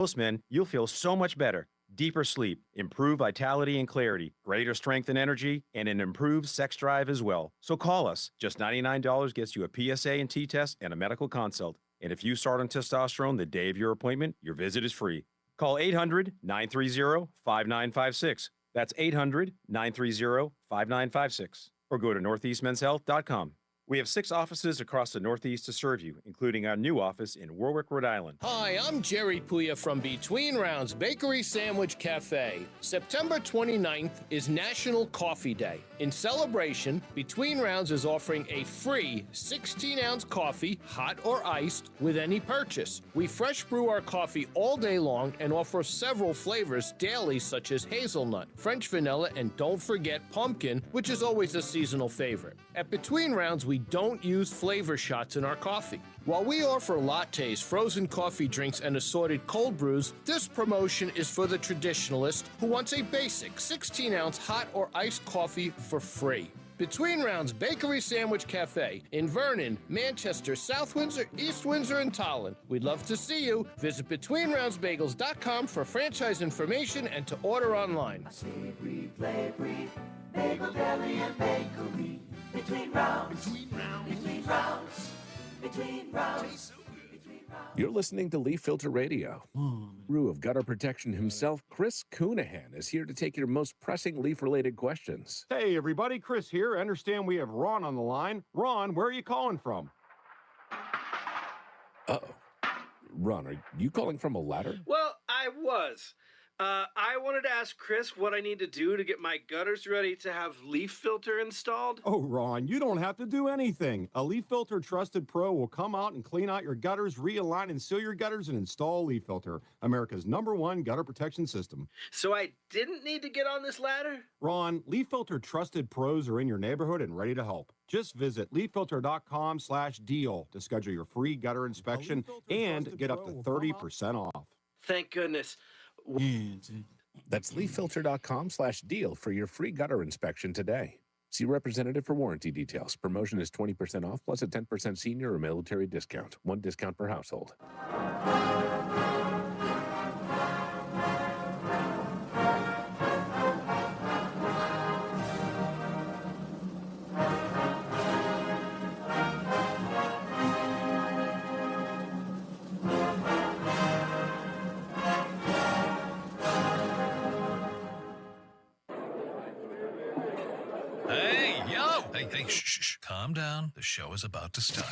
Men, you'll feel so much better. Deeper sleep, improved vitality and clarity, greater strength and energy, and an improved sex drive as well. So call us. Just $99 gets you a PSA and T-test and a medical consult. And if you start on testosterone the day of your appointment, your visit is free. Call 800-930-5956. That's 800-930-5956. Or go to northeastmenshealth.com. We have 6 offices across the Northeast to serve you, including our new office in Warwick, Rhode Island. Hi, I'm Jerry Puya from Between Rounds Bakery Sandwich Cafe. September 29th is National Coffee Day. In celebration, Between Rounds is offering a free 16-ounce coffee, hot or iced, with any purchase. We fresh brew our coffee all day long and offer several flavors daily, such as hazelnut, French vanilla, and don't forget pumpkin, which is always a seasonal favorite. At Between Rounds, we don't use flavor shots in our coffee. While we offer lattes, frozen coffee drinks, and assorted cold brews, this promotion is for the traditionalist who wants a basic 16-ounce hot or iced coffee for free. Between Rounds Bakery Sandwich Cafe in Vernon, Manchester, South Windsor, East Windsor, and Tolland. We'd love to see you. Visit BetweenRoundsBagels.com for franchise information and to order online. A savory, flavory, bagel, deli, and bakery. Between Rounds. Between Rounds. Between Rounds. Between Rounds. You're listening to Leaf Filter Radio. Guru of gutter protection himself, Chris Coonahan, is here to take your most pressing leaf-related questions. Hey, everybody. Chris here. I understand we have Ron on the line. Ron, where are you calling from? Uh-oh. Ron, are you calling from a ladder? Well, I was. I wanted to ask Chris what I need to do to get my gutters ready to have leaf filter installed. Oh, Ron, you don't have to do anything. A Leaf Filter Trusted Pro will come out and clean out your gutters, realign and seal your gutters, and install Leaf Filter, America's #1 gutter protection system. So I didn't need to get on this ladder? Ron, Leaf Filter Trusted Pros are in your neighborhood and ready to help. Just visit leaffilter.com/deal to schedule your free gutter inspection and get up to 30% off. Thank goodness. That's leaffilter.com/deal for your free gutter inspection today. See representative for warranty details. Promotion is 20% off plus a 10% senior or military discount. 1 discount per household. Hey, shh. Calm down. The show is about to start.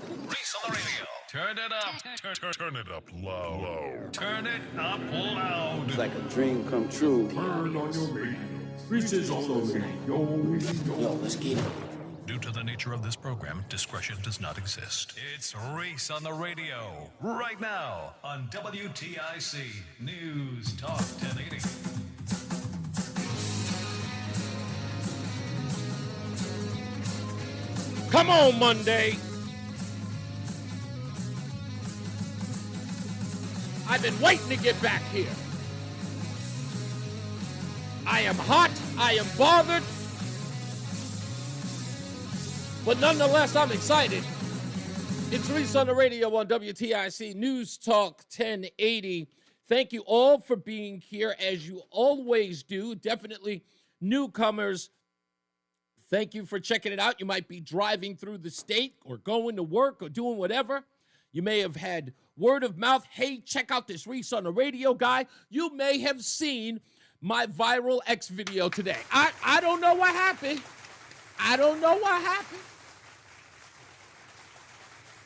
Reese on the Radio. Turn it up. Turn it up low. Turn it up loud. It's like a dream come true. Turn on your radio. Reese on the Radio. Yo, let's get it. Due to the nature of this program, discretion does not exist. It's Reese on the Radio. Right now on WTIC News Talk 1080. Come on, Monday. I've been waiting to get back here. I am hot. I am bothered. But nonetheless, I'm excited. It's Reese on the Radio on WTIC News Talk 1080. Thank you all for being here, as you always do. Definitely newcomers. Thank you for checking it out. You might be driving through the state or going to work or doing whatever. You may have had word of mouth. Hey, check out this Reese on the Radio guy. You may have seen my viral X video today. I don't know what happened.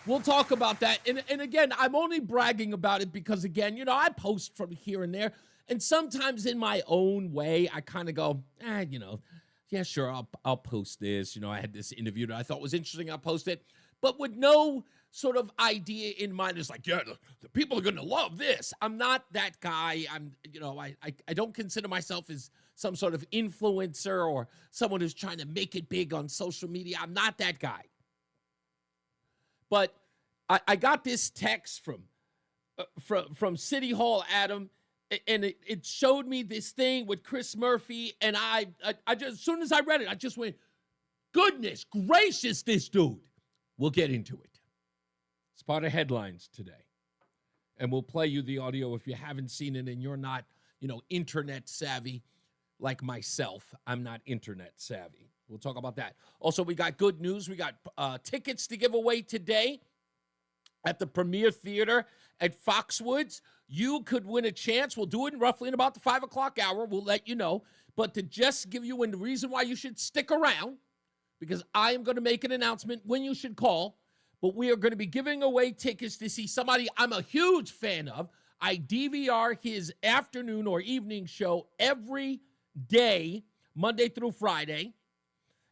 We'll talk about that. And again, I'm only bragging about it because, again, I post from here and there. And sometimes in my own way, I kind of go, yeah, sure, I'll post this. I had this interview that I thought was interesting. I'll post it. But with no sort of idea in mind, it's like, yeah, the people are going to love this. I'm not that guy. I don't consider myself as some sort of influencer or someone who's trying to make it big on social media. I'm not that guy. But I got this text from City Hall, Adam, and it showed me this thing with Chris Murphy, and I just, as soon as I read it, I just went, goodness gracious, this dude. We'll get into it. It's part of headlines today. And we'll play you the audio if you haven't seen it and you're not, internet savvy like myself. I'm not internet savvy. We'll talk about that. Also, we got good news. We got tickets to give away today at the Premier Theater at Foxwoods. You could win a chance. We'll do it roughly in about the 5 o'clock hour. We'll let you know. But to just give you, and the reason why you should stick around, because I am going to make an announcement when you should call, but we are going to be giving away tickets to see somebody I'm a huge fan of. I DVR his afternoon or evening show every day, Monday through Friday,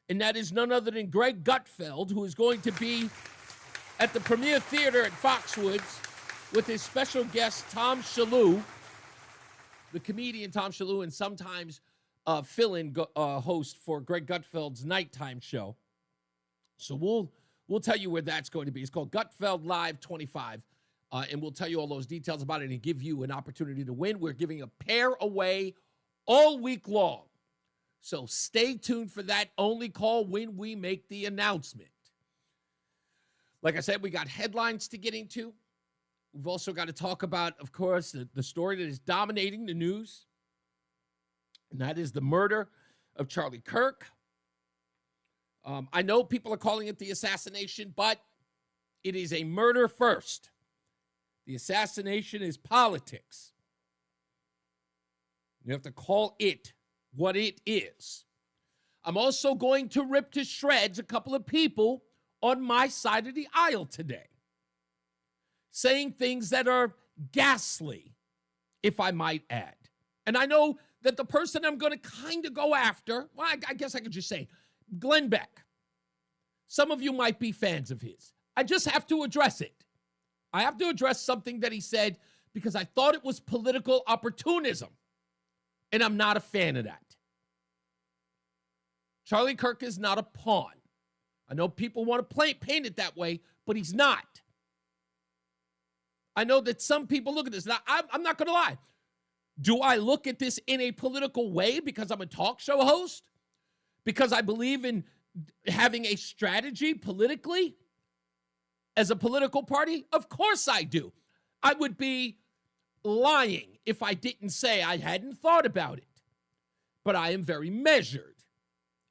and that is none other than Greg Gutfeld, who is going to be at the Premier Theater at Foxwoods with his special guest, Tom Shalhoub, the comedian Tom Shalhoub, and sometimes fill-in host for Greg Gutfeld's nighttime show. So we'll tell you where that's going to be. It's called Gutfeld Live 25, and we'll tell you all those details about it and give you an opportunity to win. We're giving a pair away all week long. So stay tuned for that. Only call when we make the announcement. Like I said, we got headlines to get into. We've also got to talk about, of course, the story that is dominating the news, and that is the murder of Charlie Kirk. I know people are calling it the assassination, but it is a murder first. The assassination is politics. You have to call it what it is. I'm also going to rip to shreds a couple of people on my side of the aisle today, saying things that are ghastly, if I might add. And I know that the person I'm going to kind of go after, well, I guess I could just say, Glenn Beck. Some of you might be fans of his. I just have to address it. I have to address something that he said because I thought it was political opportunism, and I'm not a fan of that. Charlie Kirk is not a pawn. I know people want to paint it that way, but he's not. I know that some people look at this. Now, I'm not going to lie. Do I look at this in a political way because I'm a talk show host? Because I believe in having a strategy politically as a political party? Of course I do. I would be lying if I didn't say I hadn't thought about it. But I am very measured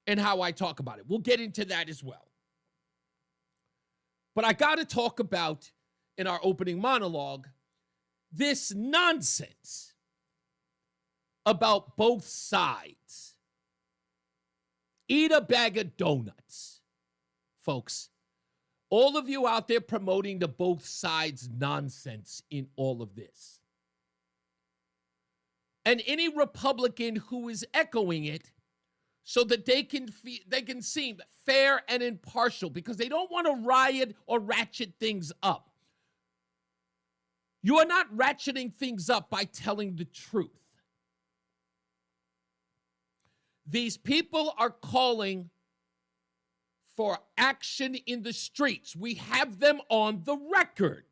in how I talk about it. We'll get into that as well. But I got to talk about, in our opening monologue, this nonsense about both sides. Eat a bag of donuts, folks. All of you out there promoting the both sides nonsense in all of this. And any Republican who is echoing it so that they can seem fair and impartial because they don't want to riot or ratchet things up. You are not ratcheting things up by telling the truth. These people are calling for action in the streets. We have them on the record.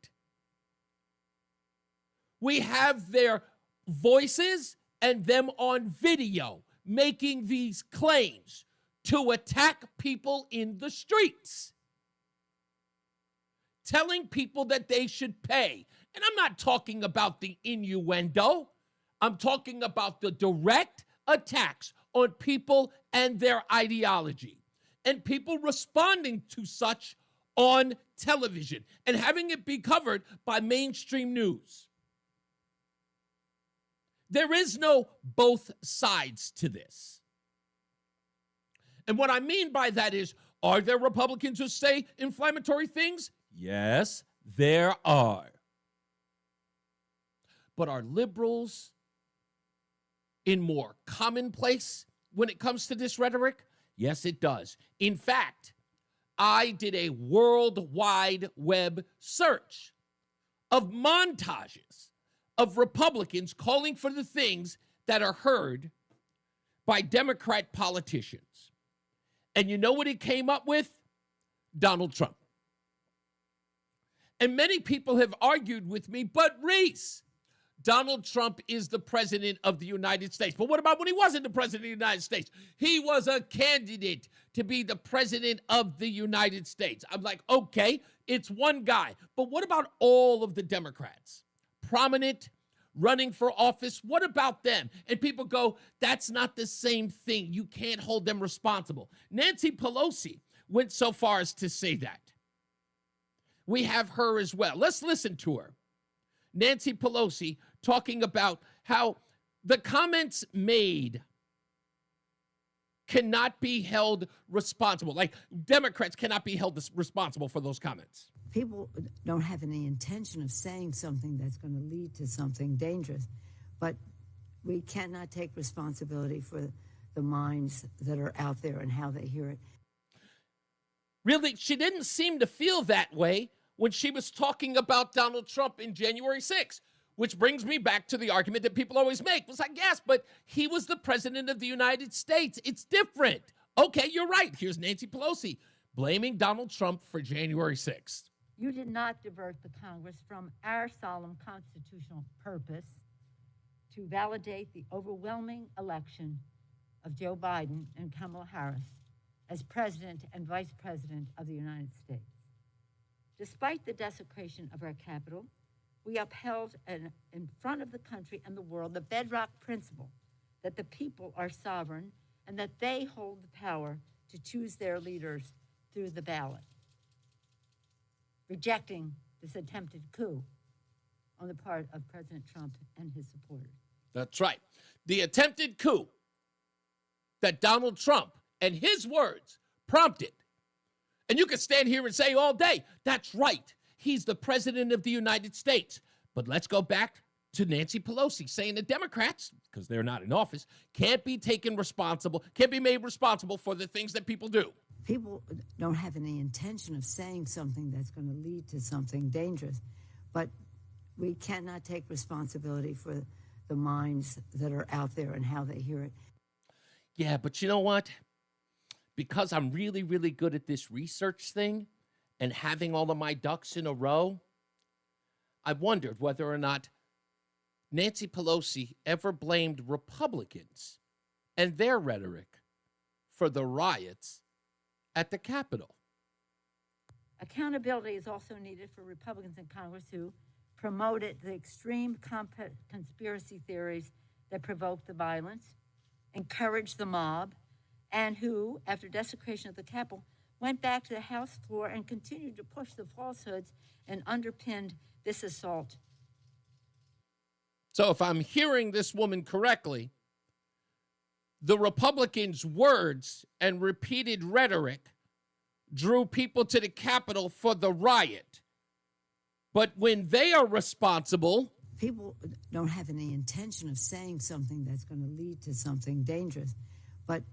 We have their voices and them on video making these claims to attack people in the streets, telling people that they should pay. And I'm not talking about the innuendo. I'm talking about the direct attacks on people and their ideology, and people responding to such on television and having it be covered by mainstream news. There is no both sides to this. And what I mean by that is, are there Republicans who say inflammatory things? Yes, there are. But are liberals in more commonplace when it comes to this rhetoric? Yes, it does. In fact, I did a worldwide web search of montages of Republicans calling for the things that are heard by Democrat politicians. And you know what it came up with? Donald Trump. And many people have argued with me, but Reese, Donald Trump is the president of the United States. But what about when he wasn't the president of the United States? He was a candidate to be the president of the United States. I'm like, okay, it's one guy. But what about all of the Democrats? prominent running for office. What about them? And people go, that's not the same thing. You can't hold them responsible. Nancy Pelosi went so far as to say that. We have her as well. Let's listen to her. Nancy Pelosi talking about how the comments made cannot be held responsible. Like, Democrats cannot be held responsible for those comments. People don't have any intention of saying something that's going to lead to something dangerous, but we cannot take responsibility for the minds that are out there and how they hear it. Really, she didn't seem to feel that way when she was talking about Donald Trump in January 6th, which brings me back to the argument that people always make. It was like, yes, but he was the president of the United States. It's different. Okay, you're right. Here's Nancy Pelosi blaming Donald Trump for January 6th. You did not divert the Congress from our solemn constitutional purpose to validate the overwhelming election of Joe Biden and Kamala Harris as President and Vice President of the United States. Despite the desecration of our Capitol, we upheld in front of the country and the world the bedrock principle that the people are sovereign and that they hold the power to choose their leaders through the ballot, rejecting this attempted coup on the part of President Trump and his supporters. That's right. The attempted coup that Donald Trump and his words prompted. And you can stand here and say all day, that's right. He's the president of the United States. But let's go back to Nancy Pelosi saying the Democrats, because they're not in office, can't be taken responsible, can't be made responsible for the things that people do. People don't have any intention of saying something that's going to lead to something dangerous, but we cannot take responsibility for the minds that are out there and how they hear it. Yeah, but you know what? Because I'm really, really good at this research thing and having all of my ducks in a row, I wondered whether or not Nancy Pelosi ever blamed Republicans and their rhetoric for the riots at the Capitol. Accountability is also needed for Republicans in Congress who promoted the extreme conspiracy theories that provoked the violence, encouraged the mob, and who, after desecration of the Capitol, went back to the House floor and continued to push the falsehoods and underpinned this assault. So if I'm hearing this woman correctly, the Republicans' words and repeated rhetoric drew people to the Capitol for the riot. But when they are responsible, people don't have any intention of saying something that's going to lead to something dangerous, but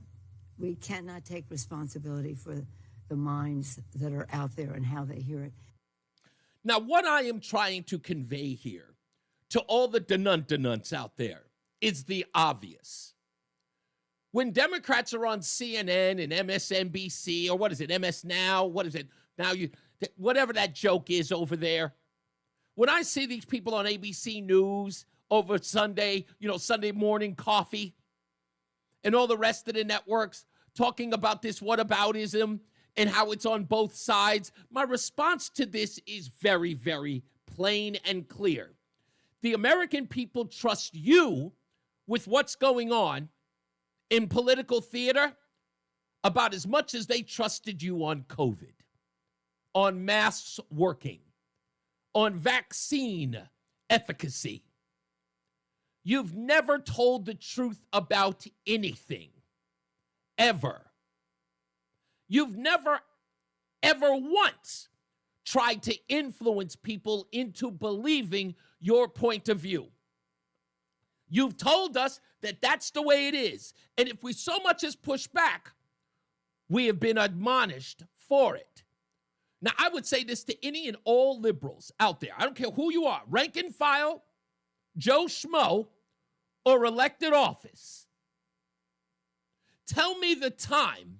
we cannot take responsibility for the minds that are out there and how they hear it. Now, what I am trying to convey here to all the denunts out there is the obvious. When Democrats are on CNN and MSNBC, or what is it, MS Now, what is it, now you, whatever that joke is over there, when I see these people on ABC News over Sunday, Sunday morning coffee, and all the rest of the networks talking about this whataboutism and how it's on both sides, my response to this is very, very plain and clear. The American people trust you with what's going on in political theater about as much as they trusted you on COVID, on masks working, on vaccine efficacy. You've never told the truth about anything, ever. You've never, ever once tried to influence people into believing your point of view. You've told us that that's the way it is. And if we so much as push back, we have been admonished for it. Now, I would say this to any and all liberals out there. I don't care who you are, rank and file, Joe Schmo, or elected office. Tell me the time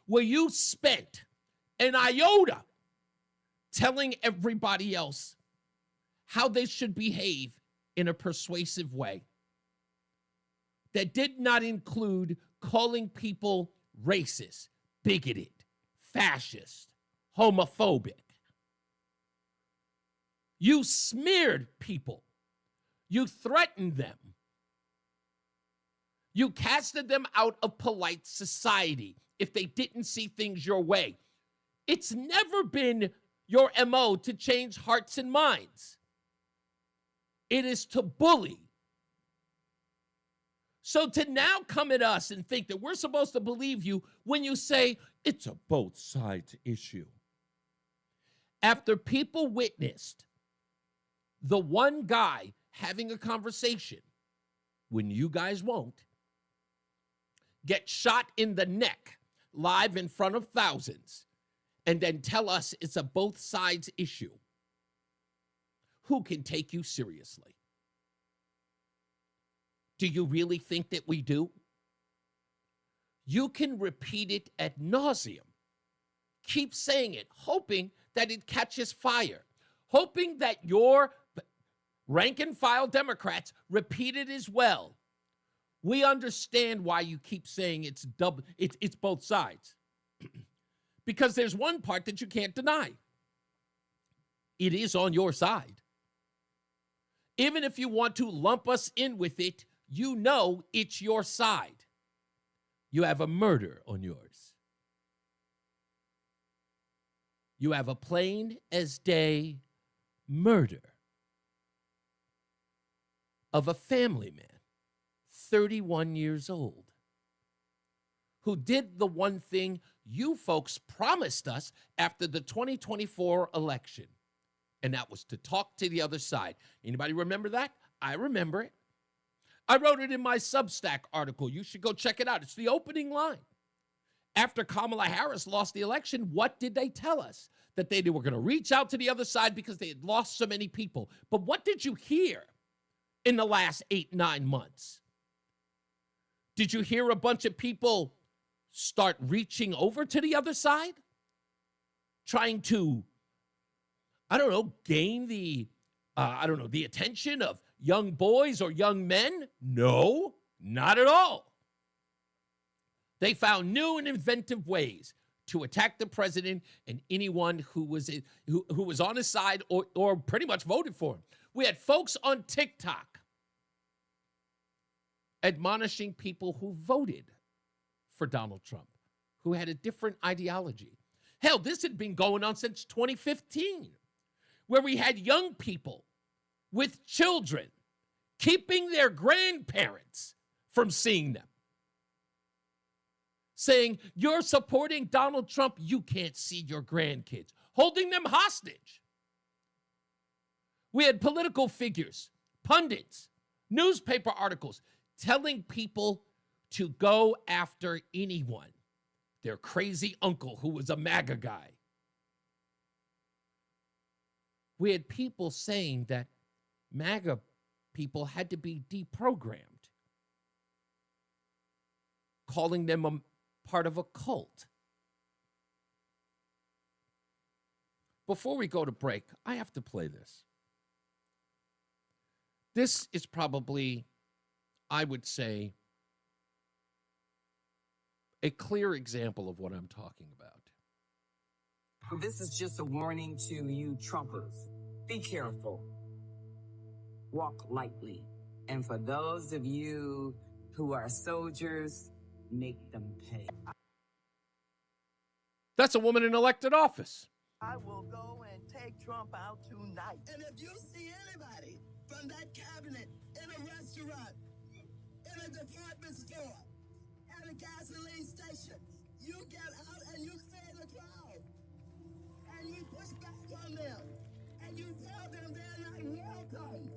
where you spent an iota telling everybody else how they should behave in a persuasive way that did not include calling people racist, bigoted, fascist, homophobic. You smeared people You threatened them. You casted them out of polite society if they didn't see things your way. It's never been your MO to change hearts and minds. It is to bully. So to now come at us and think that we're supposed to believe you when you say it's a both sides issue. After people witnessed the one guy having a conversation, when you guys won't, get shot in the neck live in front of thousands, and then tell us it's a both sides issue, who can take you seriously? Do you really think that we do? You can repeat it ad nauseum. Keep saying it, hoping that it catches fire, hoping that your rank and file Democrats repeat it as well. We understand why you keep saying it's both sides. Because there's one part that you can't deny. It is on your side. Even if you want to lump us in with it, you know it's your side. You have a murder on yours. You have a plain as day murder of a family man, 31 years old, who did the one thing you folks promised us after the 2024 election, and that was to talk to the other side. Anybody remember that? I remember it. I wrote it in my Substack article. You should go check it out. It's the opening line. After Kamala Harris lost the election, what did they tell us? That they were going to reach out to the other side because they had lost so many people. But what did you hear in the last 8-9 months? Did you hear a bunch of people start reaching over to the other side? Trying to, gain the attention of young boys or young men? No, not at all. They found new and inventive ways to attack the president and anyone who was on his side or pretty much voted for him. We had folks on TikTok admonishing people who voted for Donald Trump, who had a different ideology. Hell, this had been going on since 2015, where we had young people with children keeping their grandparents from seeing them, saying, you're supporting Donald Trump, you can't see your grandkids, holding them hostage. We had political figures, pundits, newspaper articles telling people to go after anyone, their crazy uncle who was a MAGA guy. We had people saying that MAGA people had to be deprogrammed, calling them a part of a cult. Before we go to break, I have to play this. This is probably, I would say, a clear example of what I'm talking about. This is just a warning to you Trumpers. Be careful. Walk lightly. And for those of you who are soldiers, make them pay. That's a woman in elected office. I will go and take Trump out tonight. And if you see anybody from that cabinet in a restaurant, in a department store, at a gasoline station, you get out and you stay in the crowd. And you push back on them. And you tell them they're not welcome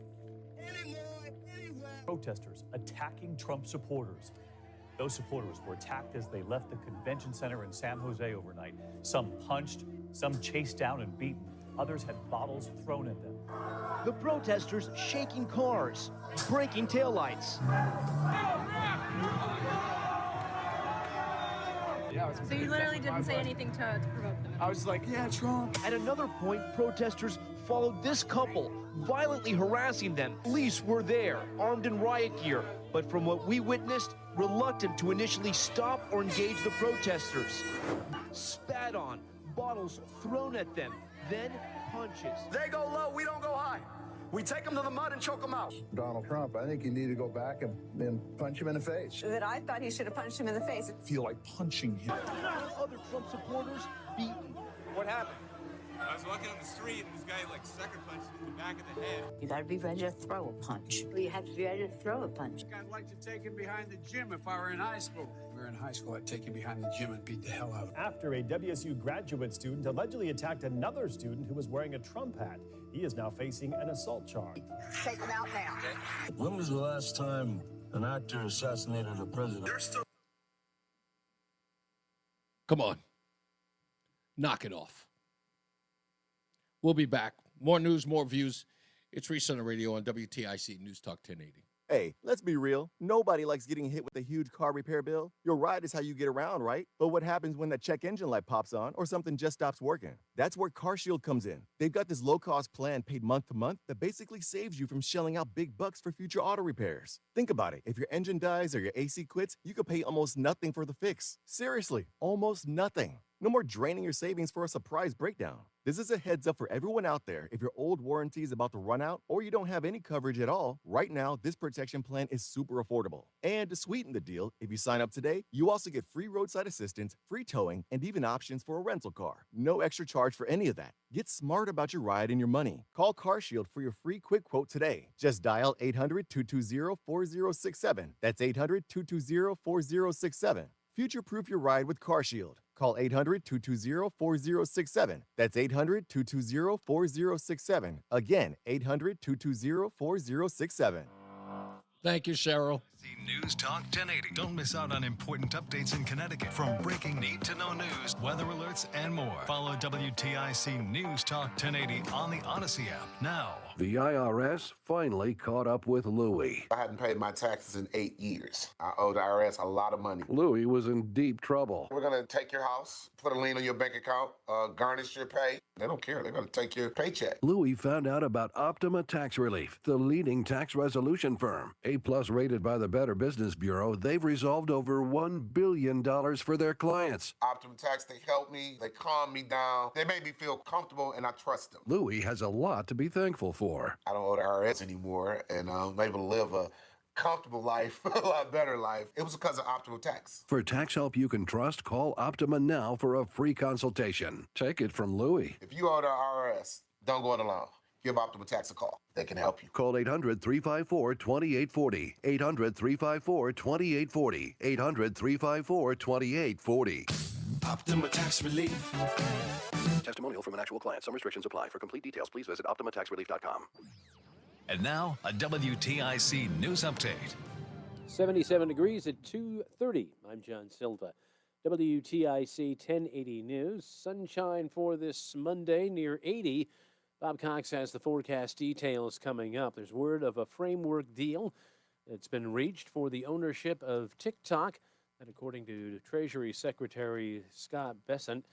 anymore, anywhere. Protesters attacking Trump supporters. Those supporters were attacked as they left the convention center in San Jose overnight. Some punched, some chased down and beaten. Others had bottles thrown at them. The protesters shaking cars, breaking taillights. So you literally didn't say anything to provoke them? I was like, yeah, Trump. At another point, protesters followed this couple, violently harassing them. Police were there, armed in riot gear, but from what we witnessed, reluctant to initially stop or engage the protesters. Spat on, bottles thrown at them, then punches. They go low, we don't go high. We take them to the mud and choke them out. Donald Trump, I think you need to go back and punch him in the face. That I thought he should have punched him in the face. Feel like punching him. Other Trump supporters beaten. What happened? I was walking on the street and this guy sucker punched me in the back of the head. You gotta be ready to throw a punch. You have to be ready to throw a punch. I'd like to take him behind the gym if I were in high school. If we were in high school, I'd take him behind the gym and beat the hell out of him. After a WSU graduate student allegedly attacked another student who was wearing a Trump hat, he is now facing an assault charge. Take him out now. When was the last time an actor assassinated a president? Come on. Knock it off. We'll be back. More news, more views. It's Reese on the Radio on WTIC News Talk 1080. Hey, let's be real. Nobody likes getting hit with a huge car repair bill. Your ride is how you get around, right? But what happens when that check engine light pops on or something just stops working? That's where CarShield comes in. They've got this low-cost plan paid month to month that basically saves you from shelling out big bucks for future auto repairs. Think about it. If your engine dies or your AC quits, you could pay almost nothing for the fix. Seriously, almost nothing. No more draining your savings for a surprise breakdown. This is a heads up for everyone out there. If your old warranty is about to run out or you don't have any coverage at all, right now, this protection plan is super affordable. And to sweeten the deal, if you sign up today, you also get free roadside assistance, free towing, and even options for a rental car. No extra charge for any of that. Get smart about your ride and your money. Call CarShield for your free quick quote today. Just dial 800-220-4067. That's 800-220-4067. Future-proof your ride with CarShield. Call 800-220-4067. That's 800-220-4067. Again, 800-220-4067. Thank you, Cheryl. News Talk 1080. Don't miss out on important updates in Connecticut. From breaking need-to-know news, weather alerts, and more. Follow WTIC News Talk 1080 on the Odyssey app now. The IRS finally caught up with Louie. I hadn't paid my taxes in 8 years. I owe the IRS a lot of money. Louie was in deep trouble. We're going to take your house, put a lien on your bank account, garnish your pay. They don't care. They're going to take your paycheck. Louie found out about Optima Tax Relief, the leading tax resolution firm. A-plus rated by the Better Business Bureau, they've resolved over $1 billion for their clients. Optima Tax, they help me. They calm me down. They make me feel comfortable, and I trust them. Louie has a lot to be thankful for. I don't owe the IRS anymore, and I'm able to live a comfortable life, a lot better life. It was because of Optima Tax. For tax help you can trust, call Optima now for a free consultation. Take it from Louie. If you owe the IRS, don't go it alone. Give Optima Tax a call. They can help you. Call 800-354-2840. 800-354-2840. 800-354-2840. Optima Tax Relief. Testimonial from an actual client. Some restrictions apply. For complete details, please visit OptimaTaxRelief.com. And now, a WTIC News Update. 77 degrees at 2:30. I'm John Silva. WTIC 1080 News. Sunshine for this Monday, near 80. Bob Cox has the forecast details coming up. There's word of a framework deal that's been reached for the ownership of TikTok. And according to Treasury Secretary Scott Bessent,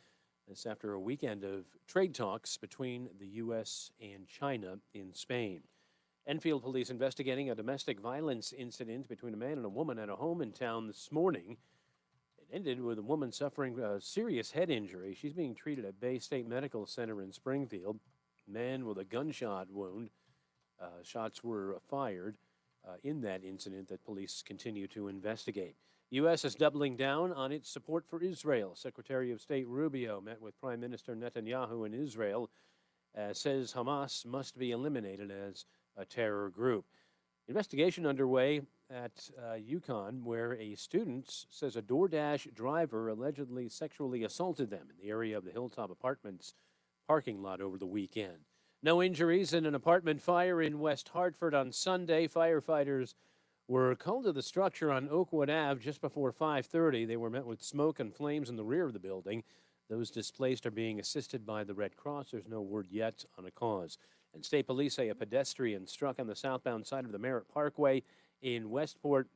this after a weekend of trade talks between the U.S. and China in Spain. Enfield police investigating a domestic violence incident between a man and a woman at a home in town this morning. It ended with a woman suffering a serious head injury. She's being treated at Bay State Medical Center in Springfield. Man with a gunshot wound. Shots were fired in that incident that police continue to investigate. U.S. is doubling down on its support for Israel. Secretary of State Rubio met with Prime Minister Netanyahu in Israel, says Hamas must be eliminated as a terror group. Investigation underway at UConn, where a student says a DoorDash driver allegedly sexually assaulted them in the area of the Hilltop Apartments parking lot over the weekend. No injuries in an apartment fire in West Hartford on Sunday. Firefighters were called to the structure on Oakwood Ave just before 5:30. They were met with smoke and flames in the rear of the building. Those displaced are being assisted by the Red Cross. There's no word yet on a cause. And state police say a pedestrian struck on the southbound side of the Merritt Parkway in Westport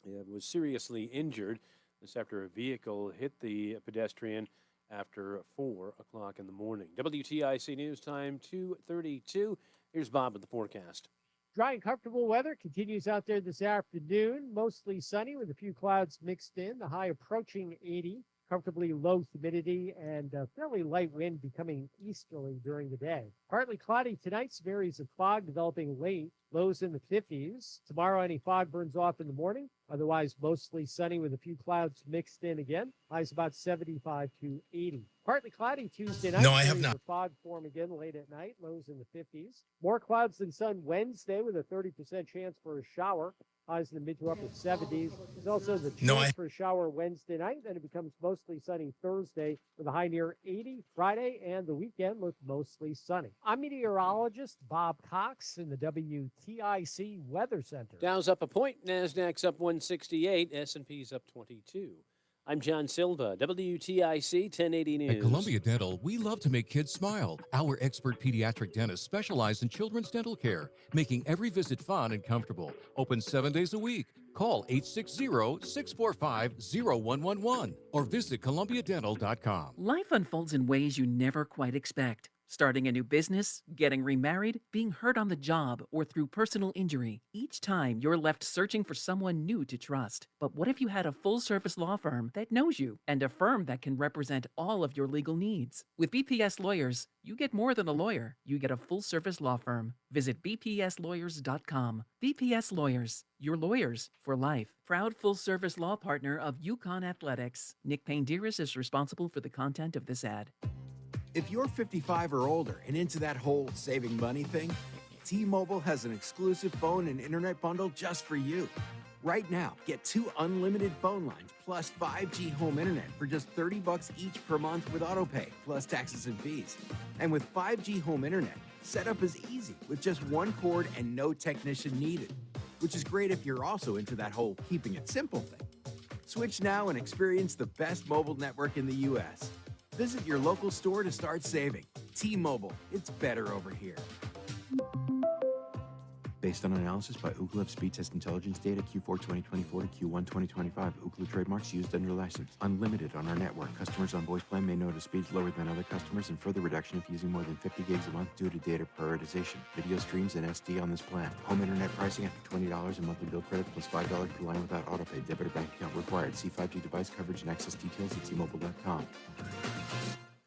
was seriously injured. This after a vehicle hit the pedestrian after 4 o'clock in the morning. WTIC News Time 2:32. Here's Bob with the forecast. Dry and comfortable weather continues out there this afternoon. Mostly sunny with a few clouds mixed in. The high approaching 80. comfortably low humidity and fairly light wind becoming easterly during the day. Partly cloudy tonight, some areas of fog developing late, lows in the 50s. Tomorrow, any fog burns off in the morning. Otherwise, mostly sunny with a few clouds mixed in again. Highs about 75 to 80. Partly cloudy Tuesday night. No, I have not. The fog form again late at night. Lows in the 50s. More clouds than sun Wednesday with a 30% chance for a shower. Highs in the mid to upper 70s. There's also the chance for a shower Wednesday night. Then it becomes mostly sunny Thursday with a high near 80. Friday and the weekend look mostly sunny. I'm meteorologist Bob Cox in the WTIC Weather Center. Dow's up a point. NASDAQ's up 168. S&P's up 22. I'm John Silva, WTIC 1080 News. At Columbia Dental, we love to make kids smile. Our expert pediatric dentists specialize in children's dental care, making every visit fun and comfortable. Open 7 days a week. Call 860-645-0111 or visit columbiadental.com. Life unfolds in ways you never quite expect. Starting a new business, getting remarried, being hurt on the job, or through personal injury. Each time, you're left searching for someone new to trust. But what if you had a full-service law firm that knows you and a firm that can represent all of your legal needs? With BPS Lawyers, you get more than a lawyer. You get a full-service law firm. Visit bpslawyers.com. BPS Lawyers, your lawyers for life. Proud full-service law partner of Yukon Athletics. Nick Payne-Dearis is responsible for the content of this ad. If you're 55 or older and into that whole saving money thing, T-Mobile has an exclusive phone and internet bundle just for you. Right now, get 2 unlimited phone lines plus 5G home internet for just $30 each per month with autopay, plus taxes and fees. And with 5G home internet, setup is easy with just 1 cord and no technician needed, which is great if you're also into that whole keeping it simple thing. Switch now and experience the best mobile network in the U.S. Visit your local store to start saving. T-Mobile, it's better over here. Based on analysis by Ookla Speed Test Intelligence data Q4 2024 to Q1 2025, Ookla trademarks used under license. Unlimited on our network. Customers on voice plan may notice speeds lower than other customers and further reduction if using more than 50 gigs a month due to data prioritization. Video streams and SD on this plan. Home internet pricing after $20 a monthly bill credit plus $5 per line without autopay. Debit or bank account required. See 5G device coverage and access details at T-Mobile.com.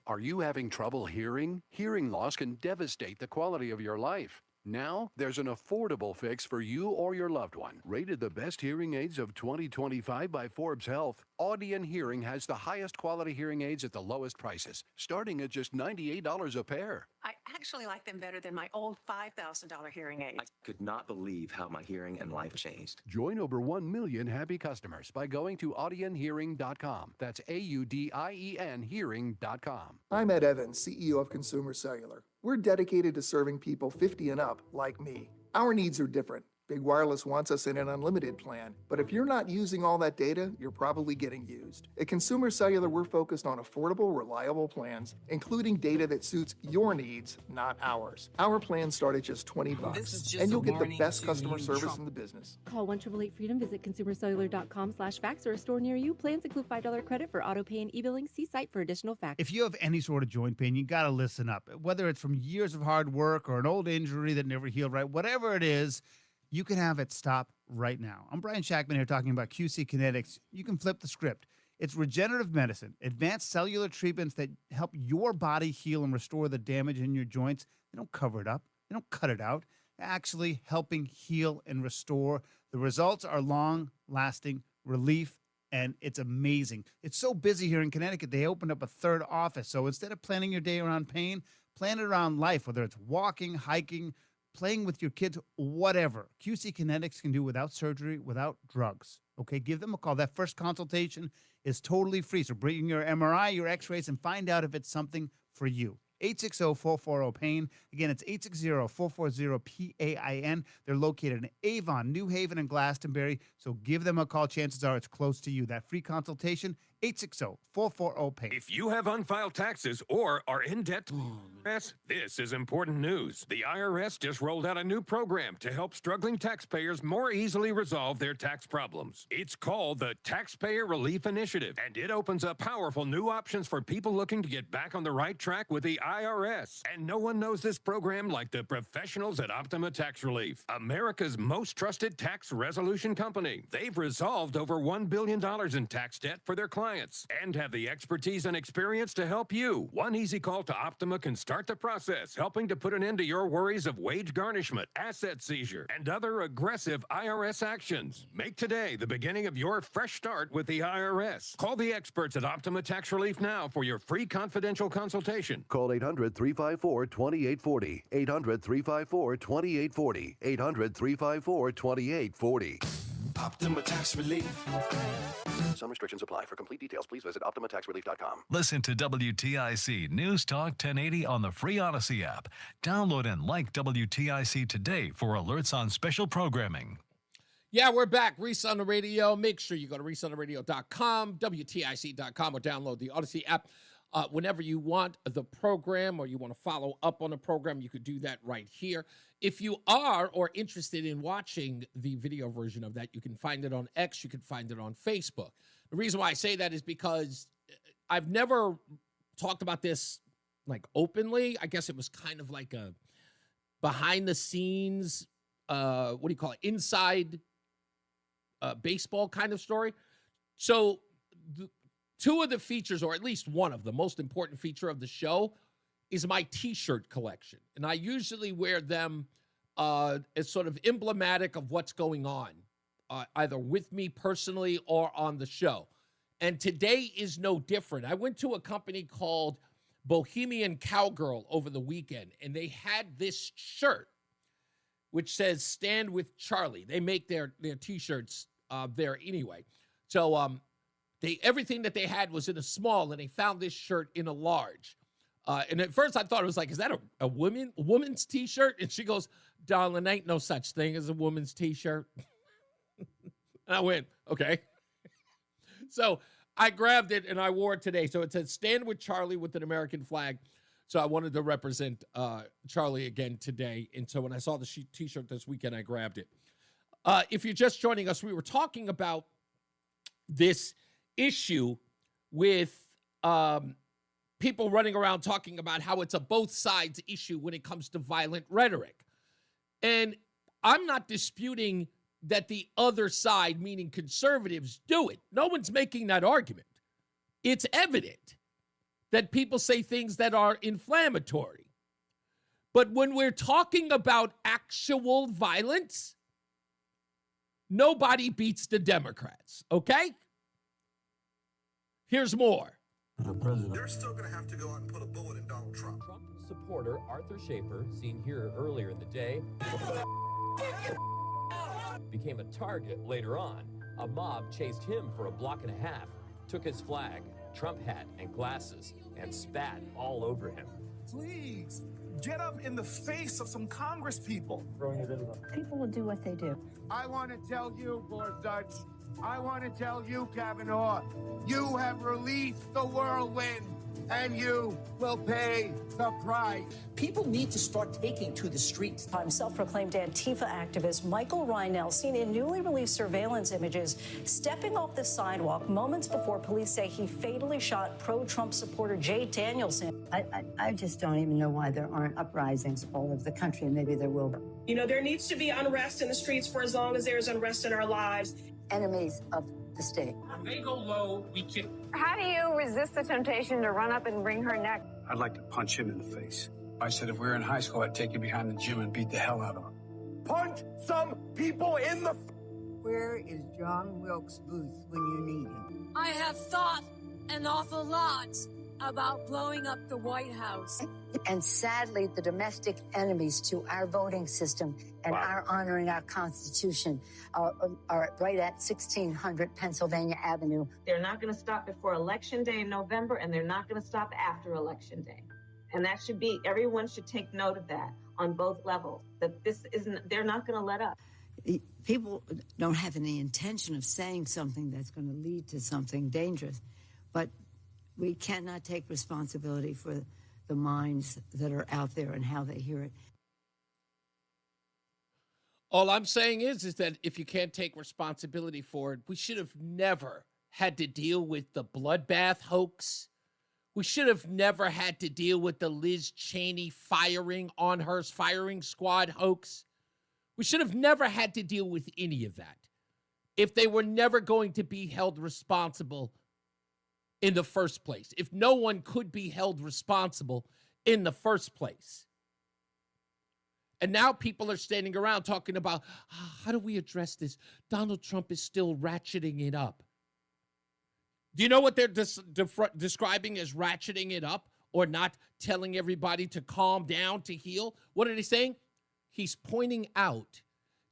Are you having trouble hearing? Hearing loss can devastate the quality of your life. Now, there's an affordable fix for you or your loved one. Rated the best hearing aids of 2025 by Forbes Health, Audion Hearing has the highest quality hearing aids at the lowest prices, starting at just $98 a pair. I actually like them better than my old $5,000 hearing aids. I could not believe how my hearing and life changed. Join over 1 million happy customers by going to audionhearing.com. That's AUDIEN hearing.com. I'm Ed Evans, CEO of Consumer Cellular. We're dedicated to serving people 50 and up, like me. Our needs are different. Big Wireless wants us in an unlimited plan, but if you're not using all that data, you're probably getting used. At Consumer Cellular, we're focused on affordable, reliable plans, including data that suits your needs, not ours. Our plans start at just $20, and you'll get the best customer service in the business. Call 1-888-FREEDOM, visit consumercellular.com/facts or a store near you. Plans include $5 credit for auto pay and e-billing. See site for additional facts. If you have any sort of joint pain, you got to listen up. Whether it's from years of hard work or an old injury that never healed right, whatever it is, you can have it stop right now. I'm Brian Shackman here talking about QC Kinetics. You can flip the script. It's regenerative medicine, advanced cellular treatments that help your body heal and restore the damage in your joints. They don't cover it up. They don't cut it out. They're actually helping heal and restore. The results are long-lasting relief, and it's amazing. It's so busy here in Connecticut, they opened up a 3rd office. So instead of planning your day around pain, plan it around life, whether it's walking, hiking, playing with your kids, whatever. QC Kinetics can do without surgery, without drugs. Okay, give them a call. That first consultation is totally free. So bring your MRI, your x-rays, and find out if it's something for you. 860-440-PAIN. Again, it's 860-440-PAIN. They're located in Avon, New Haven, and Glastonbury. So give them a call. Chances are it's close to you. That free consultation, 860-440-PAIN. If you have unfiled taxes or are in debt to the IRS, this is important news. The IRS just rolled out a new program to help struggling taxpayers more easily resolve their tax problems. It's called the Taxpayer Relief Initiative, and it opens up powerful new options for people looking to get back on the right track with the IRS. And no one knows this program like the professionals at Optima Tax Relief, America's most trusted tax resolution company. They've resolved over $1 billion in tax debt for their clients clients and have the expertise and experience to help you. One easy call to Optima can start the process, helping to put an end to your worries of wage garnishment, asset seizure, and other aggressive IRS actions. Make today the beginning of your fresh start with the IRS. Call the experts at Optima Tax Relief now for your free confidential consultation. Call 800-354-2840. 800-354-2840. 800-354-2840. Optima Tax Relief. Some restrictions apply. For complete details, please visit OptimaTaxRelief.com. Listen to WTIC News Talk 1080 on the free Odyssey app. Download and like WTIC today for alerts on special programming. Yeah, we're back. Reese on the Radio. Make sure you go to ReeseOnTheRadio.com, WTIC.com, or download the Odyssey app. Whenever you want the program or you want to follow up on the program, you could do that right here. If you are or interested in watching the video version of that, you can find it on X. You can find it on Facebook. The reason why I say that is because I've never talked about this like openly. I guess it was kind of like a behind the scenes, inside baseball kind of story. So two of the features, or at least one of the most important feature of the show, is my T-shirt collection. And I usually wear them as sort of emblematic of what's going on, either with me personally or on the show. And today is no different. I went to a company called Bohemian Cowgirl over the weekend, and they had this shirt which says "Stand with Charlie." They make their T-shirts there anyway. So everything that they had was in a small, and they found this shirt in a large. And at first I thought it was like, is that a woman's T-shirt? And she goes, "Darling, ain't no such thing as a woman's T-shirt." And I went, okay. So I grabbed it and I wore it today. So it says "Stand with Charlie" with an American flag. So I wanted to represent Charlie again today. And so when I saw the T-shirt this weekend, I grabbed it. If you're just joining us, we were talking about this issue with people running around talking about how it's a both sides issue when it comes to violent rhetoric. And I'm not disputing that the other side, meaning conservatives, do it. No one's making that argument. It's evident that people say things that are inflammatory. But when we're talking about actual violence, nobody beats the Democrats, okay? Here's more. They're still going to have to go out and put a bullet in Donald Trump. Trump supporter Arthur Schaefer, seen here earlier in the day, became a target later on. A mob chased him for a block and a half, took his flag, Trump hat, and glasses, and spat all over him. Please, get up in the face of some Congress people. People will do what they do. I want to tell you, Gorsuch, I want to tell you, Kavanaugh, you have released the whirlwind, and you will pay the price. People need to start taking to the streets. Self-proclaimed Antifa activist Michael Reinell seen in newly released surveillance images stepping off the sidewalk moments before police say he fatally shot pro-Trump supporter Jay Danielson. I just don't even know why there aren't uprisings all over the country, and maybe there will be. You know, there needs to be unrest in the streets for as long as there's unrest in our lives. Enemies of the state. When they go low, we kick. How do you resist the temptation to run up and wring her neck? I'd like to punch him in the face. I said if we were in high school, I'd take you behind the gym and beat the hell out of him. Punch some people in the... Where is John Wilkes Booth when you need him? I have thought an awful lot about blowing up the White House. And sadly, the domestic enemies to our voting system and our honoring our Constitution are right at 1600 Pennsylvania Avenue. They're not going to stop before Election Day in November, and they're not going to stop after Election Day. And that should be, everyone should take note of that on both levels, that this isn't, they're not going to let up. People don't have any intention of saying something that's going to lead to something dangerous, but we cannot take responsibility for the minds that are out there and how they hear it. All I'm saying is that if you can't take responsibility for it, we should have never had to deal with the bloodbath hoax. We should have never had to deal with the Liz Cheney firing on her firing squad hoax. We should have never had to deal with any of that if they were never going to be held responsible in the first place, if no one could be held responsible in the first place? And now people are standing around talking about, how do we address this? Donald Trump is still ratcheting it up. Do you know what they're describing as ratcheting it up, or not telling everybody to calm down, to heal? What are they saying? He's pointing out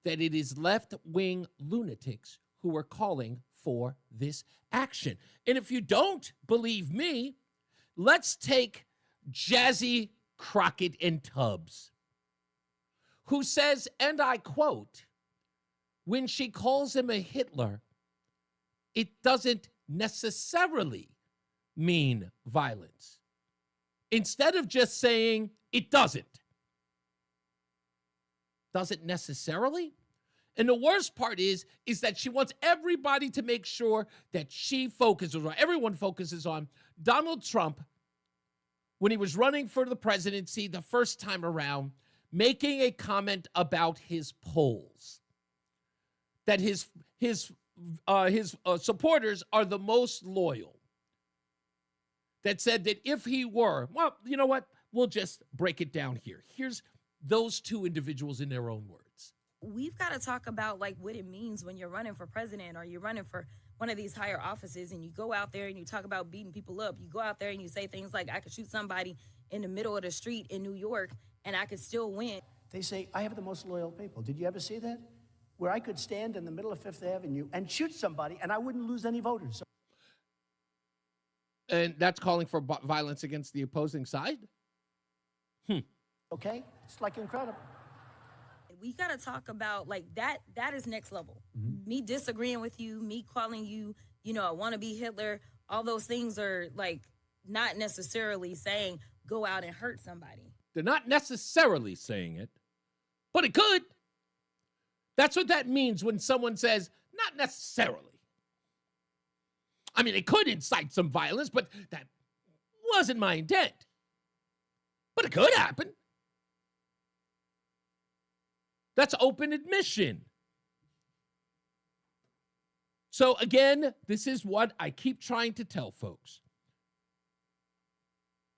that it is left-wing lunatics who are calling for this action. And if you don't believe me, let's take Jazzy Crockett and Tubbs, who says, and I quote, when she calls him a Hitler, it doesn't necessarily mean violence. Instead of just saying it doesn't necessarily. And the worst part is that she wants everybody to make sure that everyone focuses on Donald Trump when he was running for the presidency the first time around, making a comment about his polls, that his supporters are the most loyal, that said that if he were, well, you know what? We'll just break it down here. Here's those two individuals in their own words. We've got to talk about like what it means when you're running for president or you're running for one of these higher offices, and you go out there and you talk about beating people up. You go out there and you say things like, I could shoot somebody in the middle of the street in New York and I could still win. They say, I have the most loyal people. Did you ever see that? Where I could stand in the middle of Fifth Avenue and shoot somebody and I wouldn't lose any voters. And that's calling for violence against the opposing side? Okay? It's like incredible. We got to talk about like that. That is next level. Me disagreeing with you, me calling you, I want to be Hitler. All those things are like not necessarily saying go out and hurt somebody. They're not necessarily saying it, but it could. That's what that means when someone says, not necessarily. I mean, it could incite some violence, but that wasn't my intent. But it could happen. That's open admission. So again, this is what I keep trying to tell folks.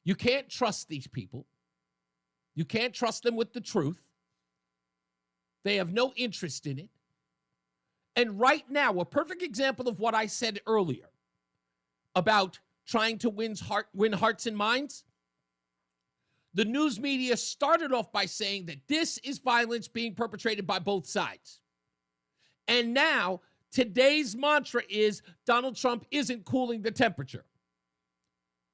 You can't trust these people. You can't trust them with the truth. They have no interest in it. And right now, a perfect example of what I said earlier about trying to win hearts and minds, the news media started off by saying that this is violence being perpetrated by both sides. And now, today's mantra is Donald Trump isn't cooling the temperature,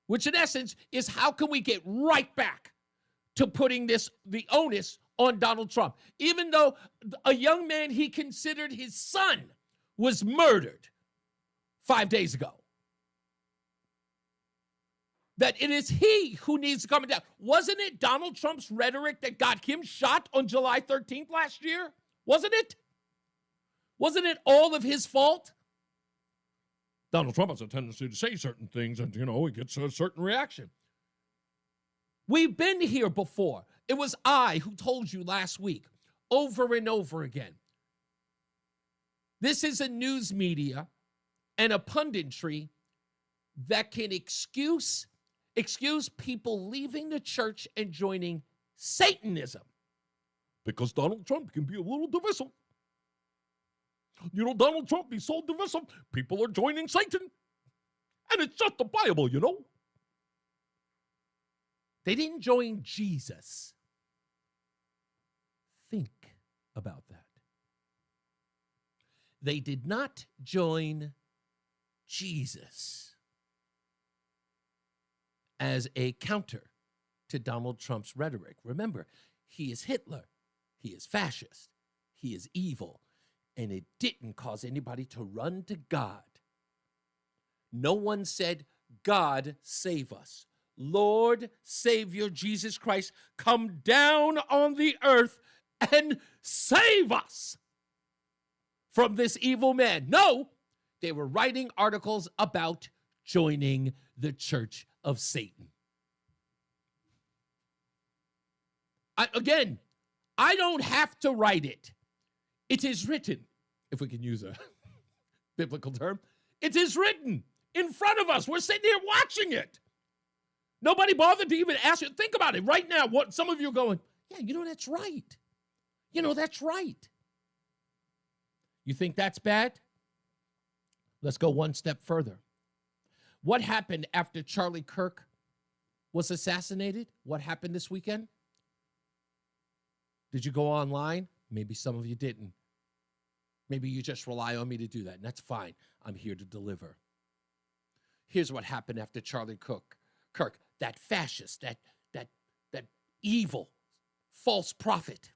which in essence is how can we get right back to putting the onus on Donald Trump, even though a young man he considered his son was murdered 5 days ago. That it is he who needs to come down. Wasn't it Donald Trump's rhetoric that got him shot on July 13th last year? Wasn't it? Wasn't it all of his fault? Donald Trump has a tendency to say certain things and, he gets a certain reaction. We've been here before. It was I who told you last week, over and over again. This is a news media and a punditry that can excuse people leaving the church and joining Satanism. Because Donald Trump can be a little divisive. Donald Trump is so divisive, people are joining Satan. And it's justifiable, They didn't join Jesus. Think about that. They did not join Jesus as a counter to Donald Trump's rhetoric. Remember, he is Hitler. He is fascist. He is evil. And it didn't cause anybody to run to God. No one said, God, save us. Lord, Savior Jesus Christ, come down on the earth and save us from this evil man. No, they were writing articles about joining the Church of Satan. I don't have to write it. It is written, if we can use a biblical term. It is written in front of us. We're sitting here watching it. Nobody bothered to even ask you. Think about it right now. What some of you are going, yeah, that's right. That's right. You think that's bad? Let's go one step further. What happened after Charlie Kirk was assassinated? What happened this weekend? Did you go online? Maybe some of you didn't. Maybe you just rely on me to do that, and that's fine. I'm here to deliver. Here's what happened after Charlie Kirk, that fascist, that evil, false prophet.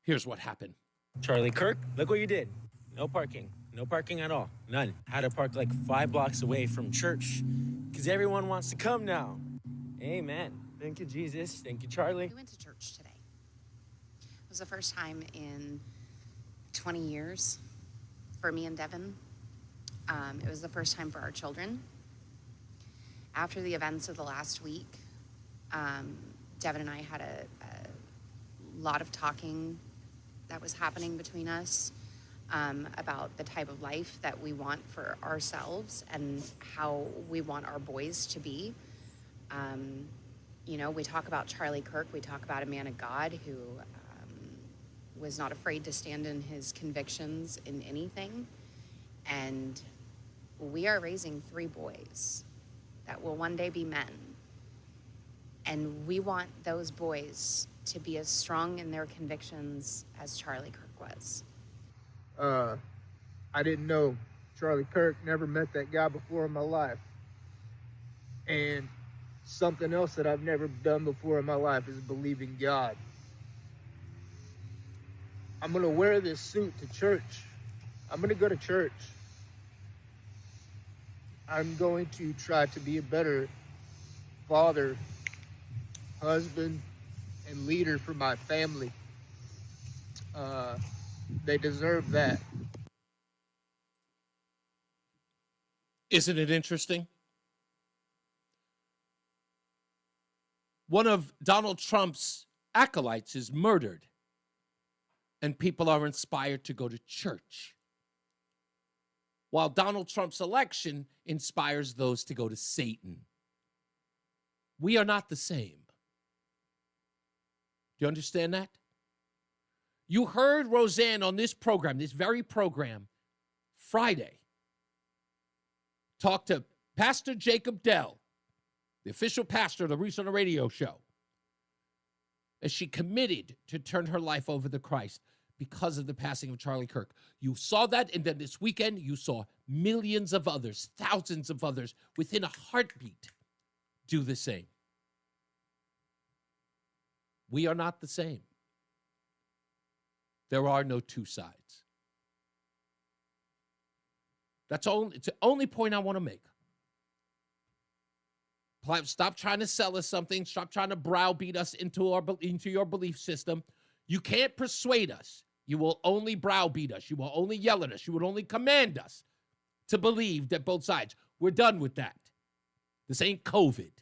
Here's what happened. Charlie Kirk, look what you did. No parking. No parking at all. None. Had to park like 5 blocks away from church because everyone wants to come now. Amen. Thank you, Jesus. Thank you, Charlie. We went to church today. It was the first time in 20 years for me and Devin. It was the first time for our children. After the events of the last week, Devin and I had a lot of talking that was happening between us about the type of life that we want for ourselves and how we want our boys to be. We talk about Charlie Kirk. We talk about a man of God who was not afraid to stand in his convictions in anything. And we are raising 3 boys that will one day be men. And we want those boys to be as strong in their convictions as Charlie Kirk was. I didn't know Charlie Kirk, never met that guy before in my life. And something else that I've never done before in my life is believe in God. I'm going to wear this suit to church. I'm going to go to church. I'm going to try to be a better father, husband, and leader for my family. They deserve that. Isn't it interesting? One of Donald Trump's acolytes is murdered, and people are inspired to go to church, while Donald Trump's election inspires those to go to Satan. We are not the same. Do you understand that? You heard Roseanne on this program, this very program, Friday, talk to Pastor Jacob Dell, the official pastor of the Reese On The Radio show, as she committed to turn her life over to Christ because of the passing of Charlie Kirk. You saw that, and then this weekend, you saw millions of others, thousands of others, within a heartbeat, do the same. We are not the same. There are no two sides. It's the only point I want to make. Stop trying to sell us something. Stop trying to browbeat us into your belief system. You can't persuade us. You will only browbeat us. You will only yell at us. You will only command us to believe that both sides. We're done with that. This ain't COVID.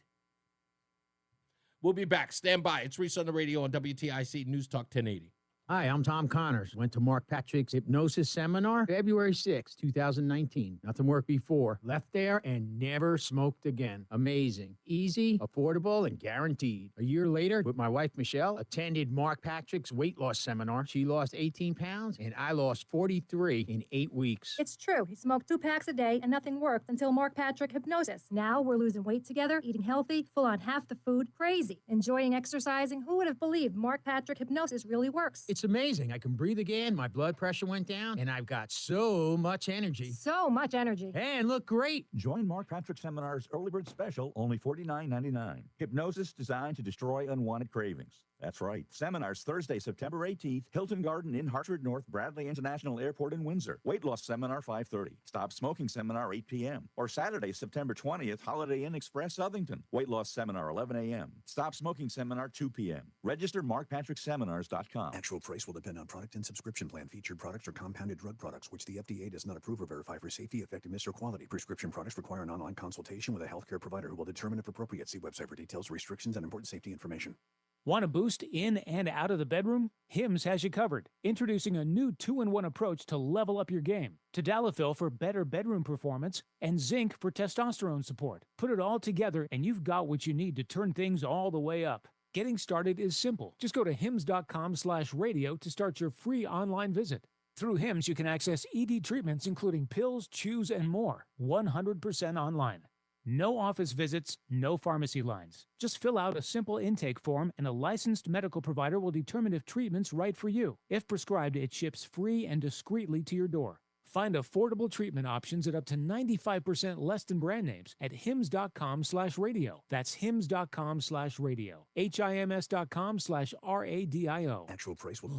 We'll be back. Stand by. It's Reese on the Radio on WTIC News Talk 1080. Hi, I'm Tom Connors. Went to Mark Patrick's hypnosis seminar February 6, 2019. Nothing worked before. Left there and never smoked again. Amazing. Easy, affordable, and guaranteed. A year later, with my wife Michelle, attended Mark Patrick's weight loss seminar. She lost 18 pounds, and I lost 43 in 8 weeks. It's true. He smoked 2 packs a day, and nothing worked until Mark Patrick hypnosis. Now we're losing weight together, eating healthy, full on half the food, crazy. Enjoying exercising. Who would have believed Mark Patrick hypnosis really works? It's amazing. I can breathe again. My blood pressure went down, and I've got so much energy. So much energy. And look great. Join Mark Patrick Seminar's Early Bird Special, only $49.99. Hypnosis designed to destroy unwanted cravings. That's right. Seminars Thursday, September 18th, Hilton Garden Inn, Hartford North, Bradley International Airport in Windsor. Weight loss seminar 5:30. Stop smoking seminar 8 p.m. Or Saturday, September 20th, Holiday Inn Express, Southington. Weight loss seminar 11 a.m. Stop smoking seminar 2 p.m. Register markpatrickseminars.com. Actual price will depend on product and subscription plan. Featured products are compounded drug products, which the FDA does not approve or verify for safety, effectiveness, or quality. Prescription products require an online consultation with a healthcare provider who will determine if appropriate. See website for details, restrictions, and important safety information. Want a boost in and out of the bedroom? Hims has you covered. Introducing a new 2-in-1 approach to level up your game. Tadalafil for better bedroom performance and zinc for testosterone support. Put it all together and you've got what you need to turn things all the way up. Getting started is simple. Just go to hims.com/radio to start your free online visit. Through Hims, you can access ED treatments including pills, chews, and more. 100% online. No office visits, no pharmacy lines. Just fill out a simple intake form and a licensed medical provider will determine if treatment's right for you. If prescribed, it ships free and discreetly to your door. Find affordable treatment options at up to 95% less than brand names at hims.com/radio. That's hims.com/radio. HIMS.com/RADIO. Actual price will.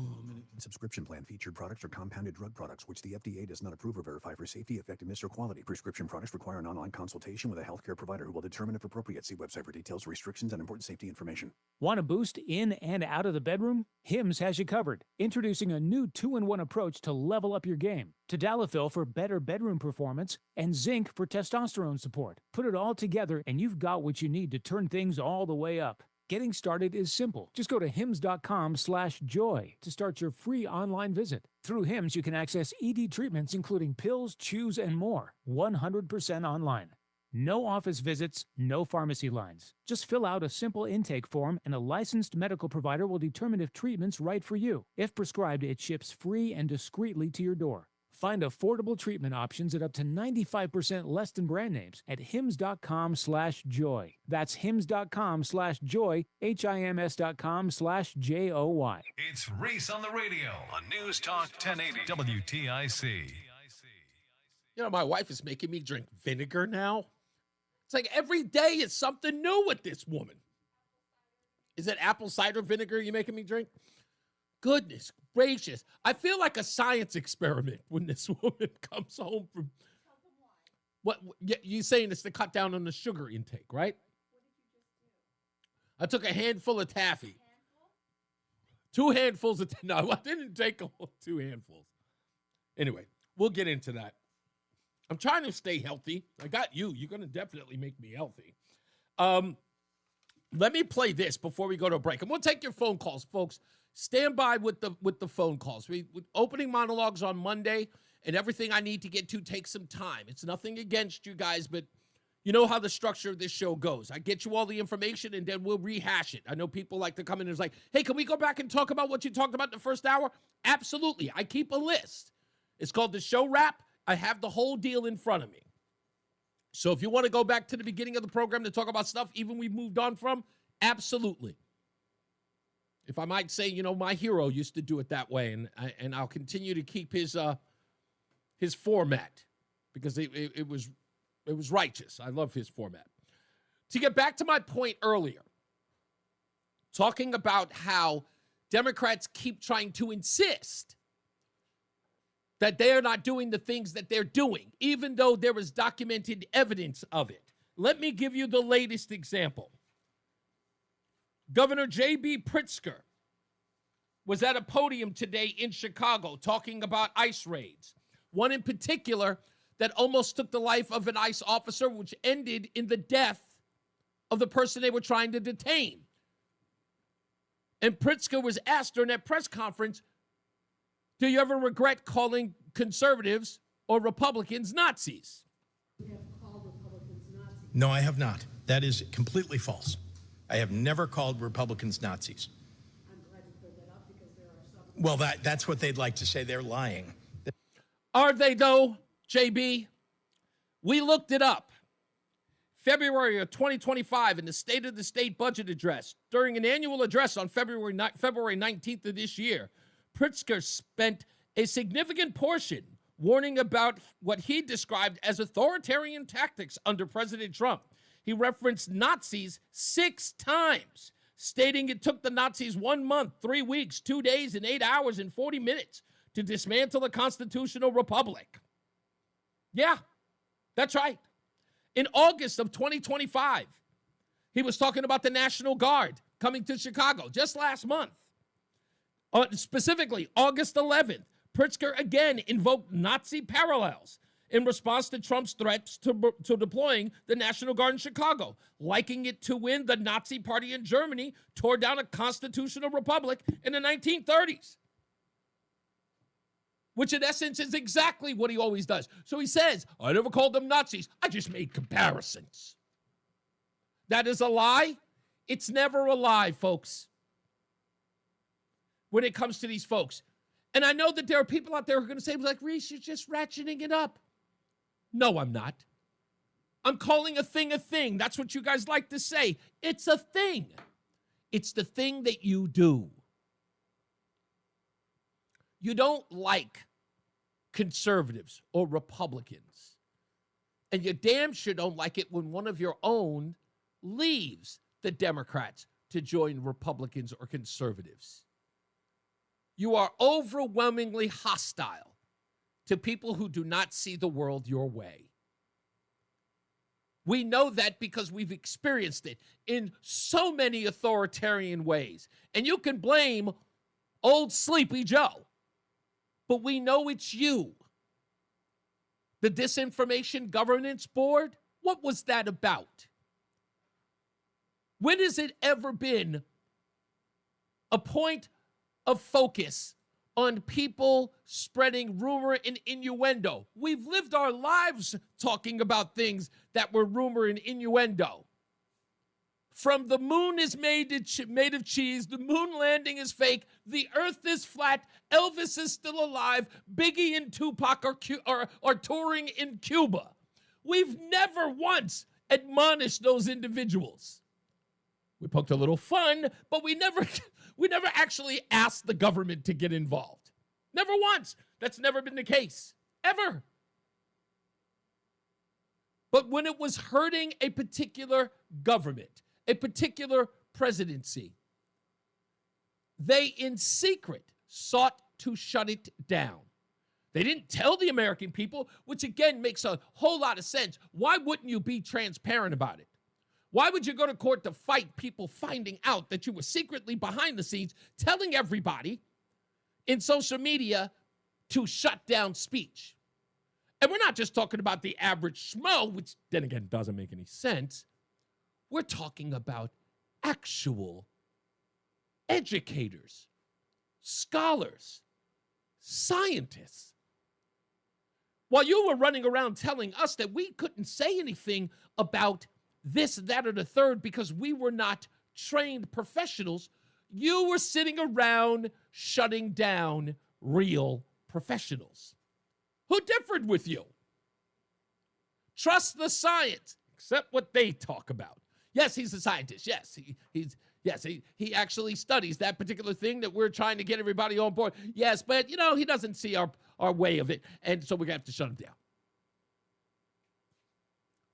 Subscription plan featured products are compounded drug products, which the FDA does not approve or verify for safety, effectiveness, or quality. Prescription products require an online consultation with a healthcare provider who will determine if appropriate. See website for details, restrictions, and important safety information. Want a boost in and out of the bedroom? Hims has you covered. Introducing a new 2-in-1 approach to level up your game. Tadalafil for better bedroom performance and zinc for testosterone support. Put it all together and you've got what you need to turn things all the way up. Getting started is simple. Just go to hims.com/joy to start your free online visit. Through Hims, you can access ED treatments including pills, chews, and more. 100% online. No office visits, no pharmacy lines. Just fill out a simple intake form and a licensed medical provider will determine if treatment's right for you. If prescribed, it ships free and discreetly to your door. Find affordable treatment options at up to 95% less than brand names at hims.com/joy. That's hims.com/joy, HIMS.com/JOY. It's Reese on the Radio on News Talk 1080 WTIC. You know, my wife is making me drink vinegar now. It's like every day is something new with this woman. Is it apple cider vinegar you're making me drink? Goodness gracious. I feel like a science experiment when this woman comes home from... What you saying it's to cut down on the sugar intake, right? I took a handful of taffy. 2 handfuls of... No, I didn't take 2 handfuls. Anyway, we'll get into that. I'm trying to stay healthy. I got you. You're going to definitely make me healthy. Let me play this before we go to a break. And we'll take your phone calls, folks. Stand by with the phone calls. With opening monologues on Monday and everything I need to get to takes some time. It's nothing against you guys, but you know how the structure of this show goes. I get you all the information and then we'll rehash it. I know people like to come in and it's like, hey, can we go back and talk about what you talked about in the first hour? Absolutely. I keep a list. It's called the show wrap. I have the whole deal in front of me. So if you want to go back to the beginning of the program to talk about stuff even we've moved on from, absolutely. If I might say, you know, my hero used to do it that way, and I'll continue to keep his format because it was righteous. I love his format. To get back to my point earlier, talking about how Democrats keep trying to insist that they are not doing the things that they're doing, even though there is documented evidence of it. Let me give you the latest example. Governor J.B. Pritzker was at a podium today in Chicago talking about ICE raids. One in particular that almost took the life of an ICE officer, which ended in the death of the person they were trying to detain. And Pritzker was asked during that press conference, do you ever regret calling conservatives or Republicans Nazis? No, I have not. That is completely false. I have never called Republicans Nazis. I'm glad you cleared that up because there are some... Well, that's what they'd like to say. They're lying. Are they, though, JB? We looked it up. February of 2025, in the State of the State budget address, during an annual address on February 19th of this year, Pritzker spent a significant portion warning about what he described as authoritarian tactics under President Trump. He referenced Nazis 6 times, stating it took the Nazis 1 month, 3 weeks, 2 days, and 8 hours and 40 minutes to dismantle a constitutional republic. Yeah, that's right. In August of 2025, he was talking about the National Guard coming to Chicago just last month. Specifically, August 11th, Pritzker again invoked Nazi parallels in response to Trump's threats to deploying the National Guard in Chicago, liking it to win the Nazi Party in Germany tore down a constitutional republic in the 1930s. Which in essence is exactly what he always does. So he says, I never called them Nazis. I just made comparisons. That is a lie. It's never a lie, folks, when it comes to these folks. And I know that there are people out there who are going to say, like, Reese, you're just ratcheting it up. No, I'm not. I'm calling a thing a thing. That's what you guys like to say. It's a thing. It's the thing that you do. You don't like conservatives or Republicans. And you damn sure don't like it when one of your own leaves the Democrats to join Republicans or conservatives. You are overwhelmingly hostile to people who do not see the world your way. We know that because we've experienced it in so many authoritarian ways. And you can blame old Sleepy Joe, but we know it's you. The Disinformation Governance Board, what was that about? When has it ever been a point of focus on people spreading rumor and innuendo? We've lived our lives talking about things that were rumor and innuendo. From the moon is made of cheese, the moon landing is fake, the earth is flat, Elvis is still alive, Biggie and Tupac are touring in Cuba. We've never once admonished those individuals. We poked a little fun, but we never actually asked the government to get involved. Never once. That's never been the case, ever. But when it was hurting a particular government, a particular presidency, they in secret sought to shut it down. They didn't tell the American people, which again makes a whole lot of sense. Why wouldn't you be transparent about it? Why would you go to court to fight people finding out that you were secretly behind the scenes telling everybody in social media to shut down speech? And we're not just talking about the average schmo, which then again doesn't make any sense. We're talking about actual educators, scholars, scientists. While you were running around telling us that we couldn't say anything about this, that, or the third because we were not trained professionals, you were sitting around shutting down real professionals who differed with you. Trust the science, except what they talk about. Yes, he's a scientist. Yes, he actually studies that particular thing that we're trying to get everybody on board. Yes, but, he doesn't see our way of it, and so we're going to have to shut him down.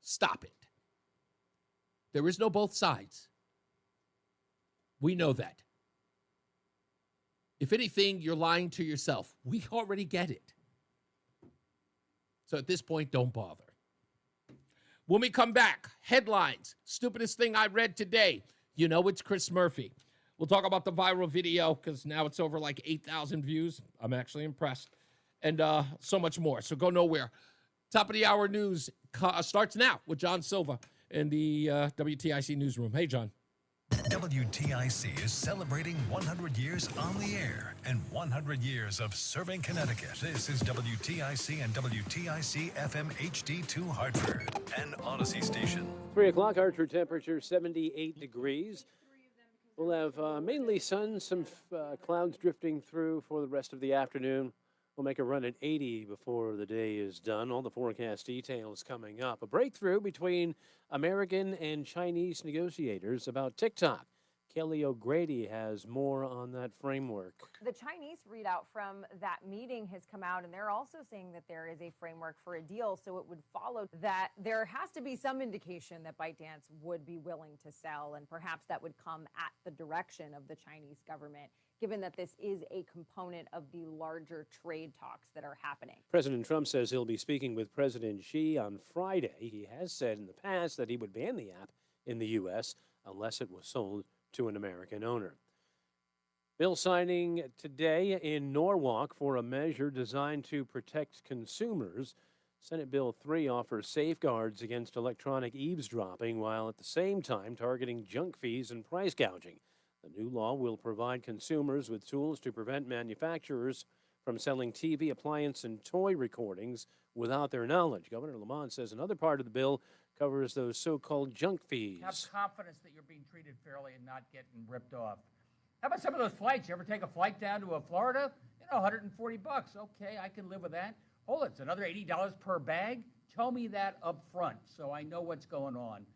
Stop it. There is no both sides. We know that. If anything, you're lying to yourself. We already get it. So at this point, don't bother. When we come back, headlines, stupidest thing I read today. It's Chris Murphy. We'll talk about the viral video because now it's over like 8,000 views. I'm actually impressed. And so much more. So go nowhere. Top of the hour news starts now with John Silva in the WTIC newsroom. Hey, John. WTIC is celebrating 100 years on the air and 100 years of serving Connecticut. This is WTIC and WTIC FM HD2 Hartford, an Odyssey station. 3 o'clock, Hartford temperature 78 degrees. We'll have mainly sun, some clouds drifting through for the rest of the afternoon. We'll make a run at 80 before the day is done. All the forecast details coming up. A breakthrough between American and Chinese negotiators about TikTok. Kelly O'Grady has more on that framework. The Chinese readout from that meeting has come out, and they're also saying that there is a framework for a deal. So it would follow that there has to be some indication that ByteDance would be willing to sell, and perhaps that would come at the direction of the Chinese government, given that this is a component of the larger trade talks that are happening. President Trump says he'll be speaking with President Xi on Friday. He has said in the past that he would ban the app in the U.S. unless it was sold to an American owner. Bill signing today in Norwalk for a measure designed to protect consumers. Senate Bill 3 offers safeguards against electronic eavesdropping while at the same time targeting junk fees and price gouging. The new law will provide consumers with tools to prevent manufacturers from selling TV, appliance, and toy recordings without their knowledge. Governor Lamont says another part of the bill covers those so-called junk fees. Have confidence that you're being treated fairly and not getting ripped off. How about some of those flights? You ever take a flight down to Florida? $140. Okay, I can live with that. Hold it, it's another $80 per bag. Tell me that up front so I know what's going on.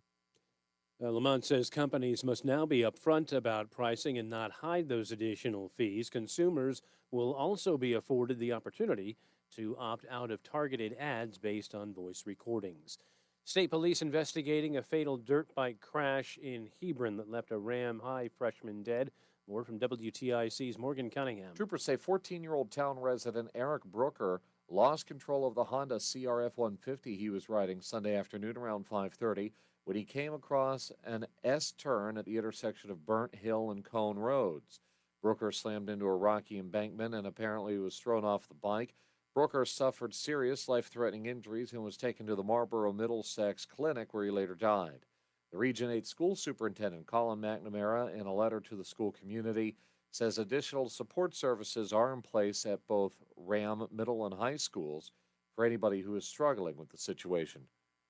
Lamont says companies must now be upfront about pricing and not hide those additional fees. Consumers will also be afforded the opportunity to opt out of targeted ads based on voice recordings. State police investigating a fatal dirt bike crash in Hebron that left a Ram High freshman dead. More from WTIC's Morgan Cunningham. Troopers say 14-year-old town resident Eric Brooker lost control of the Honda CRF 150 he was riding Sunday afternoon around 5:30 when he came across an S-turn at the intersection of Burnt Hill and Cone Roads. Brooker slammed into a rocky embankment and apparently was thrown off the bike. Brooker suffered serious life-threatening injuries and was taken to the Marlboro Middlesex Clinic where he later died. The Region 8 school superintendent, Colin McNamara, in a letter to the school community, says additional support services are in place at both Ram middle and high schools for anybody who is struggling with the situation.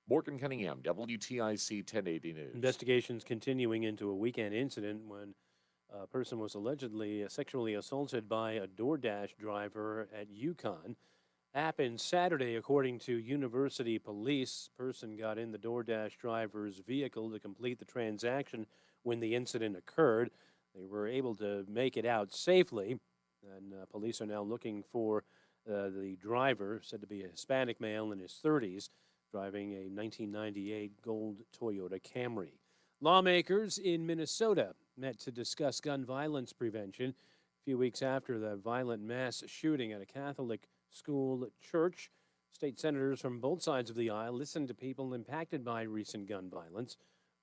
Morgan Cunningham, WTIC 1080 News. Investigations continuing into a weekend incident when a person was allegedly sexually assaulted by a DoorDash driver at Yukon. Happened Saturday, according to University Police. Person got in the DoorDash driver's vehicle to complete the transaction when the incident occurred. They were able to make it out safely, and police are now looking for the driver, said to be a Hispanic male in his 30s, driving a 1998 gold Toyota Camry. Lawmakers in Minnesota met to discuss gun violence prevention a few weeks after the violent mass shooting at a Catholic school church. State senators from both sides of the aisle listened to people impacted by recent gun violence.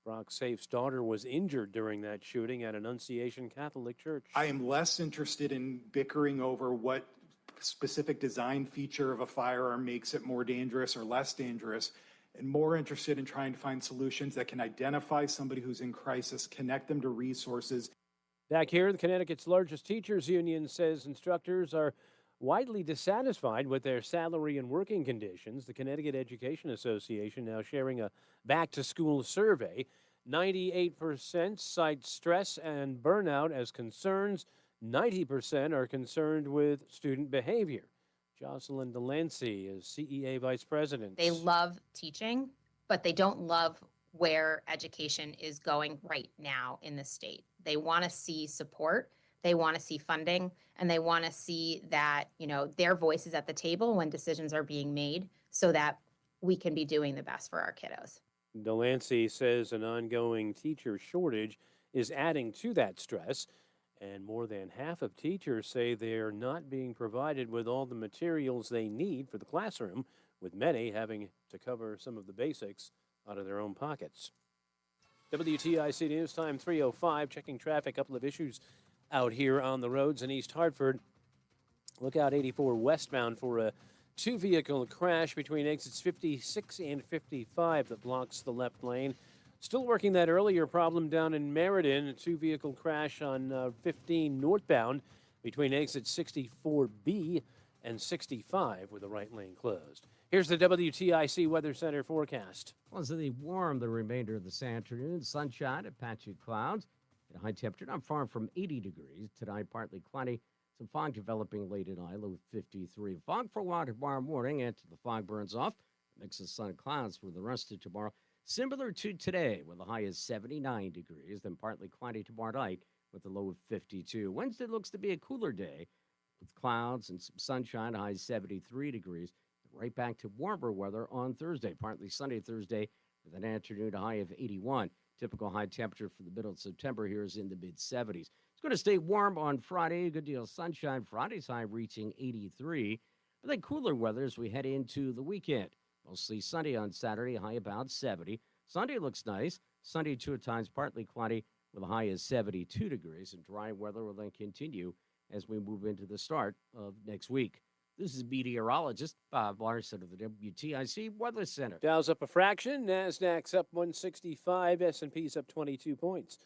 Brock Safe's daughter was injured during that shooting at Annunciation Catholic Church. I am less interested in bickering over what specific design feature of a firearm makes it more dangerous or less dangerous, and more interested in trying to find solutions that can identify somebody who's in crisis, connect them to resources. Back here, the Connecticut's largest teachers union says instructors are widely dissatisfied with their salary and working conditions. The Connecticut Education Association now sharing a back-to-school survey. 98% cite stress and burnout as concerns. 90% are concerned with student behavior. Jocelyn Delancey is CEA Vice President. They love teaching, but they don't love where education is going right now in the state. They want to see support, they want to see funding, and they want to see that, their voice is at the table when decisions are being made so that we can be doing the best for our kiddos. Delancey says an ongoing teacher shortage is adding to that stress. And more than half of teachers say they're not being provided with all the materials they need for the classroom, with many having to cover some of the basics out of their own pockets. WTIC News Time 3:05, checking traffic, a couple of issues out here on the roads in East Hartford. Look out 84 westbound for a two-vehicle crash between exits 56 and 55 that blocks the left lane. Still working that earlier problem down in Meriden, a two-vehicle crash on 15 northbound between exits 64B and 65 with the right lane closed. Here's the WTIC Weather Center forecast. Pleasantly warm the remainder of this afternoon. Sunshine and patchy clouds. A high temperature not far from 80 degrees. Tonight, partly cloudy. Some fog developing late at Isla with 53. Fog for a while tomorrow morning until the fog burns off. Mix of sun and clouds for the rest of tomorrow. Similar to today, with a high of 79 degrees, then partly cloudy tomorrow night with a low of 52. Wednesday looks to be a cooler day with clouds and some sunshine, a high of 73 degrees. Right back to warmer weather on Thursday, partly sunny Thursday with an afternoon high of 81. Typical high temperature for the middle of September here is in the mid-70s. It's going to stay warm on Friday, a good deal of sunshine. Friday's high reaching 83, but then cooler weather as we head into the weekend. Mostly sunny on Saturday, high about 70. Sunday looks nice. Sunday, too, at times partly cloudy with a high of 72 degrees. And dry weather will then continue as we move into the start of next week. This is meteorologist Bob Larson of the WTIC Weather Center. Dow's up a fraction, Nasdaq's up 165, S&P's up 22 points.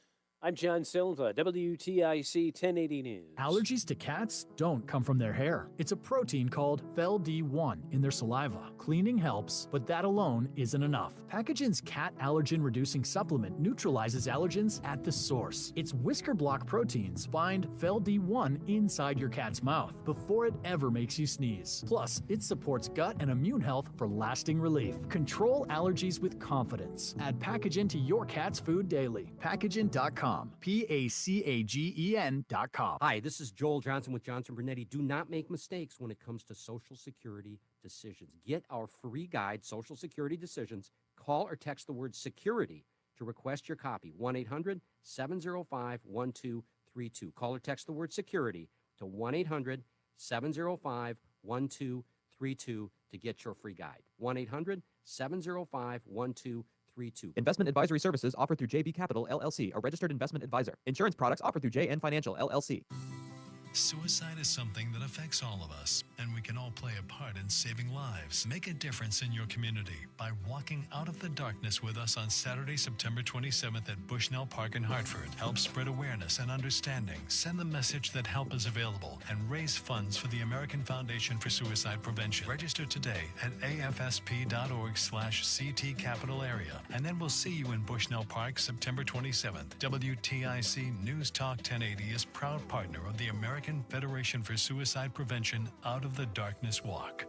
I'm John Silva, WTIC 1080 News. Allergies to cats don't come from their hair. It's a protein called FeLD1 in their saliva. Cleaning helps, but that alone isn't enough. Packaging's cat allergen reducing supplement neutralizes allergens at the source. Its whisker block proteins bind FeLD1 inside your cat's mouth before it ever makes you sneeze. Plus, it supports gut and immune health for lasting relief. Control allergies with confidence. Add Packagin to your cat's food daily. Packagin.com. PACAGEN.com. Hi, this is Joel Johnson with Johnson Brunetti. Do not make mistakes when it comes to Social Security decisions. Get our free guide, Social Security Decisions. Call or text the word security to request your copy. 1-800-705-1232. Call or text the word security to 1-800-705-1232 to get your free guide. 1-800-705-1232. Investment advisory services offered through JB Capital, LLC, a registered investment advisor. Insurance products offered through JN Financial, LLC. Suicide is something that affects all of us, and we can all play a part in saving lives. Make a difference in your community by walking out of the darkness with us on Saturday, September 27th at Bushnell Park in Hartford. Help spread awareness and understanding. Send the message that help is available and raise funds for the American Foundation for Suicide Prevention. Register today at afsp.org/CT Capital Area, and then we'll see you in Bushnell Park September 27th. WTIC News Talk 1080 is proud partner of the American Federation for Suicide Prevention Out of the Darkness Walk.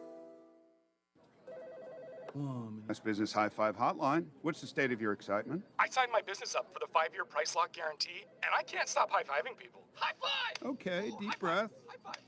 That's Business High Five Hotline. What's the state of your excitement? I signed my business up for the 5-year price lock guarantee, and I can't stop high-fiving people. High five! Okay, deep breath.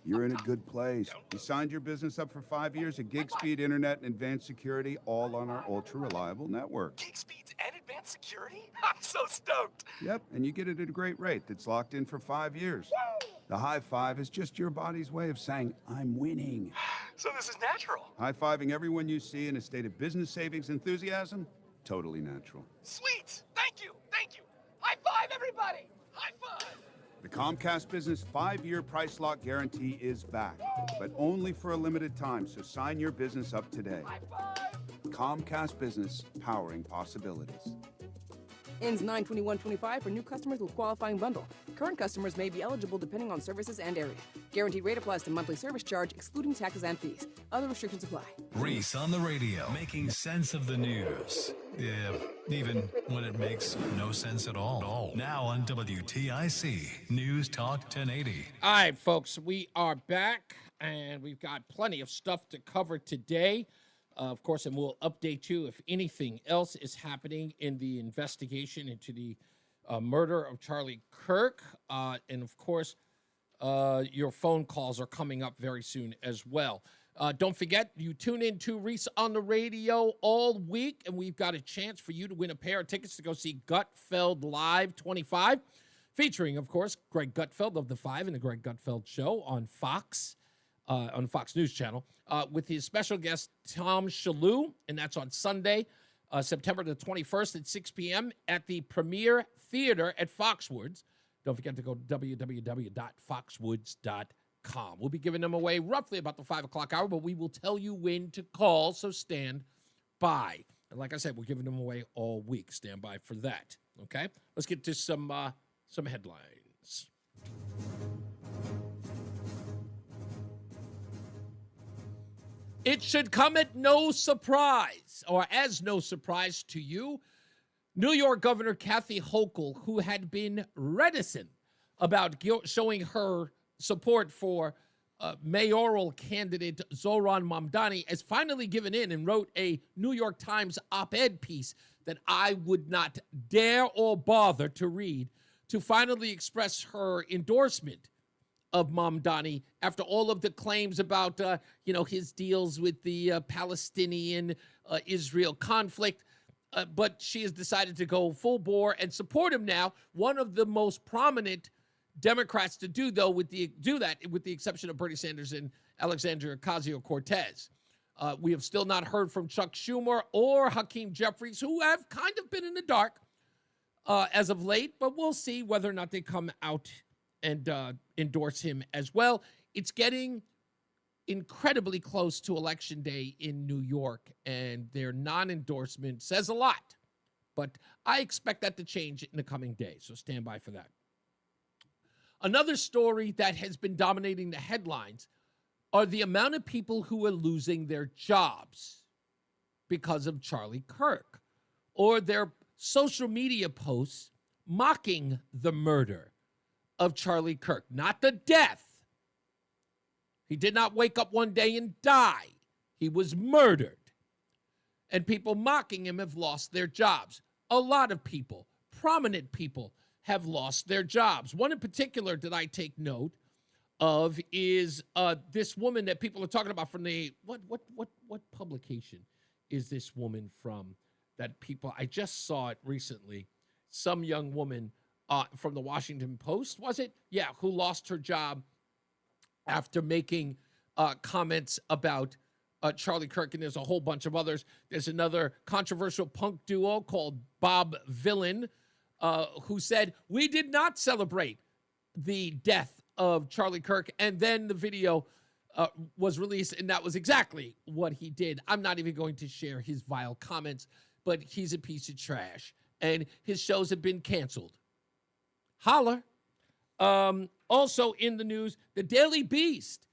You're in a good place. You signed your business up for 5 years of gig speed internet and advanced security, all on our ultra-reliable network. Gig speeds and advanced security? I'm so stoked. Yep, and you get it at a great rate that's locked in for 5 years. Woo! The high five is just your body's way of saying, I'm winning. So this is natural. High-fiving everyone you see in a state of business savings enthusiasm? Totally natural. Sweet! Thank you! Thank you! High five, everybody! High five! The Comcast Business 5-year price lock guarantee is back, but only for a limited time, so sign your business up today. High five! Comcast Business, powering possibilities. Ends 9/21/25 for new customers with qualifying bundle. Current customers may be eligible depending on services and area. Guaranteed rate applies to monthly service charge, excluding taxes and fees. Other restrictions apply. Reese on the radio, making sense of the news. Yeah, even when it makes no sense at all. Now on WTIC News Talk 1080. All right, folks, we are back, and we've got plenty of stuff to cover today. Of course, and we'll update you if anything else is happening in the investigation into the murder of Charlie Kirk. And, of course, your phone calls are coming up very soon as well. Don't forget, you tune in to Reese on the Radio all week, and we've got a chance for you to win a pair of tickets to go see Gutfeld Live 25, featuring, of course, Greg Gutfeld of The Five and the Greg Gutfeld Show on Fox News Channel, with his special guest, Tom Shalhoub, and that's on Sunday, September the 21st at 6 p.m. at the Premier Theater at Foxwoods. Don't forget to go to www.foxwoods.com. We'll be giving them away roughly about the 5 o'clock hour, but we will tell you when to call, so stand by. And like I said, we're giving them away all week. Stand by for that, okay? Let's get to some headlines. It should come at no surprise, or as no surprise to you, New York Governor Kathy Hochul, who had been reticent about showing her support for mayoral candidate Zohran Mamdani, has finally given in and wrote a New York Times op-ed piece that I would not dare or bother to read, to finally express her endorsement of Mamdani after all of the claims about, his deals with the Palestinian-Israel conflict. But she has decided to go full bore and support him now. One of the most prominent Democrats to do that, with the exception of Bernie Sanders and Alexandria Ocasio-Cortez. We have still not heard from Chuck Schumer or Hakeem Jeffries, who have kind of been in the dark as of late, but we'll see whether or not they come out and endorse him as well. It's getting incredibly close to Election Day in New York, and their non-endorsement says a lot. But I expect that to change in the coming days, so stand by for that. Another story that has been dominating the headlines are the amount of people who are losing their jobs because of Charlie Kirk, or their social media posts mocking the murder of Charlie Kirk, not the death. He did not wake up one day and die. He was murdered. And people mocking him have lost their jobs. A lot of people, prominent people, have lost their jobs. One in particular that I take note of is this woman that people are talking about from the, what publication is this woman from that people, I just saw it recently, some young woman from the Washington Post, was it? Yeah, who lost her job after making comments about Charlie Kirk, and there's a whole bunch of others. There's another controversial punk duo called Bob Villain, who said, we did not celebrate the death of Charlie Kirk, and then the video was released, and that was exactly what he did. I'm not even going to share his vile comments, but he's a piece of trash, and his shows have been canceled. Holler. Also in the news, the Daily Beast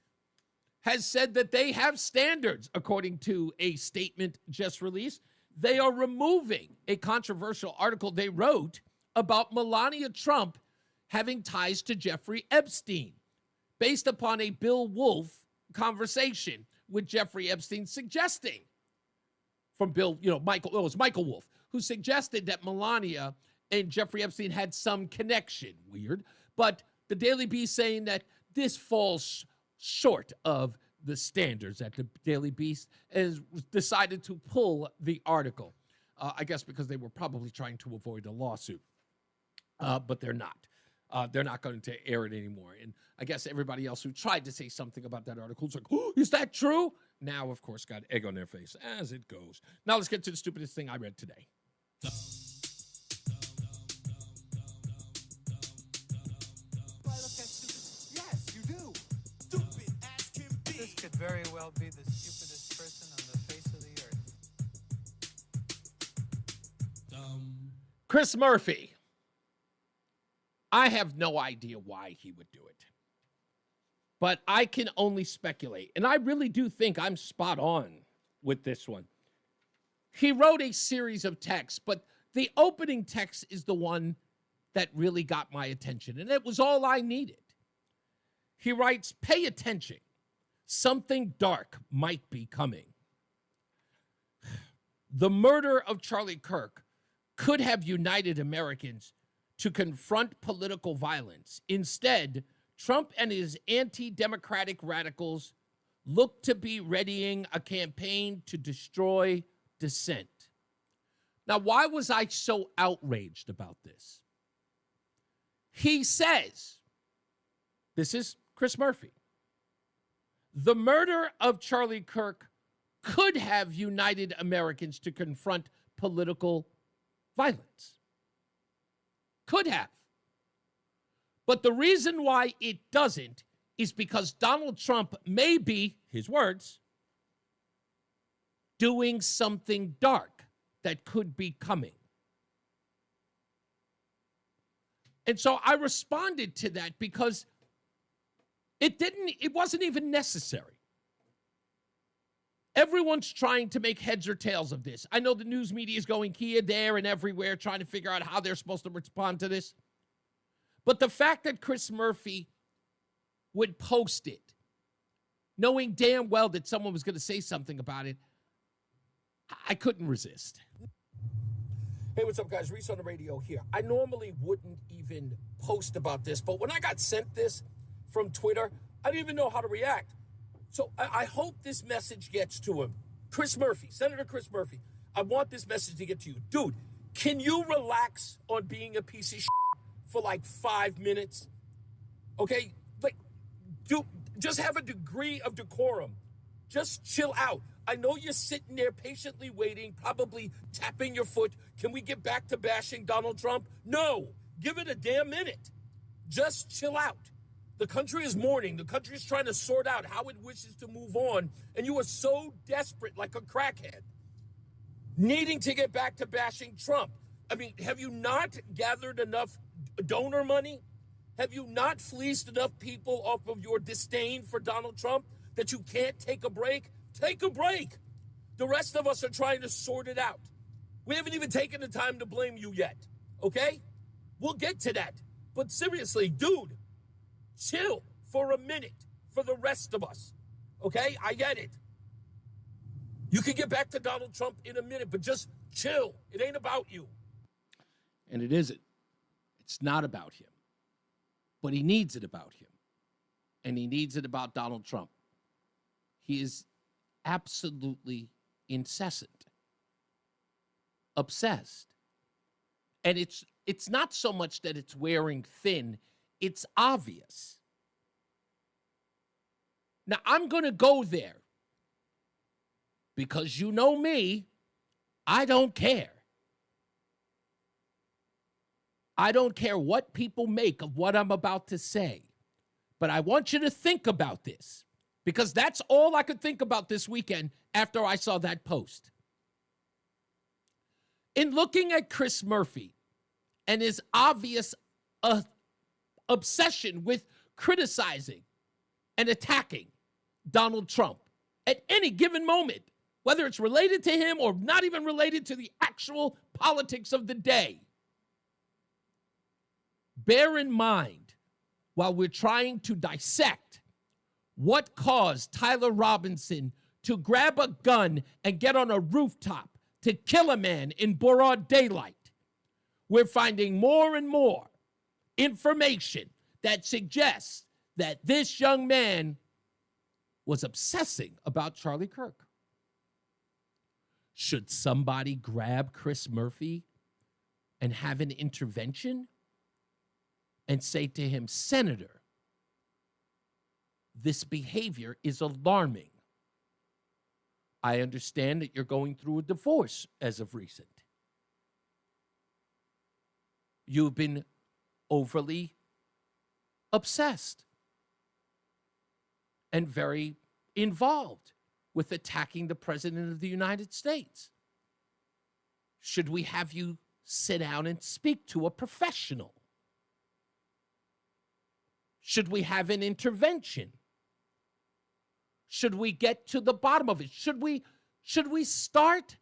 has said that they have standards, according to a statement just released. They are removing a controversial article they wrote about Melania Trump having ties to Jeffrey Epstein, based upon a Bill Wolf conversation with Jeffrey Epstein suggesting from Bill, it was Michael Wolf, who suggested that Melania and Jeffrey Epstein had some connection. Weird. But the Daily Beast saying that this falls short of the standards at the Daily Beast and decided to pull the article. I guess because they were probably trying to avoid a lawsuit. But they're not. They're not going to air it anymore. And I guess everybody else who tried to say something about that article is like, oh, is that true? Now, of course, got egg on their face, as it goes. Now let's get to the stupidest thing I read today. Yes, you do. Stupid as can be. This could very well be the stupidest person on the face of the earth. Chris Murphy. I have no idea why he would do it. But I can only speculate. And I really do think I'm spot on with this one. He wrote a series of texts, but the opening text is the one that really got my attention. And it was all I needed. He writes, pay attention. Something dark might be coming. The murder of Charlie Kirk could have united Americans to confront political violence. Instead, Trump and his anti-democratic radicals look to be readying a campaign to destroy dissent. Now, why was I so outraged about this? He says, this is Chris Murphy, the murder of Charlie Kirk could have united Americans to confront political violence. Could have. But the reason why it doesn't is because Donald Trump may be, his words, doing something dark that could be coming. And so I responded to that because it wasn't even necessary. Everyone's trying to make heads or tails of this. I know the news media is going here, there, and everywhere trying to figure out how they're supposed to respond to this. But the fact that Chris Murphy would post it, knowing damn well that someone was going to say something about it, I couldn't resist. Hey, what's up, guys? Reese on the radio here. I normally wouldn't even post about this, but when I got sent this from Twitter, I didn't even know how to react. So I hope this message gets to him. Chris Murphy, Senator Chris Murphy, I want this message to get to you. Dude, can you relax on being a piece of shit for like 5 minutes? Okay? Like, dude, just have a degree of decorum. Just chill out. I know you're sitting there patiently waiting, probably tapping your foot. Can we get back to bashing Donald Trump? No. Give it a damn minute. Just chill out. The country is mourning. The country is trying to sort out how it wishes to move on. And you are so desperate, like a crackhead, needing to get back to bashing Trump. I mean, have you not gathered enough donor money? Have you not fleeced enough people off of your disdain for Donald Trump that you can't take a break? Take a break. The rest of us are trying to sort it out. We haven't even taken the time to blame you yet, okay? We'll get to that. But seriously, dude, chill for a minute for the rest of us, okay? I get it. You can get back to Donald Trump in a minute, but just chill. It ain't about you. And it isn't. It's not about him. But he needs it about him. And he needs it about Donald Trump. He is absolutely incessant, obsessed. And it's not so much that it's wearing thin, it's obvious. Now, I'm going to go there because you know me, I don't care. I don't care what people make of what I'm about to say. But I want you to think about this because that's all I could think about this weekend after I saw that post. In looking at Chris Murphy and his obvious obsession with criticizing and attacking Donald Trump at any given moment, whether it's related to him or not even related to the actual politics of the day, bear in mind, while we're trying to dissect what caused Tyler Robinson to grab a gun and get on a rooftop to kill a man in broad daylight, we're finding more and more information that suggests that this young man was obsessing about Charlie Kirk. Should somebody grab Chris Murphy and have an intervention and say to him, Senator, this behavior is alarming. I understand that you're going through a divorce as of recent. You've been overly obsessed and very involved with attacking the President of the United States. Should we have you sit down and speak to a professional? Should we have an intervention? Should we get to the bottom of it? Should we start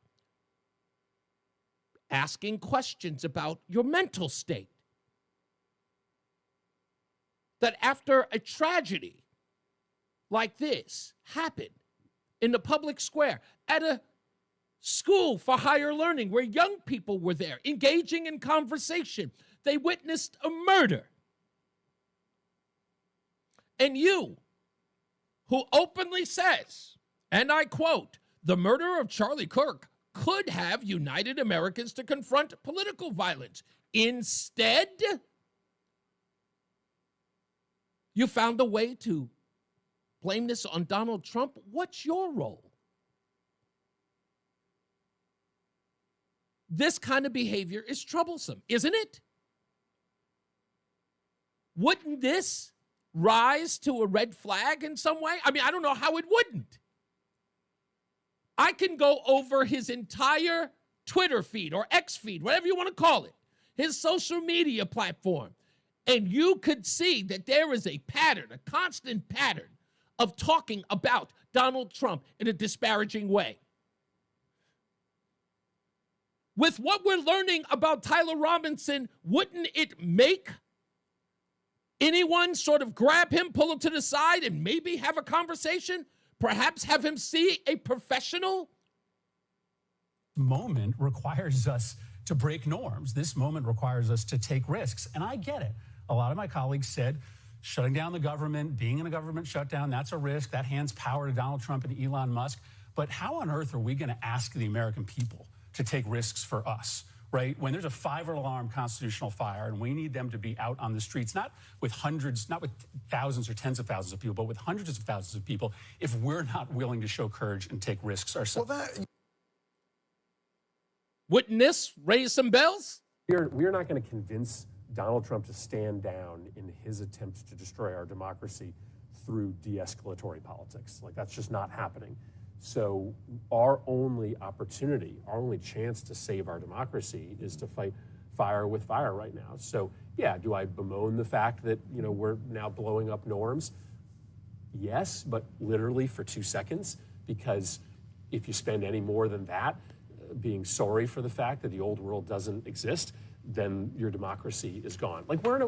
asking questions about your mental state? That after a tragedy like this happened in the public square at a school for higher learning where young people were there engaging in conversation, they witnessed a murder. And you, who openly says, and I quote, the murder of Charlie Kirk could have united Americans to confront political violence. Instead, you found a way to blame this on Donald Trump. What's your role? This kind of behavior is troublesome, isn't it? Wouldn't this rise to a red flag in some way? I mean, I don't know how it wouldn't. I can go over his entire Twitter feed or X feed, whatever you want to call it, his social media platform, and you could see that there is a pattern, a constant pattern of talking about Donald Trump in a disparaging way. With what we're learning about Tyler Robinson, wouldn't it make anyone sort of grab him, pull him to the side, and maybe have a conversation? Perhaps have him see a professional? Moment requires us to break norms. This moment requires us to take risks. And I get it. A lot of my colleagues said shutting down the government, being in a government shutdown, that's a risk. That hands power to Donald Trump and Elon Musk. But how on earth are we going to ask the American people to take risks for us? Right? When there's a 5-alarm constitutional fire and we need them to be out on the streets, not with hundreds, not with thousands or tens of thousands of people, but with hundreds of thousands of people, if we're not willing to show courage and take risks ourselves. Wouldn't this raise some bells? We're not going to convince Donald Trump to stand down in his attempts to destroy our democracy through de-escalatory politics. Like, that's just not happening. So our only opportunity, our only chance to save our democracy is to fight fire with fire right now. So yeah, do I bemoan the fact that, you know, we're now blowing up norms? Yes, but literally for 2 seconds, because if you spend any more than that being sorry for the fact that the old world doesn't exist, then your democracy is gone. Like, we're in a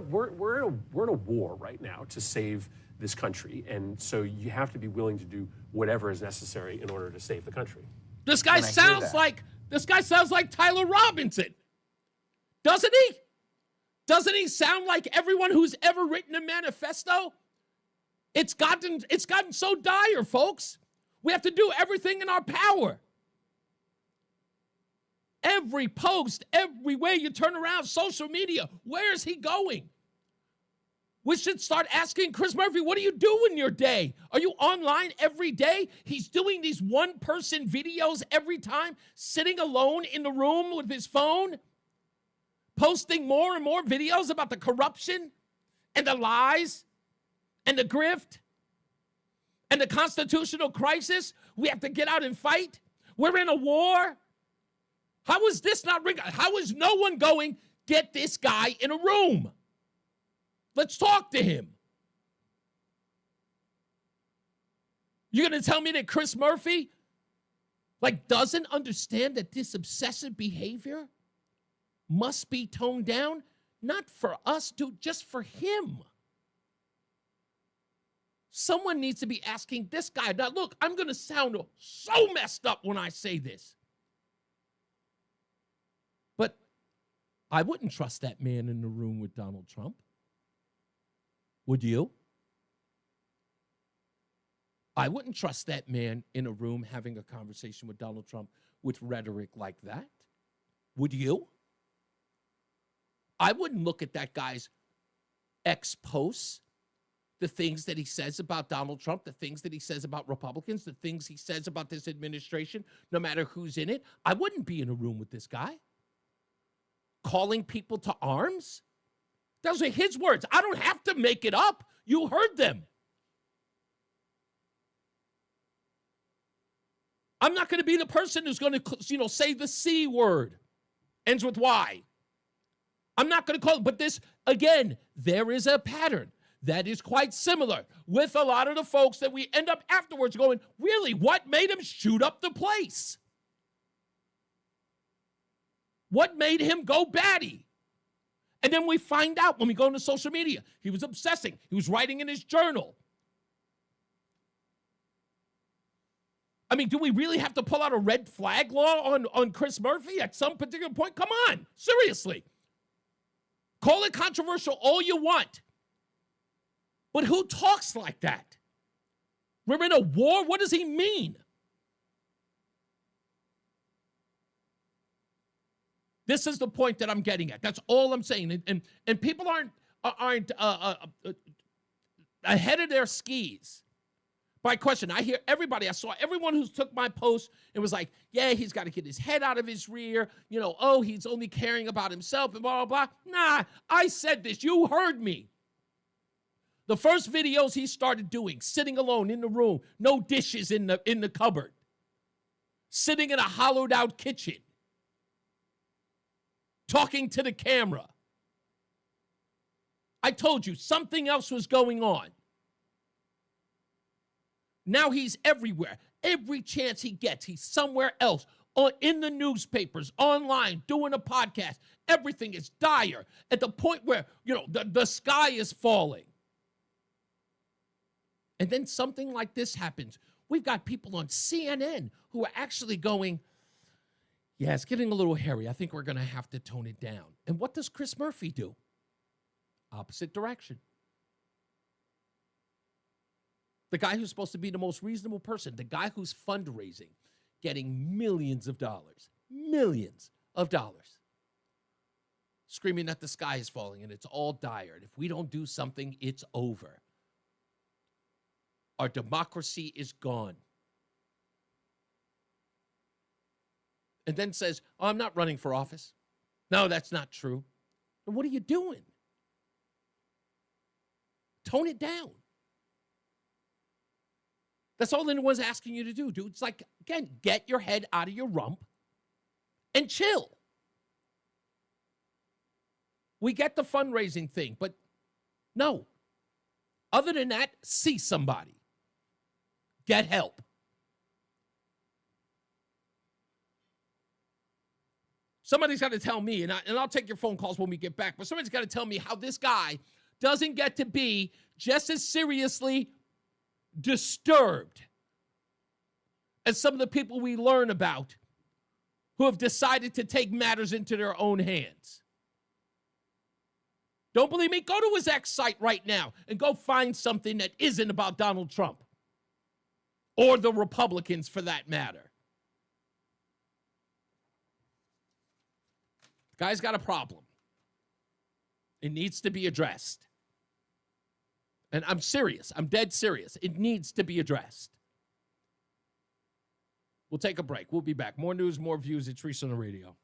war right now to save this country, and so you have to be willing to do whatever is necessary in order to save the country. This guy sounds like Tyler Robinson, doesn't he? Doesn't he sound like everyone who's ever written a manifesto? It's gotten so dire, folks. We have to do everything in our power. Every post, every way you turn around, social media, where is he going? We should start asking Chris Murphy, what do you do in your day? Are you online every day? He's doing these one-person videos every time, sitting alone in the room with his phone, posting more and more videos about the corruption and the lies and the grift and the constitutional crisis. We have to get out and fight. We're in a war. How is this not ring? How is no one going, get this guy in a room? Let's talk to him. You're going to tell me that Chris Murphy, doesn't understand that this obsessive behavior must be toned down? Not for us, dude, just for him. Someone needs to be asking this guy. Now, look, I'm going to sound so messed up when I say this. But I wouldn't trust that man in the room with Donald Trump. Would you? I wouldn't trust that man in a room having a conversation with Donald Trump with rhetoric like that. Would you? I wouldn't look at that guy's ex-posts, the things that he says about Donald Trump, the things that he says about Republicans, the things he says about this administration, no matter who's in it. I wouldn't be in a room with this guy. Calling people to arms? Those are his words. I don't have to make it up. You heard them. I'm not going to be the person who's going to, say the C word. Ends with Y. I'm not going to call it. But this, again, there is a pattern that is quite similar with a lot of the folks that we end up afterwards going, really, what made him shoot up the place? What made him go batty? And then we find out when we go into social media, he was obsessing. He was writing in his journal. I mean, do we really have to pull out a red flag law on Chris Murphy at some particular point? Come on, seriously. Call it controversial all you want. But who talks like that? We're in a war? What does he mean? This is the point that I'm getting at. That's all I'm saying. And people aren't ahead of their skis. By question, I saw everyone who took my post and was like, yeah, he's got to get his head out of his rear. He's only caring about himself and blah, blah, blah. Nah, I said this. You heard me. The first videos he started doing, sitting alone in the room, no dishes in the cupboard, sitting in a hollowed out kitchen, talking to the camera. I told you something else was going on. Now he's everywhere. Every chance he gets, he's somewhere else, in the newspapers, online, doing a podcast. Everything is dire at the point where, the sky is falling. And then something like this happens. We've got people on CNN who are actually going, yeah, it's getting a little hairy. I think we're going to have to tone it down. And what does Chris Murphy do? Opposite direction. The guy who's supposed to be the most reasonable person, the guy who's fundraising, getting millions of dollars, screaming that the sky is falling and it's all dire. And if we don't do something, it's over. Our democracy is gone. And then says, oh, I'm not running for office. No, that's not true. And what are you doing? Tone it down. That's all anyone's asking you to do, dude. It's like, again, get your head out of your rump and chill. We get the fundraising thing, but no. Other than that, see somebody. Get help. Somebody's got to tell me, and I'll take your phone calls when we get back, but somebody's got to tell me how this guy doesn't get to be just as seriously disturbed as some of the people we learn about who have decided to take matters into their own hands. Don't believe me? Go to his X site right now and go find something that isn't about Donald Trump or the Republicans for that matter. The guy's got a problem. It needs to be addressed. And I'm serious. I'm dead serious. It needs to be addressed. We'll take a break. We'll be back. More news, more views. It's Reese on the Radio.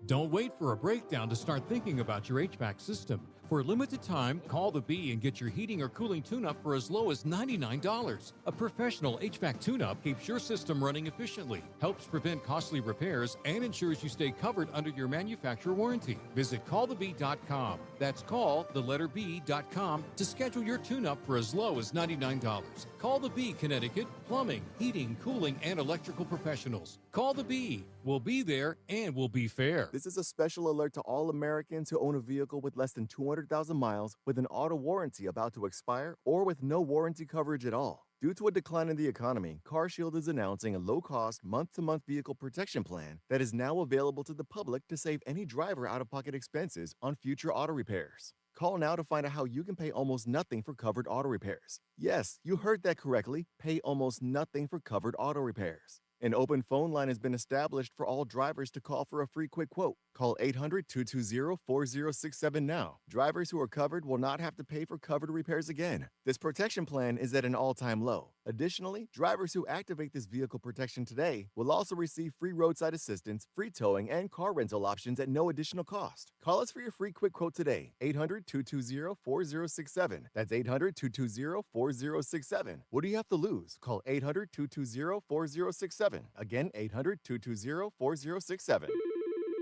Don't wait for a breakdown to start thinking about your HVAC system. For a limited time, call the Bee and get your heating or cooling tune-up for as low as $99. A professional HVAC tune-up keeps your system running efficiently, helps prevent costly repairs, and ensures you stay covered under your manufacturer warranty. Visit callthebee.com. That's calltheb.com to schedule your tune-up for as low as $99. Call the Bee, Connecticut. Plumbing, heating, cooling, and electrical professionals. Call the Bee. We'll be there and we'll be fair. This is a special alert to all Americans who own a vehicle with less than 200,000 miles with an auto warranty about to expire or with no warranty coverage at all. Due to a decline in the economy, CarShield is announcing a low-cost, month-to-month vehicle protection plan that is now available to the public to save any driver out-of-pocket expenses on future auto repairs. Call now to find out how you can pay almost nothing for covered auto repairs. Yes, you heard that correctly. Pay almost nothing for covered auto repairs. An open phone line has been established for all drivers to call for a free quick quote. Call 800-220-4067 now. Drivers who are covered will not have to pay for covered repairs again. This protection plan is at an all-time low. Additionally, drivers who activate this vehicle protection today will also receive free roadside assistance, free towing, and car rental options at no additional cost. Call us for your free quick quote today. 800-220-4067. That's 800-220-4067. What do you have to lose? Call 800-220-4067. Again, 800-220-4067.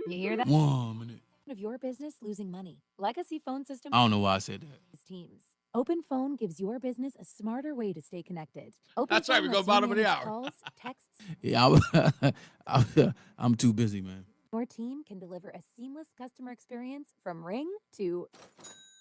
You hear that? 1 minute. Of your business losing money. Legacy phone system. I don't know why I said that. Teams. Open Phone gives your business a smarter way to stay connected. That's right. We go bottom of the hour. Calls, texts. Yeah, I'm too busy, man. Your team can deliver a seamless customer experience from ring to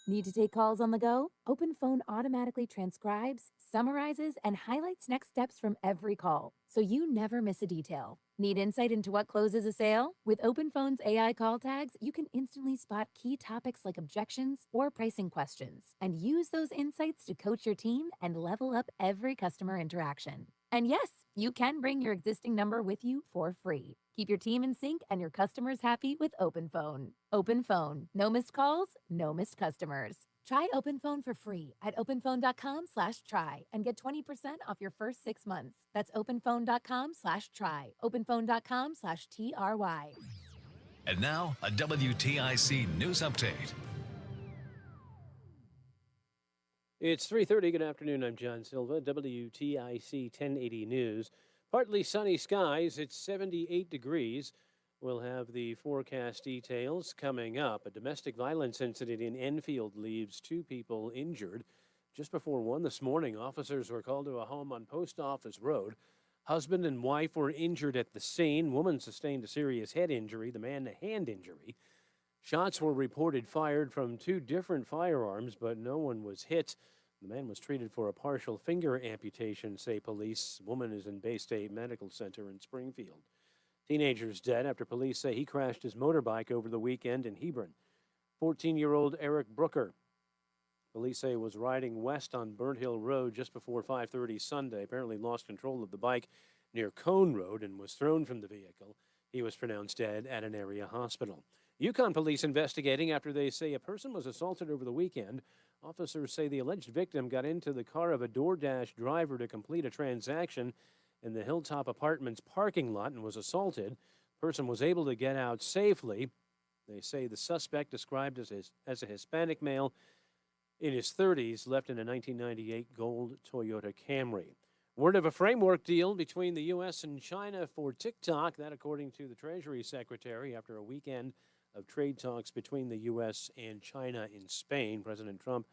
need to take calls on the go? Open Phone automatically transcribes, summarizes, and highlights next steps from every call, so you never miss a detail. Need insight into what closes a sale? With Open Phone's AI call tags, you can instantly spot key topics like objections or pricing questions, and use those insights to coach your team and level up every customer interaction. And yes, you can bring your existing number with you for free. Keep your team in sync and your customers happy with Open Phone. Open Phone. No missed calls, no missed customers. Try Open Phone for free at openphone.com/try and get 20% off your first 6 months. That's openphone.com/try. openphone.com/TRY. And now, a WTIC news update. It's 3:30. Good afternoon. I'm John Silva, WTIC 1080 News. Partly sunny skies. It's 78 degrees. We'll have the forecast details coming up. A domestic violence incident in Enfield leaves 2 people injured. Just before 1 this morning, officers were called to a home on Post Office Road. Husband and wife were injured at the scene. Woman sustained a serious head injury, the man a hand injury. Shots were reported fired from 2 different firearms, but no one was hit. The man was treated for a partial finger amputation, say police. Woman is in Bay State Medical Center in Springfield. Teenager's dead after police say he crashed his motorbike over the weekend in Hebron. 14-year-old Eric Brooker, police say, was riding west on Burnt Hill Road just before 5:30 Sunday. Apparently lost control of the bike near Cone Road and was thrown from the vehicle. He was pronounced dead at an area hospital. Yukon police investigating after they say a person was assaulted over the weekend. Officers say the alleged victim got into the car of a DoorDash driver to complete a transaction in the Hilltop Apartments parking lot and was assaulted. The person was able to get out safely. They say the suspect, described as a Hispanic male, in his 30s, left in a 1998 gold Toyota Camry. Word of a framework deal between the U.S. and China for TikTok, that according to the Treasury Secretary, after a weekend of trade talks between the U.S. and China in Spain. President Trump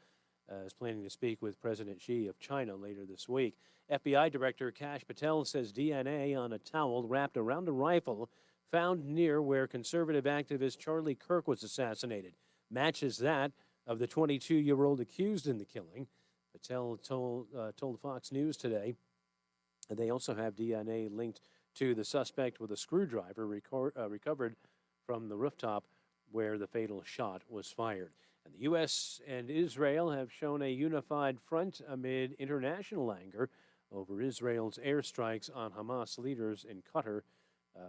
is planning to speak with President Xi of China later this week. FBI Director Kash Patel says DNA on a towel wrapped around a rifle found near where conservative activist Charlie Kirk was assassinated matches that of the 22-year-old accused in the killing. Patel told Fox News today. They also have DNA linked to the suspect with a screwdriver recovered from the rooftop where the fatal shot was fired. And the U.S. and Israel have shown a unified front amid international anger over Israel's airstrikes on Hamas leaders in Qatar.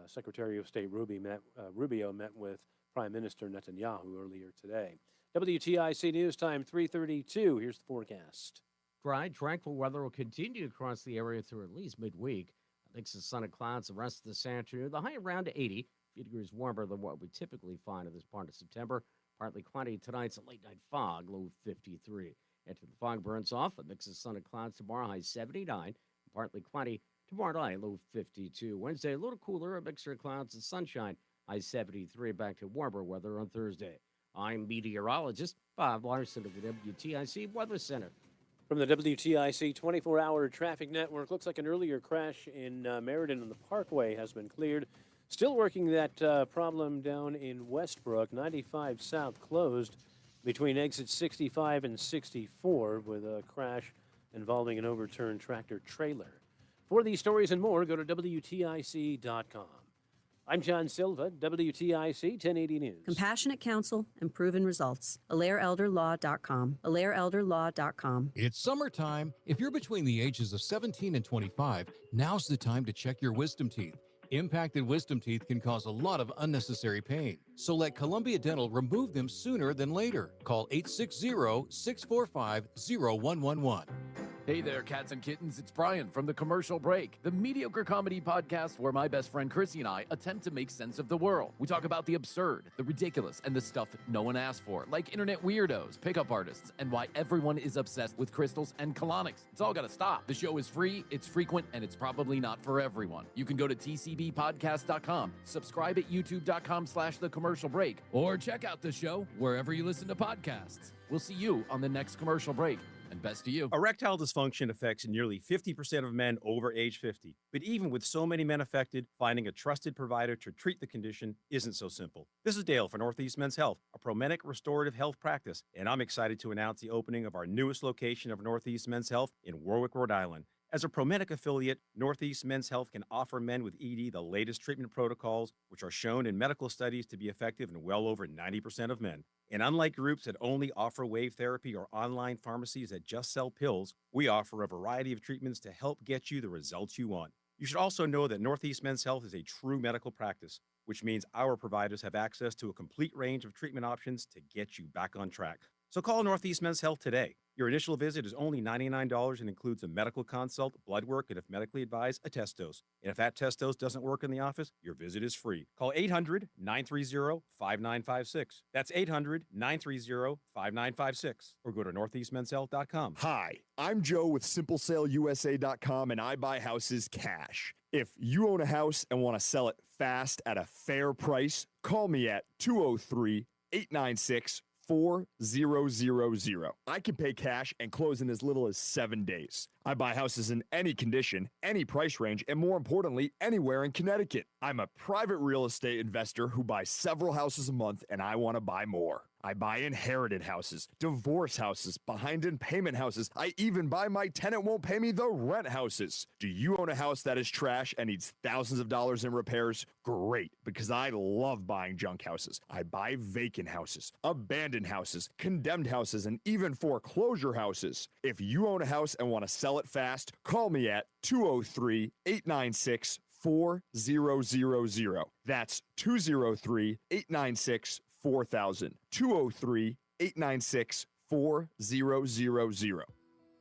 Secretary of State Rubio met with Prime Minister Netanyahu earlier today. WTIC News Time 3:32. Here's the forecast. Dry, tranquil weather will continue across the area through at least midweek. A mix of sun and clouds the rest of this afternoon. The high around to 80, a few degrees warmer than what we typically find in this part of September. Partly cloudy tonight's a late-night fog, low 53. After the fog burns off, a mix of sun and clouds tomorrow, high 79. Partly cloudy tomorrow night, low 52. Wednesday, a little cooler, a mixture of clouds and sunshine, high 73. Back to warmer weather on Thursday. I'm meteorologist Bob Larson of the WTIC Weather Center. From the WTIC 24-hour traffic network, looks like an earlier crash in Meriden on the Parkway has been cleared. Still working that problem down in Westbrook. 95 South closed between exits 65 and 64 with a crash involving an overturned tractor trailer. For these stories and more, go to WTIC.com. I'm John Silva, WTIC 1080 News. Compassionate counsel and proven results. AlairElderLaw.com. AlairElderLaw.com. It's summertime. If you're between the ages of 17 and 25, now's the time to check your wisdom teeth. Impacted wisdom teeth can cause a lot of unnecessary pain. So let Columbia Dental remove them sooner than later. Call 860-645-0111. Hey there, cats and kittens. It's Brian from The Commercial Break, the mediocre comedy podcast where my best friend Chrissy and I attempt to make sense of the world. We talk about the absurd, the ridiculous, and the stuff no one asked for, like internet weirdos, pickup artists, and why everyone is obsessed with crystals and colonics. It's all gotta stop. The show is free, it's frequent, and it's probably not for everyone. You can go to tcbpodcast.com, subscribe at youtube.com/The Commercial Break, or check out the show wherever you listen to podcasts. We'll see you on the next Commercial Break. And best to you. Erectile dysfunction affects nearly 50% of men over age 50. But even with so many men affected, finding a trusted provider to treat the condition isn't so simple. This is Dale for Northeast Men's Health, a Promenic restorative health practice, and I'm excited to announce the opening of our newest location of Northeast Men's Health in Warwick, Rhode Island. As a Promenic affiliate, Northeast Men's Health can offer men with ED the latest treatment protocols, which are shown in medical studies to be effective in well over 90% of men. And unlike groups that only offer wave therapy or online pharmacies that just sell pills, we offer a variety of treatments to help get you the results you want. You should also know that Northeast Men's Health is a true medical practice, which means our providers have access to a complete range of treatment options to get you back on track. So call Northeast Men's Health today. Your initial visit is only $99 and includes a medical consult, blood work, and if medically advised, a test dose. And if that test dose doesn't work in the office, your visit is free. Call 800-930-5956. That's 800-930-5956. Or go to northeastmenshealth.com. Hi, I'm Joe with SimpleSaleUSA.com, and I buy houses cash. If you own a house and want to sell it fast at a fair price, call me at 203-896-4000. I can pay cash and close in as little as 7 days. I buy houses in any condition, any price range, and more importantly, anywhere in Connecticut. I'm a private real estate investor who buys several houses a month, and I want to buy more. I buy inherited houses, divorce houses, behind in payment houses. I even buy my tenant won't pay me the rent houses. Do you own a house that is trash and needs thousands of dollars in repairs? Great, because I love buying junk houses. I buy vacant houses, abandoned houses, condemned houses, and even foreclosure houses. If you own a house and want to sell it fast, call me at 203-896-4000. That's 203-896-4000. 203-896-4000.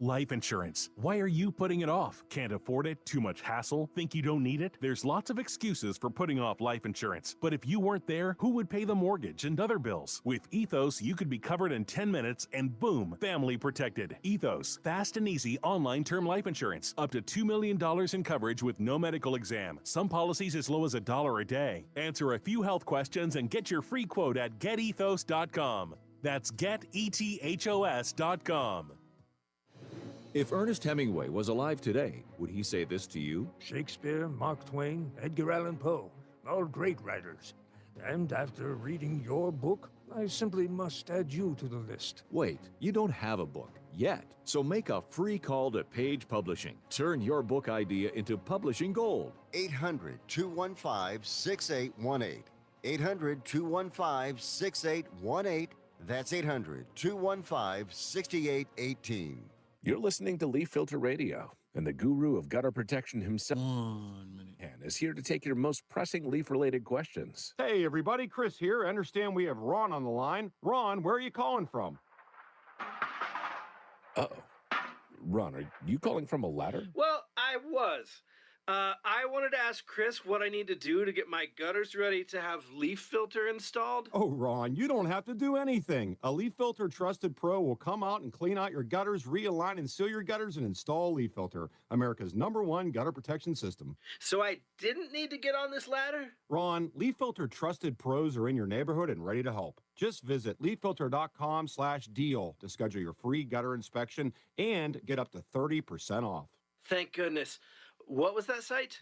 Life insurance. Why are you putting it off? Can't afford it? Too much hassle? Think you don't need it? There's lots of excuses for putting off life insurance. But if you weren't there, who would pay the mortgage and other bills? With Ethos, you could be covered in 10 minutes and boom, family protected. Ethos, fast and easy online term life insurance. Up to $2 million in coverage with no medical exam. Some policies as low as $1 a day. Answer a few health questions and get your free quote at getethos.com. That's getethos.com. If Ernest Hemingway was alive today, would he say this to you? Shakespeare, Mark Twain, Edgar Allan Poe, all great writers. And after reading your book, I simply must add you to the list. Wait, you don't have a book yet. So make a free call to Page Publishing. Turn your book idea into publishing gold. 800-215-6818. 800-215-6818. That's 800-215-6818. You're listening to Leaf Filter Radio, and the guru of gutter protection himself, is here to take your most pressing leaf-related questions. Hey, everybody, Chris here. I understand we have Ron on the line. Ron, where are you calling from? Uh-oh. Ron, are you calling from a ladder? Well, I was. I wanted to ask Chris what I need to do to get my gutters ready to have leaf filter installed. Oh, Ron, you don't have to do anything. A Leaf Filter Trusted Pro will come out and clean out your gutters, realign and seal your gutters, and install Leaf Filter, America's #1 gutter protection system. So I didn't need to get on this ladder? Ron, Leaf Filter Trusted Pros are in your neighborhood and ready to help. Just visit leaffilter.com/deal to schedule your free gutter inspection and get up to 30% off. Thank goodness. What was that site?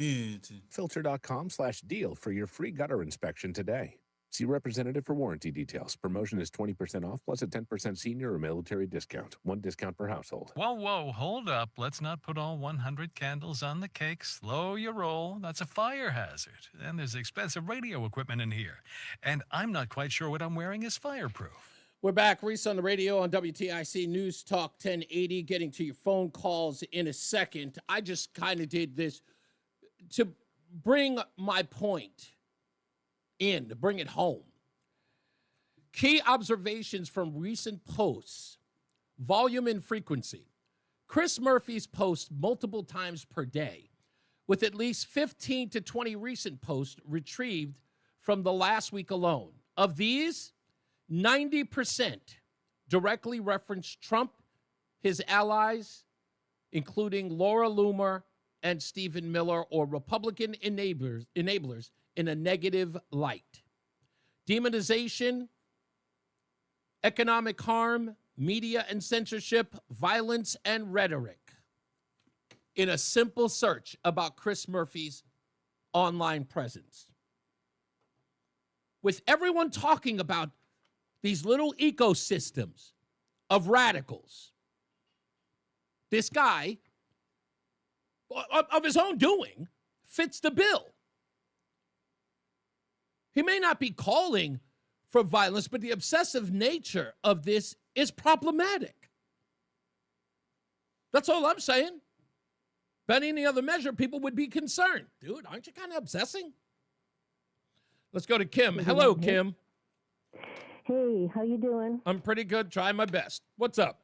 Filter.com/deal for your free gutter inspection today. See representative for warranty details. Promotion is 20% off plus a 10% senior or military discount. One discount per household. Whoa, hold up. Let's not put all 100 candles on the cake. Slow your roll. That's a fire hazard. And there's expensive radio equipment in here. And I'm not quite sure what I'm wearing is fireproof. We're back. Reese on the radio on WTIC News Talk 1080. Getting to your phone calls in a second. I just kind of did this to bring my point in, to bring it home. Key observations from recent posts: volume and frequency. Chris Murphy's posts multiple times per day, with at least 15 to 20 recent posts retrieved from the last week alone. Of these, 90% directly reference Trump, his allies, including Laura Loomer and Stephen Miller, or Republican enablers in a negative light. Demonization, economic harm, media and censorship, violence and rhetoric. In a simple search about Chris Murphy's online presence. With everyone talking about these little ecosystems of radicals, this guy, of his own doing, fits the bill. He may not be calling for violence, but the obsessive nature of this is problematic. That's all I'm saying. By any other measure, people would be concerned. Dude, aren't you kind of obsessing? Let's go to Kim. Hello, Kim. Hey, how you doing? I'm pretty good. Try my best. What's up?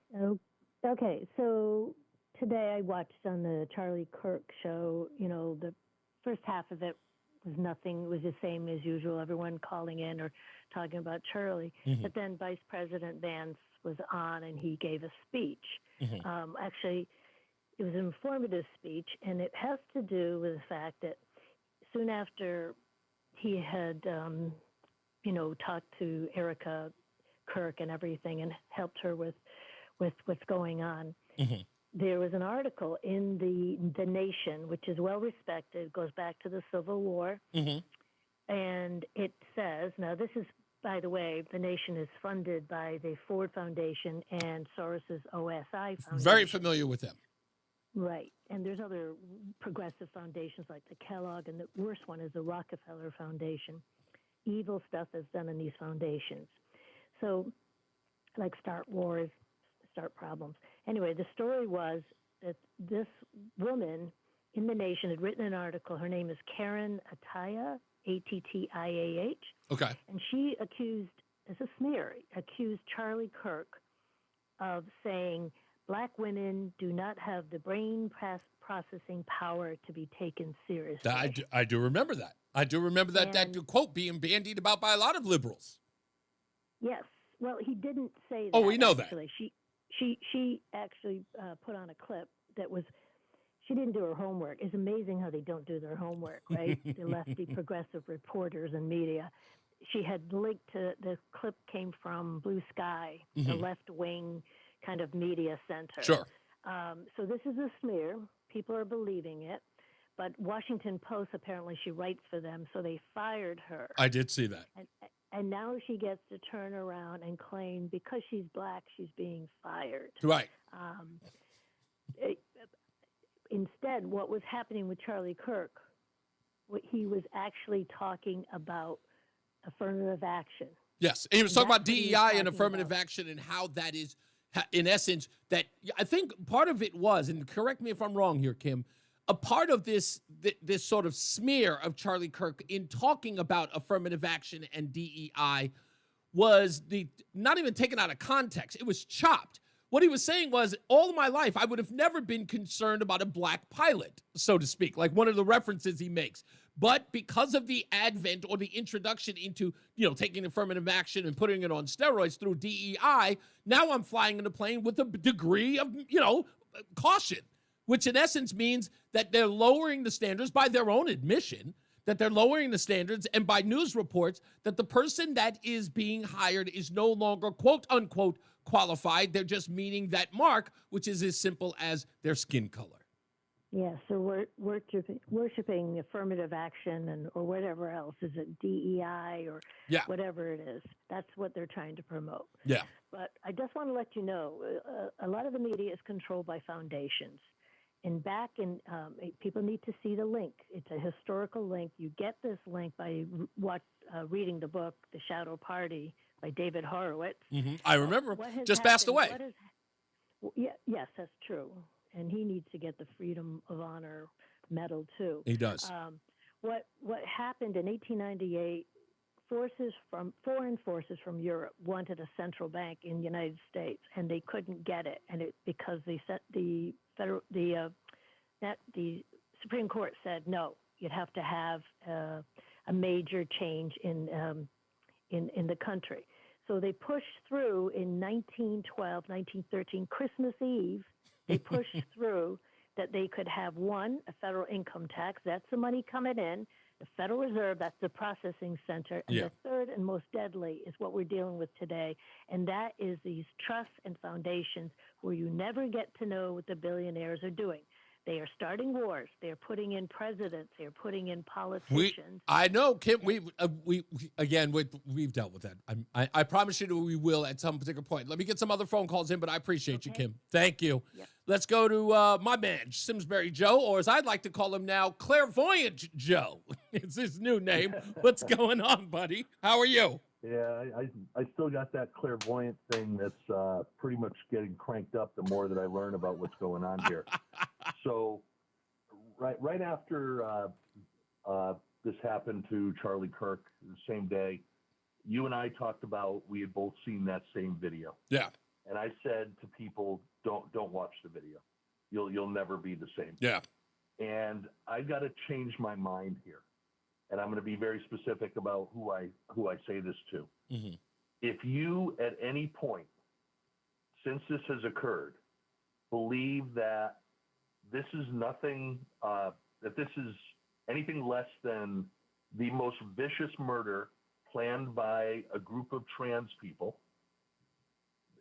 Okay, so today I watched on the Charlie Kirk show, the first half of it was nothing. It was the same as usual, everyone calling in or talking about Charlie. Mhm. But then Vice President Vance was on and he gave a speech. Mhm. Actually, it was an informative speech, and it has to do with the fact that soon after he had talked to Erica Kirk and everything and helped her with what's going on. Mm-hmm. There was an article in the Nation, which is well respected, goes back to the Civil War, Mm-hmm. and it says, now this is, by the way, the Nation is funded by the Ford Foundation and Soros's OSI Foundation. Very familiar with them. Right. And there's other progressive foundations like the Kellogg, and the worst one is the Rockefeller Foundation. Evil stuff is done in these foundations. So, like start wars, start problems. Anyway, the story was that this woman in the Nation had written an article. Her name is Karen Attiah, Attiah. Okay. And she accused Charlie Kirk of saying black women do not have the brain processing power to be taken seriously. I do remember that. I do remember that quote being bandied about by a lot of liberals. Yes. Well, he didn't say that. Oh, we know actually. She actually put on a clip that was. She didn't do her homework. It's amazing how they don't do their homework, right? The lefty progressive reporters and media. She had linked to the clip came from Blue Sky, the left wing kind of media center. Sure. So this is a smear. People are believing it. But Washington Post, apparently she writes for them, so they fired her. I did see that. And now she gets to turn around and claim because she's black, she's being fired. Right. Instead, what was happening with Charlie Kirk, he was actually talking about affirmative action. Yes. And he was talking about DEI and affirmative action and how that is, in essence, that I think part of it was, and correct me if I'm wrong here, Kim, a part of this sort of smear of Charlie Kirk in talking about affirmative action and DEI was not even taken out of context. It was chopped. What he was saying was, all my life, I would have never been concerned about a black pilot, so to speak, like one of the references he makes. But because of the advent or the introduction into, taking affirmative action and putting it on steroids through DEI, now I'm flying in a plane with a degree of, caution, which in essence means that they're lowering the standards by their own admission, that they're lowering the standards, and by news reports that the person that is being hired is no longer, quote unquote, qualified. They're just meeting that mark, which is as simple as their skin color. Yeah, so we're worshiping affirmative action or whatever else. Is it DEI or whatever it is? That's what they're trying to promote. Yeah. But I just want to let you know, a lot of the media is controlled by foundations. And people need to see the link. It's a historical link. You get this link by reading the book, The Shadow Party, by David Horowitz. Mm-hmm. I remember. Just passed away. Yes, that's true. And he needs to get the Freedom of Honor medal, too. He does. What happened in 1898, foreign forces from Europe wanted a central bank in the United States, and they couldn't get it, because they set the Supreme Court said no, you'd have to have a major change in the country. So they pushed through in 1912, 1913, Christmas Eve. They pushed through that they could have a federal income tax. That's the money coming in. The Federal Reserve, that's the processing center. And the third and most deadly is what we're dealing with today. And that is these trusts and foundations where you never get to know what the billionaires are doing. They are starting wars. They're putting in presidents. They're putting in politicians. I know, Kim. We've dealt with that. I promise you that we will at some particular point. Let me get some other phone calls in, but I appreciate you, Kim. Thank you. Yep. Let's go to my man, Simsbury Joe, or as I'd like to call him now, Clairvoyant Joe. It's his new name. What's going on, buddy? How are you? Yeah, I still got that clairvoyant thing that's pretty much getting cranked up the more that I learn about what's going on here. So right after this happened to Charlie Kirk, the same day, you and I talked about, we had both seen that same video. Yeah. And I said to people, don't watch the video. You'll never be the same. Yeah. And I got to change my mind here. And I'm going to be very specific about who I say this to. Mm-hmm. If you at any point since this has occurred believe that this is nothing, that this is anything less than the most vicious murder planned by a group of trans people,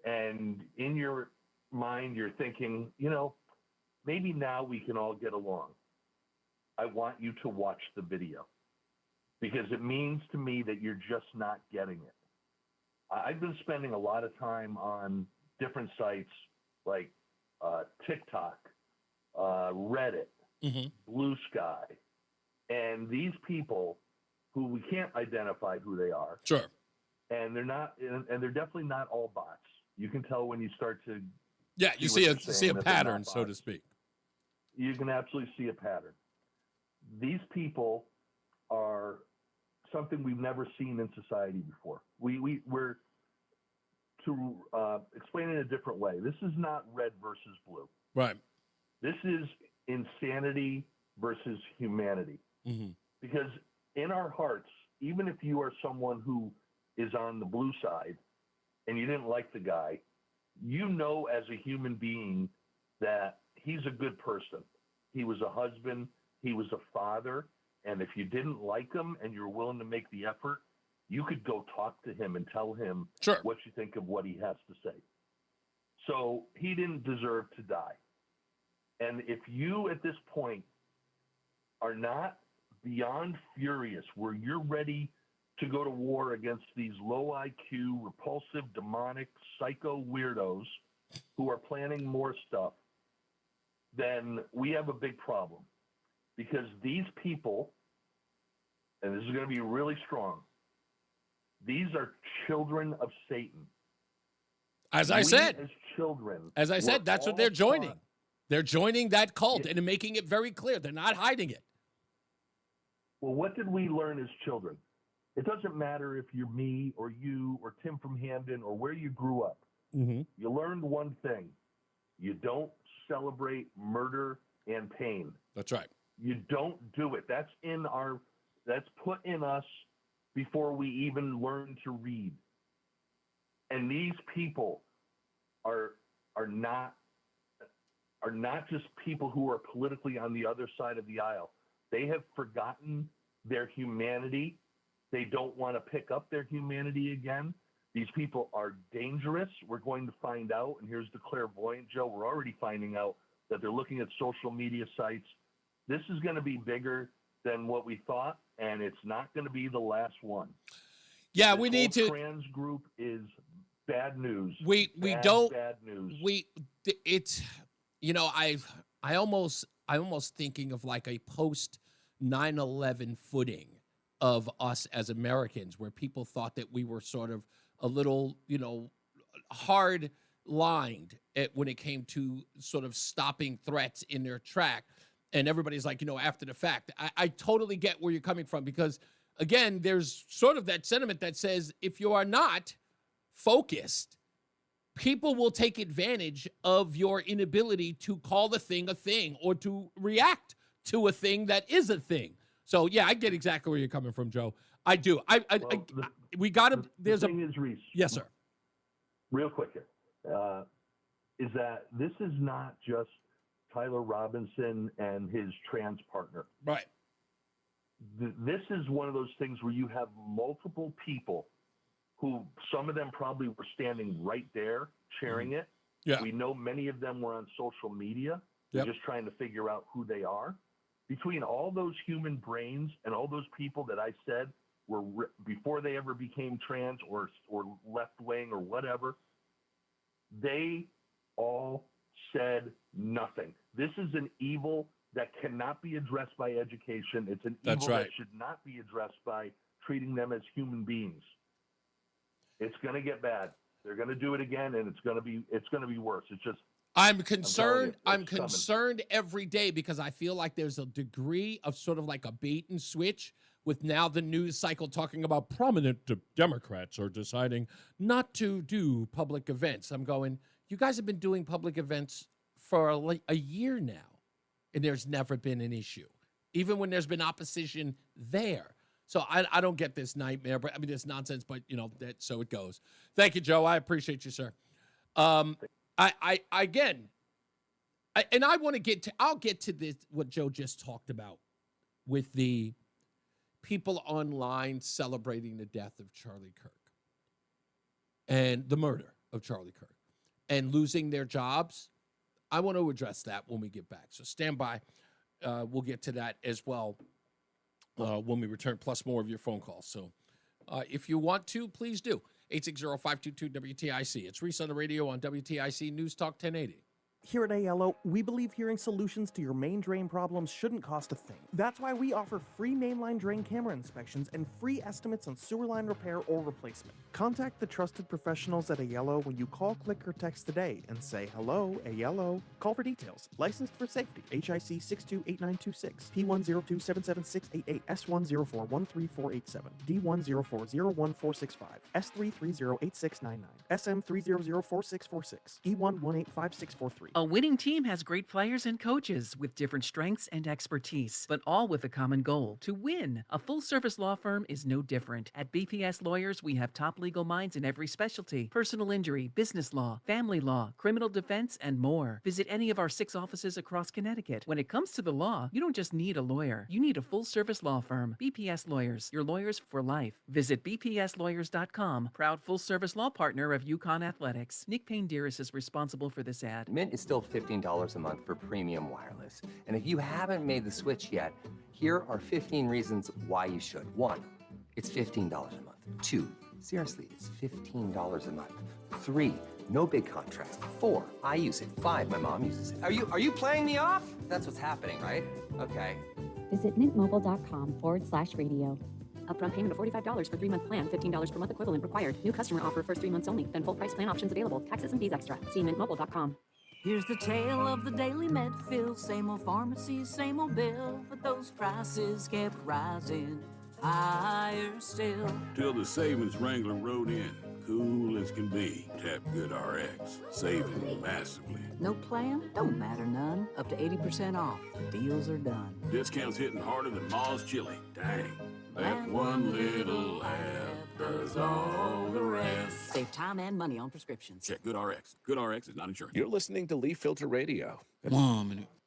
and in your mind you're thinking, maybe now we can all get along, I want you to watch the video. Because it means to me that you're just not getting it. I've been spending a lot of time on different sites like TikTok, Reddit, Blue Sky, and these people who we can't identify who they are. Sure. And they're definitely not all bots. You can tell when you start to you see a pattern, so to speak. You can absolutely see a pattern. These people are something we've never seen in society before. We're to explain it in a different way. This is not red versus blue. Right. This is insanity versus humanity. Mm-hmm. Because in our hearts, even if you are someone who is on the blue side and you didn't like the guy, you know as a human being that he's a good person. He was a husband. He was a father. And if you didn't like him and you're willing to make the effort, you could go talk to him and tell him what you think of what he has to say. So he didn't deserve to die. And if you at this point are not beyond furious, where you're ready to go to war against these low IQ, repulsive, demonic, psycho weirdos who are planning more stuff, then we have a big problem. Because these people, and this is going to be really strong, these are children of Satan. As I said, as children, that's what they're joining. They're joining that cult and making it very clear. They're not hiding it. Well, what did we learn as children? It doesn't matter if you're me or you or Tim from Hamden or where you grew up. Mm-hmm. You learned one thing. You don't celebrate murder and pain. That's right. You don't do it. That's put in us before we even learn to read. And these people are not just people who are politically on the other side of the aisle. They have forgotten their humanity. They don't want to pick up their humanity again. These people are dangerous. We're going to find out, and here's the clairvoyant, Joe. We're already finding out that they're looking at social media sites. This is going to be bigger than what we thought, and it's not going to be the last one. Yeah, this we need to. Trans group is bad news. Bad news. It's, I almost thinking of like a post 9/11 footing of us as Americans, where people thought that we were sort of a little, hard lined when it came to sort of stopping threats in their track. And everybody's like, after the fact. I totally get where you're coming from, because, again, there's sort of that sentiment that says if you are not focused, people will take advantage of your inability to call the thing a thing or to react to a thing that is a thing. So, yeah, I get exactly where you're coming from, Joe. I do. We got to. The thing is, Reese. Yes, sir. Real quick here. Is that this is not just Tyler Robinson and his trans partner. Right. This is one of those things where you have multiple people who, some of them probably were standing right there sharing it. Yeah. We know many of them were on social media. They're just trying to figure out who they are. Between all those human brains and all those people that I said were before they ever became trans or left wing or whatever, they all said nothing. This is an evil that cannot be addressed by education. It's an evil that should not be addressed by treating them as human beings. It's going to get bad. They're going to do it again, and it's going to be worse. It's just. I'm concerned. I'm concerned every day, because I feel like there's a degree of sort of like a bait and switch with now the news cycle talking about prominent Democrats are deciding not to do public events. I'm going, you guys have been doing public events for a year now, and there's never been an issue, even when there's been opposition there. So I don't get this nightmare, but I mean, this nonsense, but so it goes. Thank you, Joe. I appreciate you, sir. I'll get to this, what Joe just talked about with the people online celebrating the death of Charlie Kirk and the murder of Charlie Kirk and losing their jobs. I want to address that when we get back. So stand by. We'll get to that as well when we return, plus more of your phone calls. So if you want to, please do. 860-522-WTIC. It's Reese on the Radio on WTIC News Talk 1080. Here at Aiello, we believe hearing solutions to your main drain problems shouldn't cost a thing. That's why we offer free mainline drain camera inspections and free estimates on sewer line repair or replacement. Contact the trusted professionals at Aiello when you call, click, or text today and say, "Hello, Aiello." Call for details. Licensed for safety. HIC 628926, P10277688, S10413487, D10401465, S3308699, SM3004646, E1185643. A winning team has great players and coaches with different strengths and expertise, but all with a common goal: to win. A full-service law firm is no different. At BPS Lawyers, we have top legal minds in every specialty: personal injury, business law, family law, criminal defense, and more. Visit any of our 6 offices across Connecticut. When it comes to the law, you don't just need a lawyer. You need a full-service law firm. BPS Lawyers, your lawyers for life. Visit bpslawyers.com, proud full-service law partner of UConn Athletics. Nick Payne-Dearest is responsible for this ad. Mint is still $15 a month for premium wireless. And if you haven't made the switch yet, here are 15 reasons why you should. 1, it's $15 a month. 2, seriously, it's $15 a month. 3, no big contracts. 4, I use it. 5, my mom uses it. Are you playing me off? That's what's happening, right? Okay. Visit mintmobile.com/radio. Upfront payment of $45 for 3-month plan, $15 per month equivalent required. New customer offer first 3 months only. Then full price plan options available. Taxes and fees extra. See mintmobile.com. Here's the tale of the daily med fill. Same old pharmacy, same old bill. But those prices kept rising higher still. Till the savings wrangler rode in. Cool as can be. Tap Good RX. Saving massively. No plan? Don't matter none. Up to 80% off. Deals are done. Discounts hitting harder than Ma's chili. Dang. That one little app does all the rest. Save time and money on prescriptions. Check Good RX. Good RX is not insurance. You're listening to Leaf Filter Radio.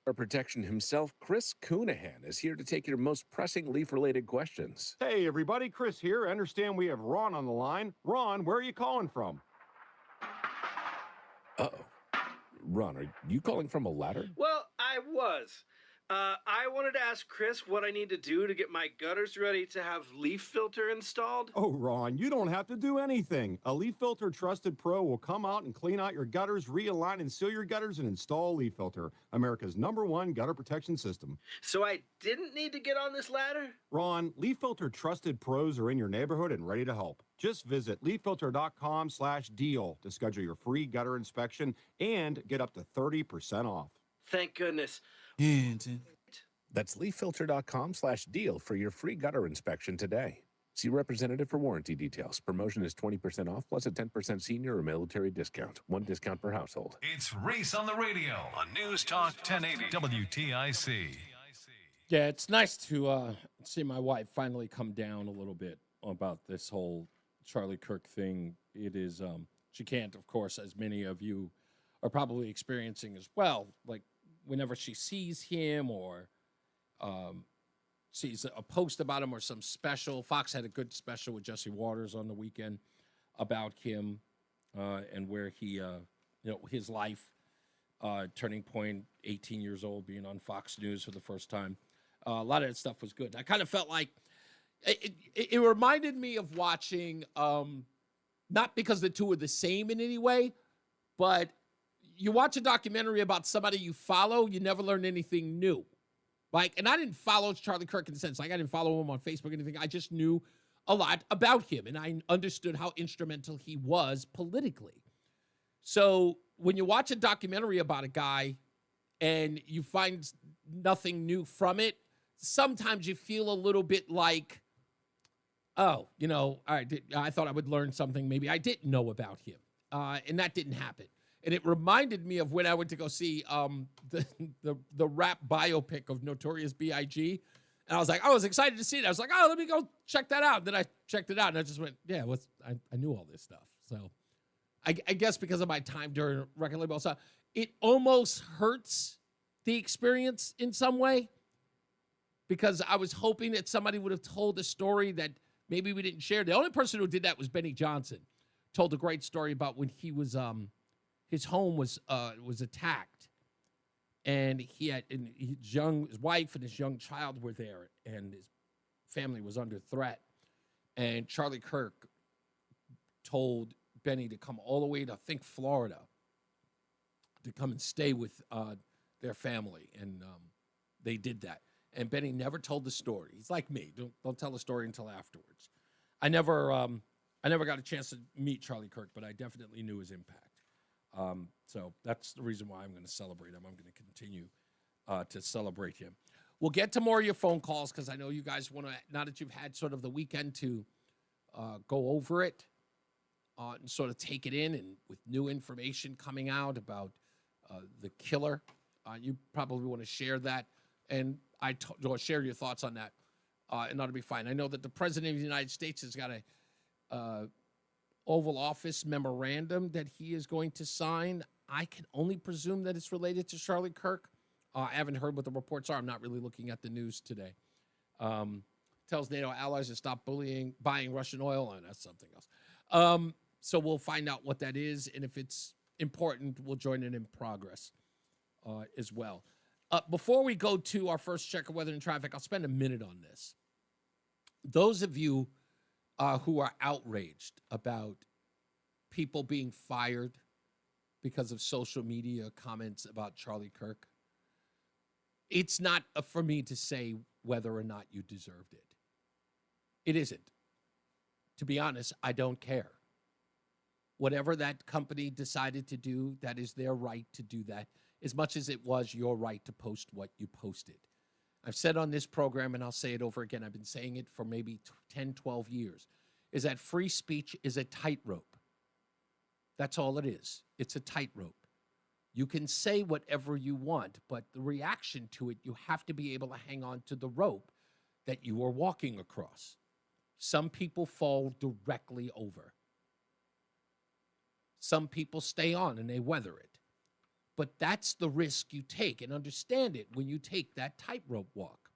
Our protection himself, Chris Coonahan, is here to take your most pressing leaf-related questions. Hey, everybody, Chris here. I understand we have Ron on the line. Ron, where are you calling from? Uh-oh. Ron, are you calling from a ladder? Well, I was. I wanted to ask Chris what I need to do to get my gutters ready to have leaf filter installed. Oh, Ron, you don't have to do anything. A Leaf Filter Trusted Pro will come out and clean out your gutters, realign and seal your gutters, and install Leaf Filter, America's #1 gutter protection system. So I didn't need to get on this ladder? Ron, Leaf Filter Trusted Pros are in your neighborhood and ready to help. Just visit leaffilter.com/deal to schedule your free gutter inspection and get up to 30% off. Thank goodness. That's leaffilter.com/deal for your free gutter inspection today. See representative for warranty details. Promotion is 20% off plus a 10% senior or military discount. 1 discount per household. It's Reese on the Radio on NewsTalk 1080 WTIC. Yeah, it's nice to see my wife finally come down a little bit about this whole Charlie Kirk thing. It is, she can't, of course, as many of you are probably experiencing as well. Like, whenever she sees him or sees a post about him or some special, Fox had a good special with Jesse Waters on the weekend about him and where he, his life, turning point, 18 years old, being on Fox News for the first time. A lot of that stuff was good. I kind of felt like it reminded me of watching, not because the two are the same in any way, but you watch a documentary about somebody you follow, you never learn anything new. Like, and I didn't follow Charlie Kirk in the sense, like I didn't follow him on Facebook or anything. I just knew a lot about him, and I understood how instrumental he was politically. So when you watch a documentary about a guy and you find nothing new from it, sometimes you feel a little bit like, oh, all right, I thought I would learn something maybe I didn't know about him. And that didn't happen. And it reminded me of when I went to go see the rap biopic of Notorious B.I.G. And I was excited to see it. I was like, oh, let me go check that out. And then I checked it out, and I just went, yeah, I knew all this stuff. So I guess because of my time during record label stuff, it almost hurts the experience in some way, because I was hoping that somebody would have told a story that maybe we didn't share. The only person who did that was Benny Johnson. Told a great story about when he was his home was attacked, and his wife and his young child were there, and his family was under threat. And Charlie Kirk told Benny to come all the way to, I think, Florida, to come and stay with their family, and they did that. And Benny never told the story. He's like me. Don't tell the story until afterwards. I never got a chance to meet Charlie Kirk, but I definitely knew his impact. So that's the reason why I'm going to celebrate him. I'm going to continue to celebrate him. We'll get to more of your phone calls because I know you guys want to, now that you've had sort of the weekend to go over it and sort of take it in, and with new information coming out about the killer, you probably want to share that. And I'll share your thoughts on that, and that'll be fine. I know that the President of the United States has got a Oval Office memorandum that he is going to sign. I can only presume that it's related to Charlie Kirk. I haven't heard what the reports are. I'm not really looking at the news today. Tells NATO allies to stop buying Russian oil, and that's something else. So we'll find out what that is, and if it's important, we'll join it in progress as well. Before we go to our first check of weather and traffic, I'll spend a minute on this. Those of you who are outraged about people being fired because of social media comments about Charlie Kirk, it's not for me to say whether or not you deserved it. It isn't. To be honest, I don't care. Whatever that company decided to do, that is their right to do that, as much as it was your right to post what you posted. I've said on this program, and I'll say it over again, I've been saying it for maybe 10, 12 years, is that free speech is a tightrope. That's all it is. It's a tightrope. You can say whatever you want, but the reaction to it, you have to be able to hang on to the rope that you are walking across. Some people fall directly over. Some people stay on and they weather it. But that's the risk you take, and understand it when you take that tightrope walk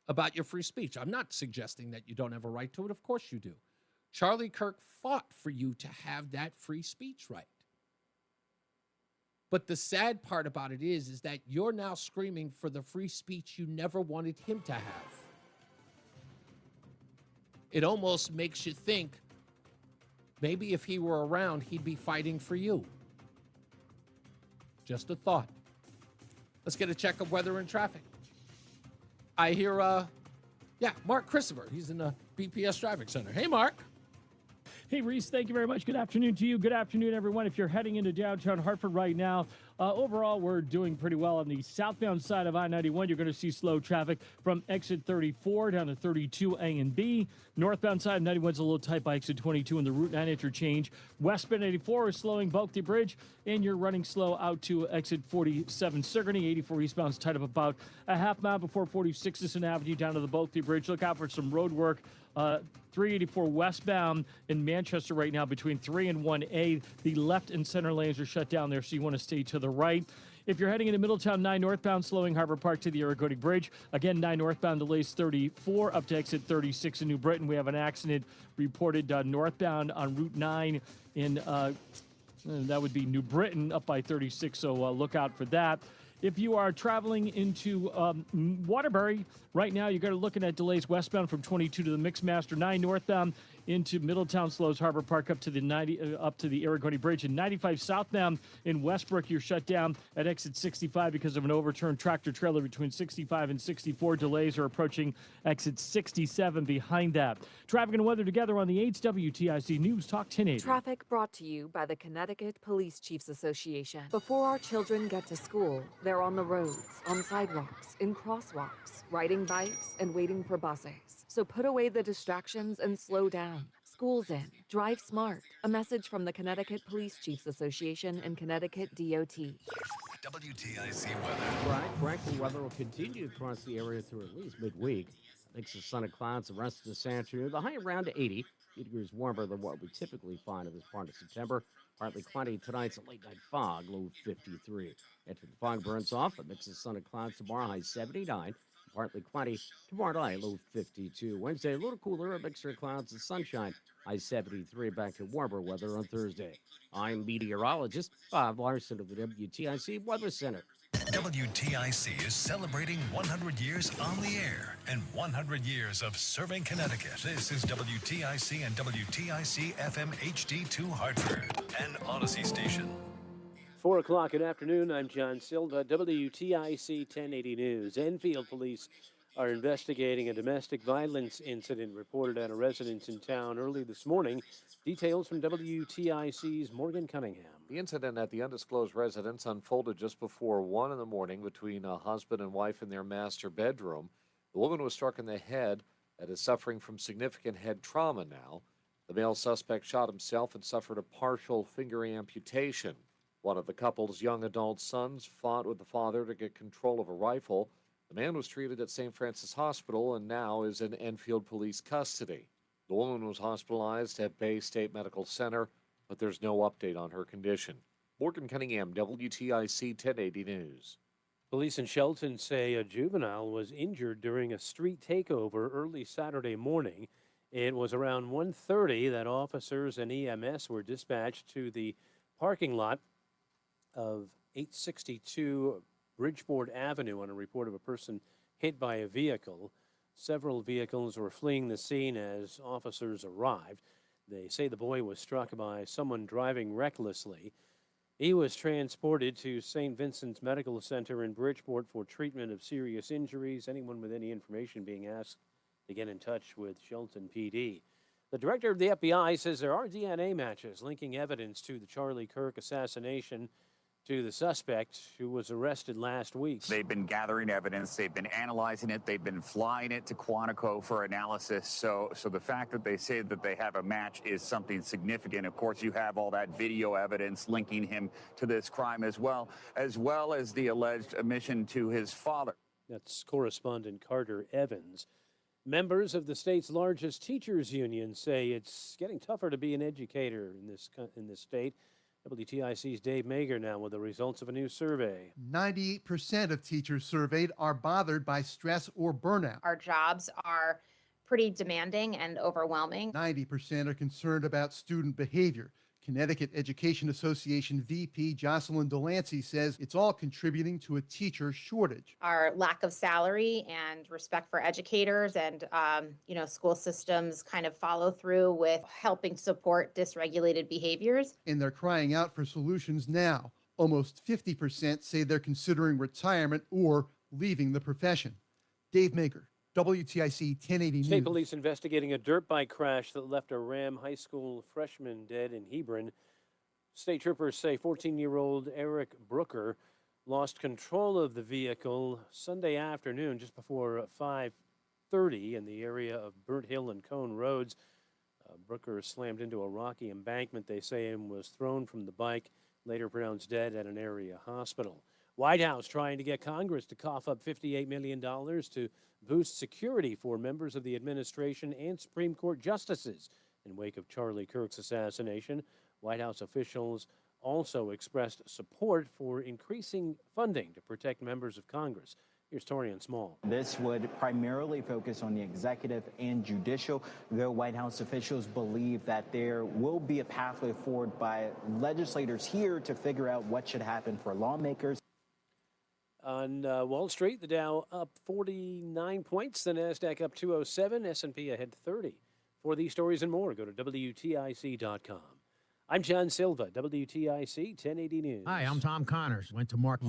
about your free speech. I'm not suggesting that you don't have a right to it. Of course you do. Charlie Kirk fought for you to have that free speech right. But the sad part about it is that you're now screaming for the free speech you never wanted him to have. It almost makes you think maybe if he were around, he'd be fighting for you. Just a thought. Let's get a check of weather and traffic. I hear, Mark Christopher. He's in the BPS Traffic Center. Hey, Mark. Hey, Reese, thank you very much. Good afternoon to you. Good afternoon, everyone. If you're heading into downtown Hartford right now, overall, we're doing pretty well. On the southbound side of I-91, you're going to see slow traffic from exit 34 down to 32A and B. Northbound side of 91 is a little tight by exit 22 in the Route 9 interchange. Westbound 84 is slowing Bulkley Bridge, and you're running slow out to exit 47 Sigourney. 84 eastbound is tight up about a half mile before 46th Avenue down to the Bulkley Bridge. Look out for some road work. 384 westbound in Manchester right now between 3 and 1A. The left and center lanes are shut down there, so you want to stay to the right. If you're heading into Middletown, 9 northbound, slowing Harbor Park to the Irrigotic Bridge. Again, 9 northbound delays 34 up to exit 36 in New Britain. We have an accident reported northbound on Route 9 in, that would be New Britain, up by 36, so look out for that. If you are traveling into Waterbury, right now you're looking at delays westbound from 22 to the Mixmaster, 9 northbound into Middletown, slows Harbor Park up to the Irrigotic Bridge, and 95 southbound in Westbrook. You're shut down at exit 65 because of an overturned tractor trailer between 65 and 64. Delays are approaching exit 67 behind that. Traffic and weather together on the 8's WTIC News Talk 1080. Traffic brought to you by the Connecticut Police Chiefs Association. Before our children get to school, they're on the roads, on sidewalks, in crosswalks, riding bikes, and waiting for buses. So put away the distractions and slow down. School's in. Drive smart. A message from the Connecticut Police Chiefs Association and Connecticut DOT. WTIC weather. Frankly, weather will continue across the area through at least midweek. Mix of sun and clouds the rest of this afternoon. The high around 80 degrees warmer than what we typically find in this part of September. Partly cloudy tonight's a late night fog, low 53. After the fog burns off, a mix of sun and clouds tomorrow, high 79. Partly cloudy tomorrow night, low 52. Wednesday, a little cooler, a mixture of clouds and sunshine, high 73. Back to warmer weather on Thursday. I'm meteorologist Bob Larson of the WTIC Weather Center. WTIC is celebrating 100 years on the air and 100 years of serving Connecticut. This is WTIC and WTIC FM HD2 Hartford, an Odyssey station. 4 o'clock in afternoon, I'm John Silva, WTIC 1080 News. Enfield police are investigating a domestic violence incident reported at a residence in town early this morning. Details from WTIC's Morgan Cunningham. The incident at the undisclosed residence unfolded just before 1 in the morning between a husband and wife in their master bedroom. The woman was struck in the head and is suffering from significant head trauma now. The male suspect shot himself and suffered a partial finger amputation. One of the couple's young adult sons fought with the father to get control of a rifle. The man was treated at St. Francis Hospital and now is in Enfield police custody. The woman was hospitalized at Bay State Medical Center, but there's no update on her condition. Morgan Cunningham, WTIC 1080 News. Police in Shelton say a juvenile was injured during a street takeover early Saturday morning. It was around 1:30 that officers and EMS were dispatched to the parking lot of 862 Bridgeport Avenue on a report of a person hit by a vehicle. Several vehicles were fleeing the scene as officers arrived. They say the boy was struck by someone driving recklessly. He was transported to St. Vincent's Medical Center in Bridgeport for treatment of serious injuries. Anyone with any information being asked to get in touch with Shelton PD. The director of the FBI says there are DNA matches linking evidence to the Charlie Kirk assassination to the suspect who was arrested last week. They've been gathering evidence. They've been analyzing it. They've been flying it to Quantico for analysis. So the fact that they say that they have a match is something significant. Of course, you have all that video evidence linking him to this crime as well as the alleged admission to his father. That's correspondent Carter Evans. Members of the state's largest teachers union say it's getting tougher to be an educator in this state. WTIC's Dave Mager now with the results of a new survey. 98% of teachers surveyed are bothered by stress or burnout. Our jobs are pretty demanding and overwhelming. 90% are concerned about student behavior. Connecticut Education Association VP Jocelyn Delancey says it's all contributing to a teacher shortage. Our lack of salary and respect for educators and, school systems kind of follow through with helping support dysregulated behaviors. And they're crying out for solutions now. Almost 50% say they're considering retirement or leaving the profession. Dave Maker, WTIC 1080 News. State police investigating a dirt bike crash that left a Ram High School freshman dead in Hebron. State troopers say 14-year-old Eric Brooker lost control of the vehicle Sunday afternoon just before 5:30 in the area of Burnt Hill and Cone Roads. Brooker slammed into a rocky embankment, they say, and was thrown from the bike, later pronounced dead at an area hospital. White House trying to get Congress to cough up $58 million to boost security for members of the administration and Supreme Court justices in wake of Charlie Kirk's assassination. White House officials also expressed support for increasing funding to protect members of Congress. Here's Torian Small. This would primarily focus on the executive and judicial, though White House officials believe that there will be a pathway forward by legislators here to figure out what should happen for lawmakers. On Wall Street, the Dow up 49 points, the NASDAQ up 207, S&P ahead 30. For these stories and more, go to WTIC.com. I'm John Silva, WTIC 1080 News. Hi, I'm Tom Connors. Went to Mark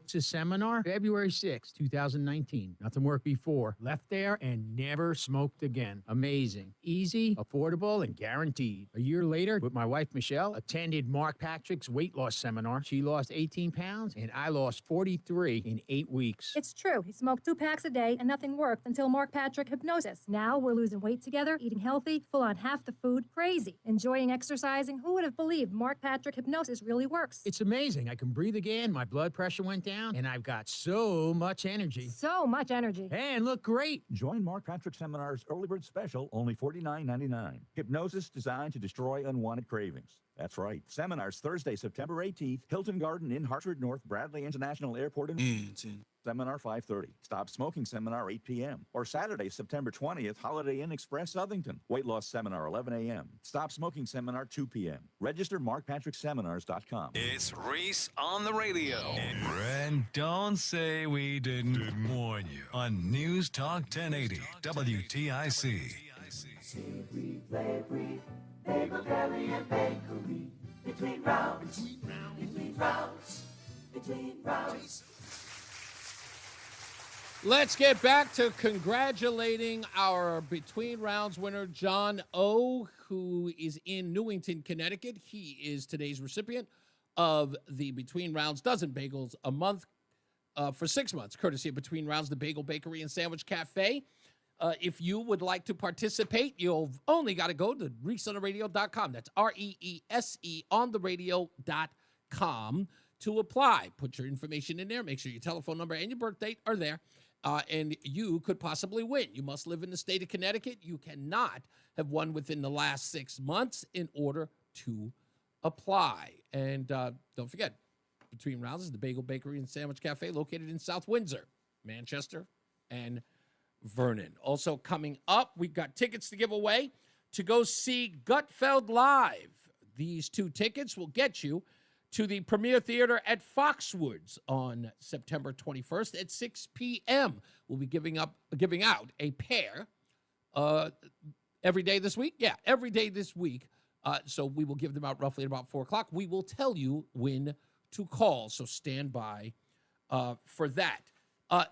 seminar February 6, 2019. Nothing worked before. Left there and never smoked again. Amazing. Easy, affordable, and guaranteed. A year later, with my wife Michelle, attended Mark Patrick's weight loss seminar. She lost 18 pounds, and I lost 43 in 8 weeks. It's true. He smoked 2 packs a day, and nothing worked until Mark Patrick Hypnosis. Now we're losing weight together, eating healthy, full on half the food, crazy. Enjoying exercising. Who would have believed Mark Patrick Hypnosis really works? It's amazing. I can breathe again. My blood pressure went down, and I've got so much energy. So much energy. And look great. Join Mark Patrick Seminar's Early Bird Special, only $49.99. Hypnosis designed to destroy unwanted cravings. That's right. Seminars Thursday, September 18th, Hilton Garden in Hartford North, Bradley International Airport in Seminar 5:30. Stop Smoking Seminar 8 p.m. Or Saturday, September 20th, Holiday Inn Express, Southington. Weight Loss Seminar 11 a.m. Stop Smoking Seminar 2 p.m. Register markpatrickseminars.com. It's Reese on the radio. And don't say we didn't warn you on NewsTalk 1080 WTIC. Savory, flavory, bagel, deli, and bakery. Between rounds, between Let's get back to congratulating our Between Rounds winner, John O., who is in Newington, Connecticut. He is today's recipient of the Between Rounds dozen bagels a month for 6 months, courtesy of Between Rounds, the Bagel Bakery and Sandwich Cafe. If you would like to participate, you've only got to go to reeseontheradio.com. That's REESE on the radio.com to apply. Put your information in there. Make sure your telephone number and your birth date are there. And you could possibly win. You must live in the state of Connecticut. You cannot have won within the last 6 months in order to apply. And don't forget, Between Rounds is the Bagel Bakery and Sandwich Cafe located in South Windsor, Manchester, and Vernon. Also coming up, we've got tickets to give away to go see Gutfeld live. These 2 tickets will get you to the Premier Theater at Foxwoods on September 21st at 6 p.m. We'll be giving out a pair every day this week. Yeah, every day this week. So we will give them out roughly at about 4 o'clock. We will tell you when to call, so stand by for that.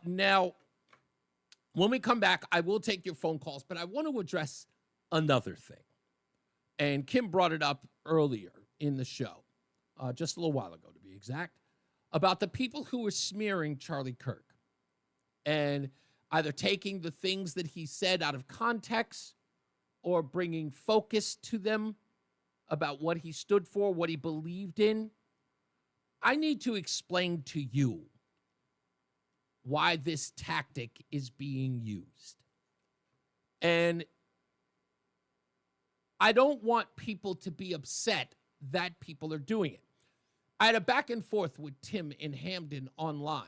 Now, when we come back, I will take your phone calls, but I want to address another thing. And Kim brought it up earlier in the show. Just a little while ago, to be exact, about the people who were smearing Charlie Kirk and either taking the things that he said out of context or bringing focus to them about what he stood for, what he believed in. I need to explain to you why this tactic is being used. And I don't want people to be upset that people are doing it. I had a back and forth with Tim in Hamden online,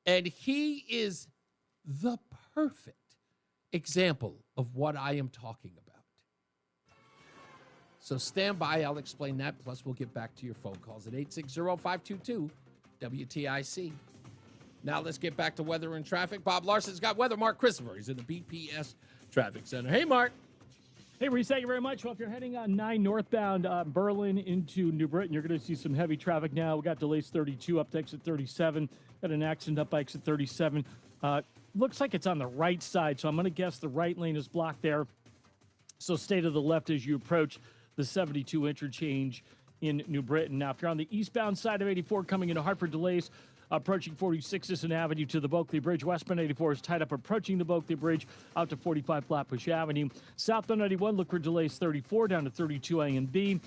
and he is the perfect example of what I am talking about. So stand by. I'll explain that. Plus, we'll get back to your phone calls at 860-522-WTIC. Now let's get back to weather and traffic. Bob Larson's got weather. Mark Christopher, he's in the BPS Traffic Center. Hey, Mark. Hey, Reese, thank you very much. Well, if you're heading on 9 northbound Berlin into New Britain, you're going to see some heavy traffic now. We got delays 32 up to exit 37. Got an accident up by exit 37. Looks like it's on the right side, so I'm going to guess the right lane is blocked there. So stay to the left as you approach the 72 interchange in New Britain. Now, if you're on the eastbound side of 84 coming into Hartford, delays approaching 46th Avenue to the Bulkley Bridge. Westbound 84 is tied up approaching the Bulkley Bridge out to 45 Flatbush Avenue. Southbound 91, look for delays 34 down to 32 A and B.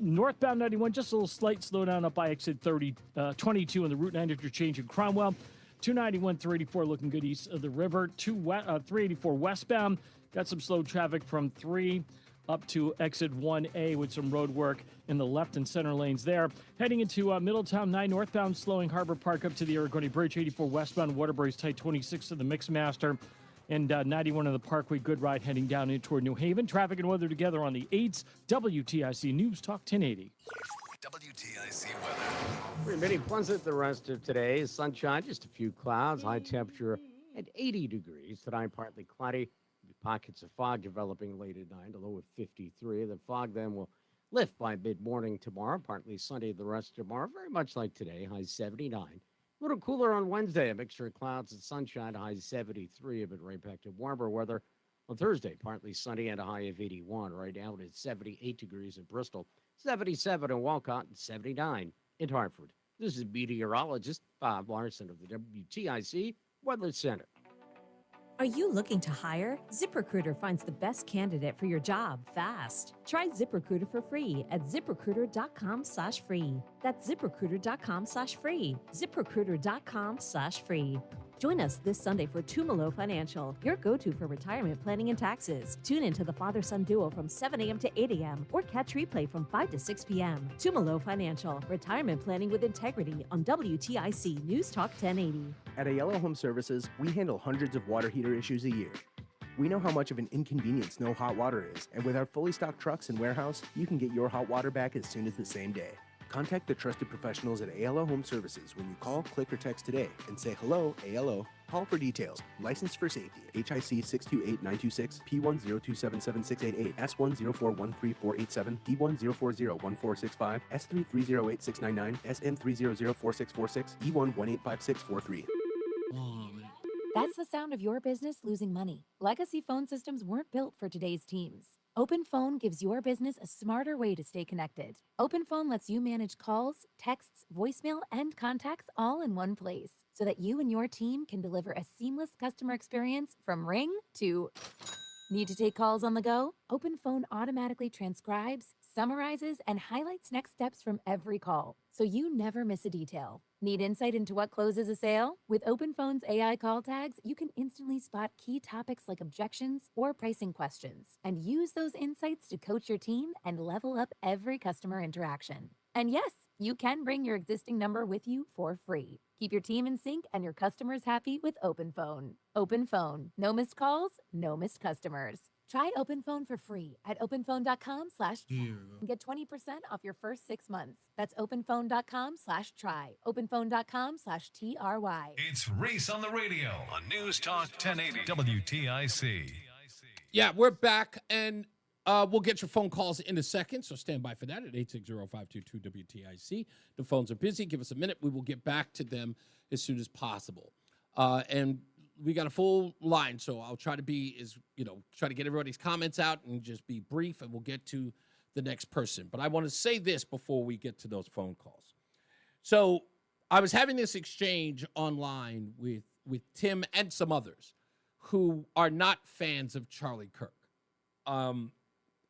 Northbound 91, just a little slight slowdown up by exit 22 in the Route 9 interchange in Cromwell. 291, 384 looking good east of the river. 384 westbound, got some slow traffic from 3 up to exit 1A with some road work in the left and center lanes there. Heading into Middletown, 9 northbound, slowing Harbor Park up to the Aragoni Bridge. 84 westbound, Waterbury's tight, 26 to the Mixmaster. And 91 in the Parkway, good ride heading down in toward New Haven. Traffic and weather together on the 8s. WTIC News Talk 1080. WTIC weather. Remaining pleasant the rest of today. Sunshine, just a few clouds. High temperature at 80 degrees. Tonight, partly cloudy. Pockets of fog developing late at night, a low of 53. The fog then will lift by mid-morning tomorrow. Partly sunny the rest of tomorrow, very much like today. High 79. A little cooler on Wednesday. A mixture of clouds and sunshine. High 73. But right back to warmer weather on Thursday. Partly sunny and a high of 81. Right now it's 78 degrees in Bristol, 77 in Walcott, and 79 in Hartford. This is meteorologist Bob Larson of the WTIC Weather Center. Are you looking to hire? ZipRecruiter finds the best candidate for your job fast. Try ZipRecruiter for free at ZipRecruiter.com/free. That's ZipRecruiter.com/free. ZipRecruiter.com/free. Join us this Sunday for Tumalo Financial, your go-to for retirement planning and taxes. Tune in to the father-son duo from 7 a.m. to 8 a.m. or catch replay from 5 to 6 p.m. Tumalo Financial, retirement planning with integrity on WTIC News Talk 1080. At Ayala Home Services, we handle hundreds of water heater issues a year. We know how much of an inconvenience no hot water is, and with our fully stocked trucks and warehouse, you can get your hot water back as soon as the same day. Contact the trusted professionals at ALO Home Services when you call, click, or text today and say hello, ALO. Call for details. Licensed for safety. HIC 628926, P10277688, S10413487, D10401465, S33086699, SN3004646, E1185643. That's the sound of your business losing money. Legacy phone systems weren't built for today's teams. OpenPhone gives your business a smarter way to stay connected. OpenPhone lets you manage calls, texts, voicemail, and contacts all in one place so that you and your team can deliver a seamless customer experience from ring to... Need to take calls on the go? OpenPhone automatically transcribes, summarizes, and highlights next steps from every call, so you never miss a detail. Need insight into what closes a sale? With OpenPhone's AI call tags, you can instantly spot key topics like objections or pricing questions, and use those insights to coach your team and level up every customer interaction. And yes, you can bring your existing number with you for free. Keep your team in sync and your customers happy with OpenPhone. OpenPhone. No missed calls, no missed customers. Try OpenPhone for free at openphone.com/try and get 20% off your first 6 months. That's openphone.com/try. Openphone.com/TRY. It's Reese on the Radio on News Talk 1080 WTIC. Yeah, we're back, and we'll get your phone calls in a second, so stand by for that at 860-522-WTIC. The phones are busy. Give us a minute. We will get back to them as soon as possible. And we got a full line, so I'll try to try to get everybody's comments out and just be brief, and we'll get to the next person. But I want to say this before we get to those phone calls. So I was having this exchange online with Tim and some others who are not fans of Charlie Kirk.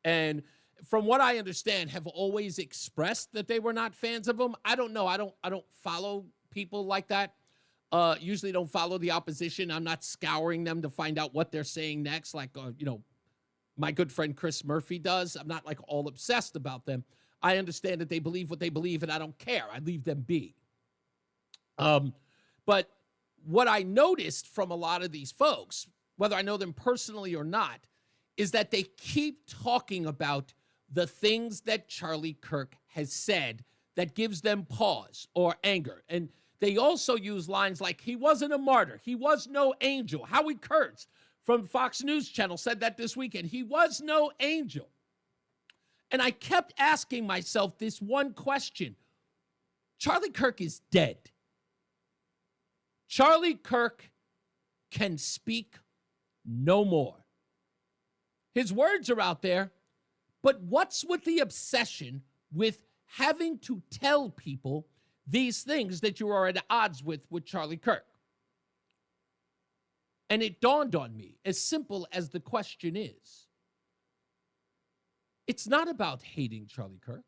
And from what I understand, have always expressed that they were not fans of him. I don't know. I don't follow people like that. Usually don't follow the opposition. I'm not scouring them to find out what they're saying next, like, my good friend Chris Murphy does. I'm not like all obsessed about them. I understand that they believe what they believe, and I don't care. I leave them be. But what I noticed from a lot of these folks, whether I know them personally or not, is that they keep talking about the things that Charlie Kirk has said that gives them pause or anger. And they also use lines like, he wasn't a martyr. He was no angel. Howie Kurtz from Fox News Channel said that this weekend. He was no angel. And I kept asking myself this one question. Charlie Kirk is dead. Charlie Kirk can speak no more. His words are out there, but what's with the obsession with having to tell people these things that you are at odds with Charlie Kirk? And it dawned on me, as simple as the question is, it's not about hating Charlie Kirk.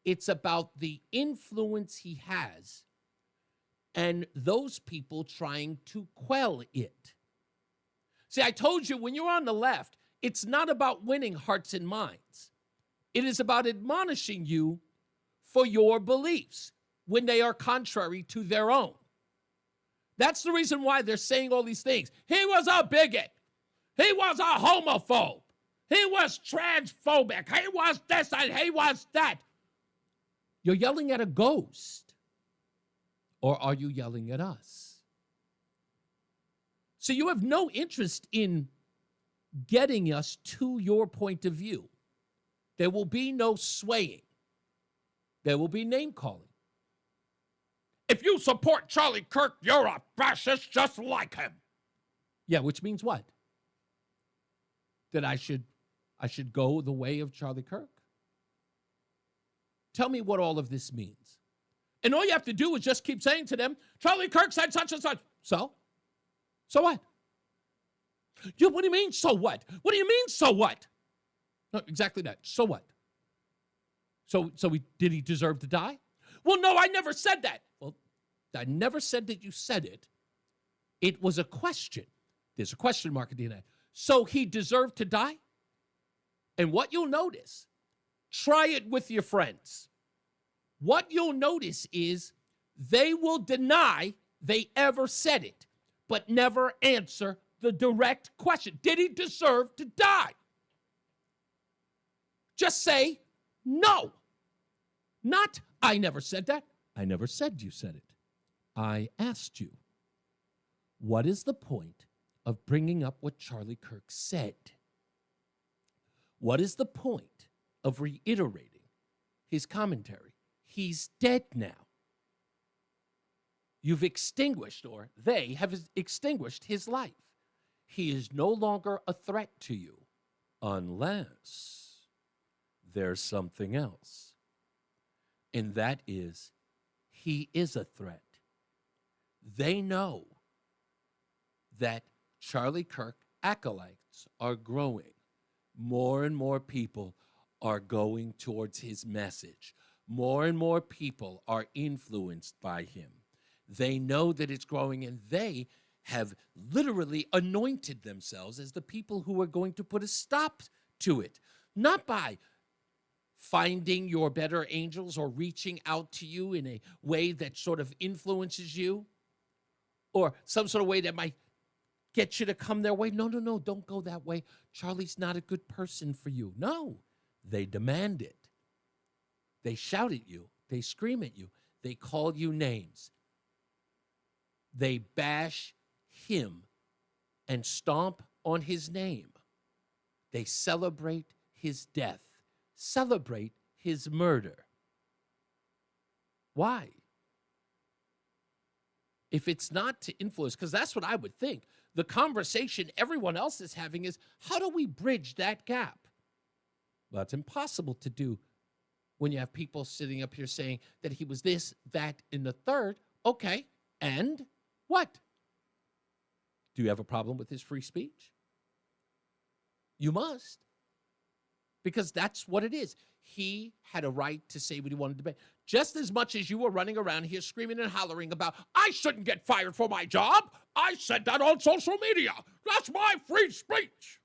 It's about the influence he has and those people trying to quell it. See, I told you, when you're on the left, it's not about winning hearts and minds. It is about admonishing you for your beliefs when they are contrary to their own. That's the reason why they're saying all these things. He was a bigot. He was a homophobe. He was transphobic. He was this and he was that. You're yelling at a ghost. Or are you yelling at us? So you have no interest in getting us to your point of view. There will be no swaying. There will be name calling. If you support Charlie Kirk, you're a fascist just like him. Yeah, which means what? That I should go the way of Charlie Kirk? Tell me what all of this means. And all you have to do is just keep saying to them, Charlie Kirk said such and such. So? So what? Yeah, what do you mean, so what? What do you mean, so what? No, exactly that. So what? So did he deserve to die? Well, no, I never said that. Well, I never said that you said it. It was a question. There's a question mark at the end of that. So he deserved to die? And what you'll notice, try it with your friends. What you'll notice is they will deny they ever said it, but never answer the direct question. Did he deserve to die? Just say no. Not, I never said that. I never said you said it. I asked you, what is the point of bringing up what Charlie Kirk said? What is the point of reiterating his commentary? He's dead now. You've extinguished, or they have extinguished his life. He is no longer a threat to you unless there's something else. And that is, he is a threat. They know that Charlie Kirk acolytes are growing. More and more people are going towards his message. More and more people are influenced by him. They know that it's growing, and they have literally anointed themselves as the people who are going to put a stop to it. Not by finding your better angels or reaching out to you in a way that sort of influences you, or some sort of way that might get you to come their way. No, don't go that way. Charlie's not a good person for you. No, they demand it. They shout at you. They scream at you. They call you names. They bash him and stomp on his name. They celebrate his death, celebrate his murder. Why? If it's not to influence, because that's what I would think. The conversation everyone else is having is, how do we bridge that gap? Well, it's impossible to do when you have people sitting up here saying that he was this, that, and the third. Okay, and what? Do you have a problem with his free speech? You must. Because that's what it is. He had a right to say what he wanted to say. Just as much as you were running around here screaming and hollering about, I shouldn't get fired for my job. I said that on social media. That's my free speech.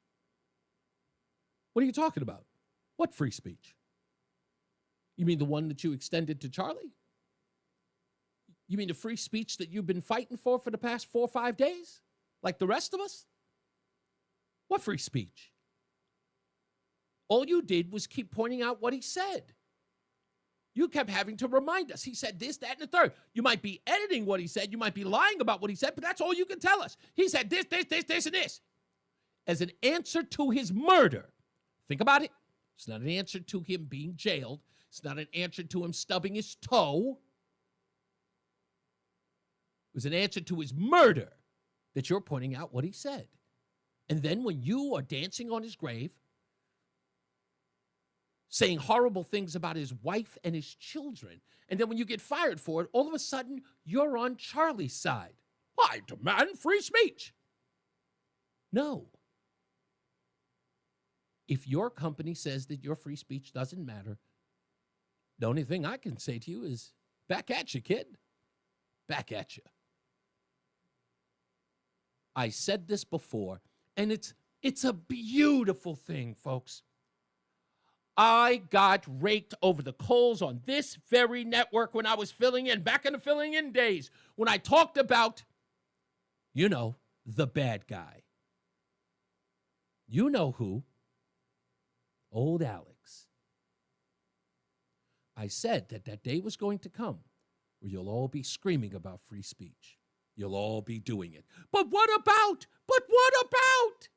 What are you talking about? What free speech? You mean the one that you extended to Charlie? You mean the free speech that you've been fighting for the past 4 or 5 days? Like the rest of us? What free speech? All you did was keep pointing out what he said. You kept having to remind us. He said this, that, and the third. You might be editing what he said. You might be lying about what he said, but that's all you can tell us. He said this, and this. As an answer to his murder. Think about it. It's not an answer to him being jailed. It's not an answer to him stubbing his toe. It was an answer to his murder that you're pointing out what he said. And then when you are dancing on his grave, saying horrible things about his wife and his children, and then when you get fired for it, all of a sudden, you're on Charlie's side. I demand free speech. No. If your company says that your free speech doesn't matter, the only thing I can say to you is, back at you, kid. Back at you. I said this before, and it's a beautiful thing, folks. I got raked over the coals on this very network when I was filling in, back in the filling in days, when I talked about, you know, the bad guy. You know who? Old Alex. I said that that day was going to come where you'll all be screaming about free speech. You'll all be doing it. But what about? But what about?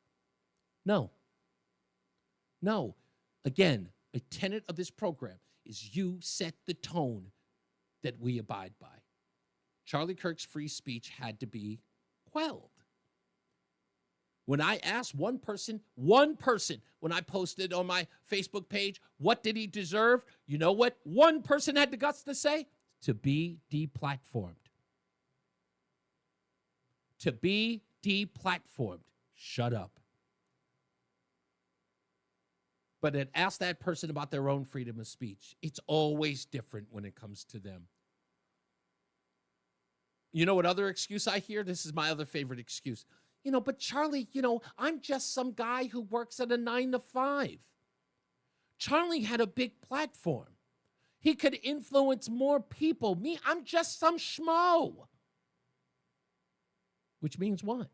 No. No. Again, a tenet of this program is you set the tone that we abide by. Charlie Kirk's free speech had to be quelled. When I asked one person, when I posted on my Facebook page, what did he deserve? You know what one person had the guts to say? To be deplatformed. To be deplatformed. Shut up. But it asked that person about their own freedom of speech. It's always different when it comes to them. You know what other excuse I hear? This is my other favorite excuse. You know, but Charlie, you know, I'm just some guy who works at a 9 to 5. Charlie had a big platform. He could influence more people. Me, I'm just some schmo. Which means what?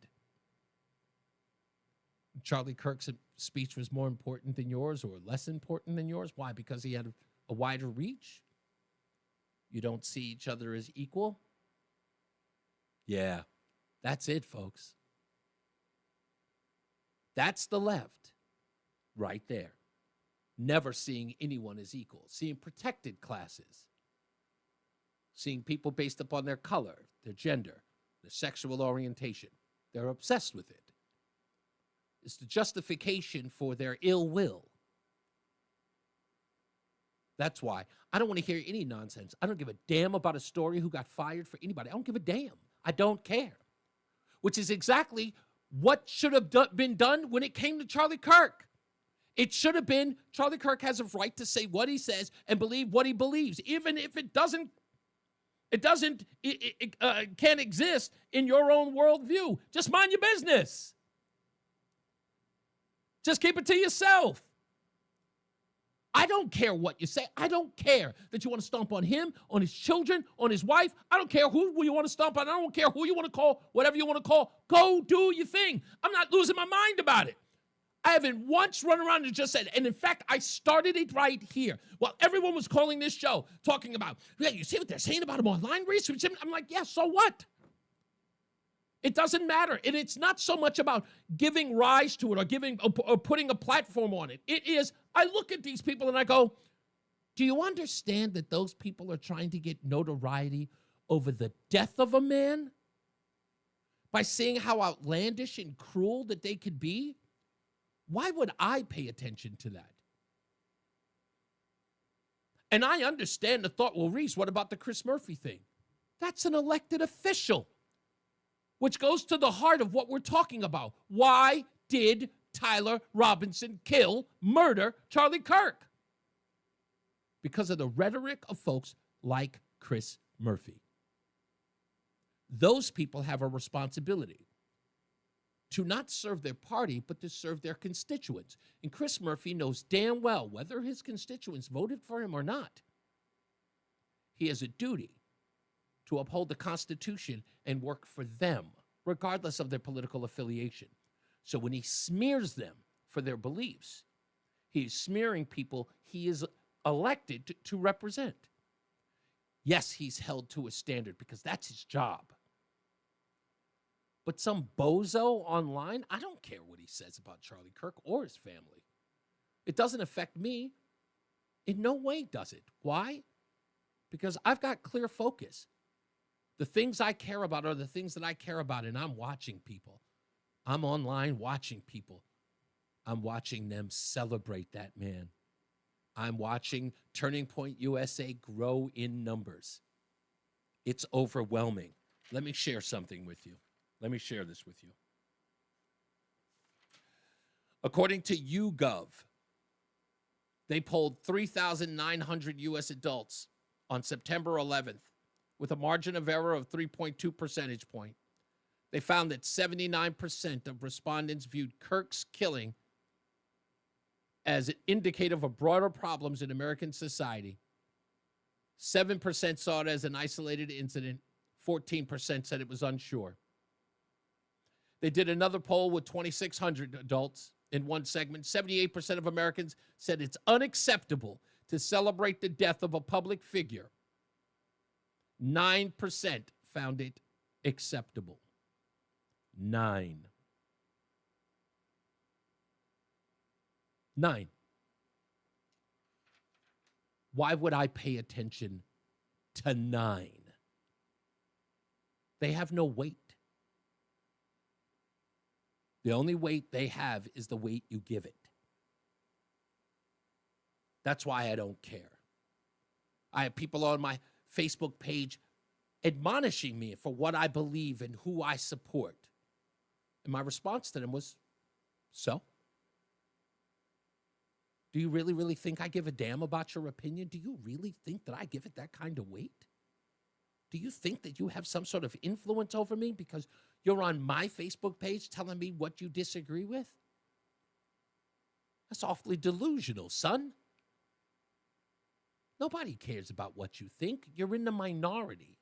Charlie Kirk's speech was more important than yours or less important than yours? Why? Because he had a wider reach? You don't see each other as equal? Yeah, that's it, folks. That's the left right there. Never seeing anyone as equal, seeing protected classes, seeing people based upon their color, their gender, their sexual orientation. They're obsessed with it. It's the justification for their ill will. That's why I don't want to hear any nonsense. I don't give a damn about a story who got fired for anybody. I don't give a damn. I don't care. Which is exactly what should have been done when it came to Charlie Kirk. It should have been Charlie Kirk has a right to say what he says and believe what he believes, even if it can't exist in your own worldview. Just mind your business. Just keep it to yourself. I don't care what you say. I don't care that you want to stomp on him, on his children, on his wife. I don't care who you want to stomp on. I don't care who you want to call, whatever you want to call. Go do your thing. I'm not losing my mind about it. I haven't once run around and just said, and in fact, I started it right here. While everyone was calling this show, talking about, yeah, you see what they're saying about him online, Reese? I'm like, yeah, so what? It doesn't matter. And it's not so much about giving rise to it or putting a platform on it. It is, I look at these people and I go, do you understand that those people are trying to get notoriety over the death of a man? By saying how outlandish and cruel that they could be? Why would I pay attention to that? And I understand the thought, well, Reese, what about the Chris Murphy thing? That's an elected official, which goes to the heart of what we're talking about. Why did Tyler Robinson murder Charlie Kirk? Because of the rhetoric of folks like Chris Murphy. Those people have a responsibility to not serve their party, but to serve their constituents. And Chris Murphy knows damn well whether his constituents voted for him or not. He has a duty to uphold the Constitution and work for them, regardless of their political affiliation. So when he smears them for their beliefs, he is smearing people he is elected to represent. Yes, he's held to a standard because that's his job. But some bozo online, I don't care what he says about Charlie Kirk or his family. It doesn't affect me. In no way does it. Why? Because I've got clear focus. The things I care about are the things that I care about, and I'm watching people. I'm online watching people. I'm watching them celebrate that man. I'm watching Turning Point USA grow in numbers. It's overwhelming. Let me share something with you. Let me share this with you. According to YouGov, they polled 3,900 U.S. adults on September 11th with a margin of error of 3.2 percentage point. They found that 79% of respondents viewed Kirk's killing as an indicative of broader problems in American society. 7% saw it as an isolated incident. 14% said it was unsure. They did another poll with 2,600 adults in one segment. 78% of Americans said it's unacceptable to celebrate the death of a public figure. 9% found it acceptable. 9. Why would I pay attention to 9? They have no weight. The only weight they have is the weight you give it. That's why I don't care. I have people on my Facebook page admonishing me for what I believe and who I support. And my response to them was, so? Do you really, really think I give a damn about your opinion? Do you really think that I give it that kind of weight? Do you think that you have some sort of influence over me because you're on my Facebook page telling me what you disagree with? That's awfully delusional, son. Nobody cares about what you think. You're in the minority.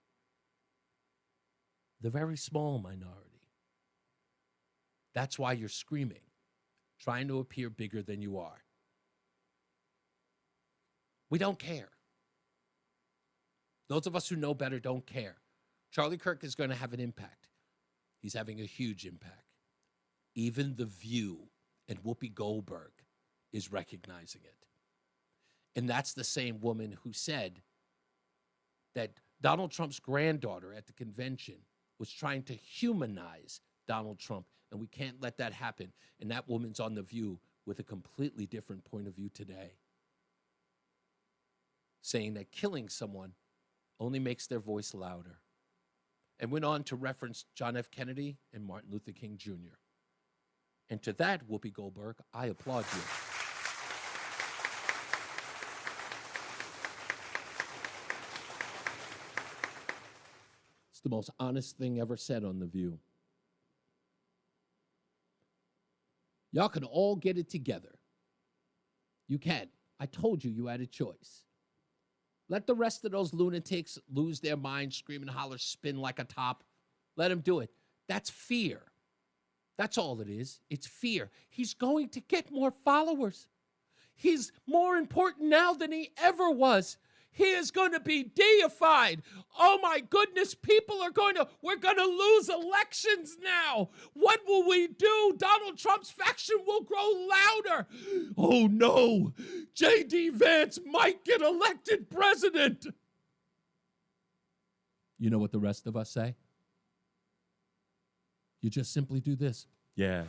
The very small minority. That's why you're screaming, trying to appear bigger than you are. We don't care. Those of us who know better don't care. Charlie Kirk is going to have an impact. He's having a huge impact. Even The View and Whoopi Goldberg is recognizing it. And that's the same woman who said that Donald Trump's granddaughter at the convention was trying to humanize Donald Trump, and we can't let that happen. And that woman's on The View with a completely different point of view today, saying that killing someone only makes their voice louder. And went on to reference John F. Kennedy and Martin Luther King Jr. And to that, Whoopi Goldberg, I applaud you. It's the most honest thing ever said on The View. Y'all can all get it together. You can. I told you had a choice. Let the rest of those lunatics lose their minds, scream and holler, spin like a top. Let them do it. That's fear. That's all it is. It's fear. He's going to get more followers. He's more important now than he ever was. He is going to be deified. Oh my goodness, we're going to lose elections now. What will we do? Donald Trump's faction will grow louder. Oh no, J.D. Vance might get elected president. You know what the rest of us say? You just simply do this. Yes.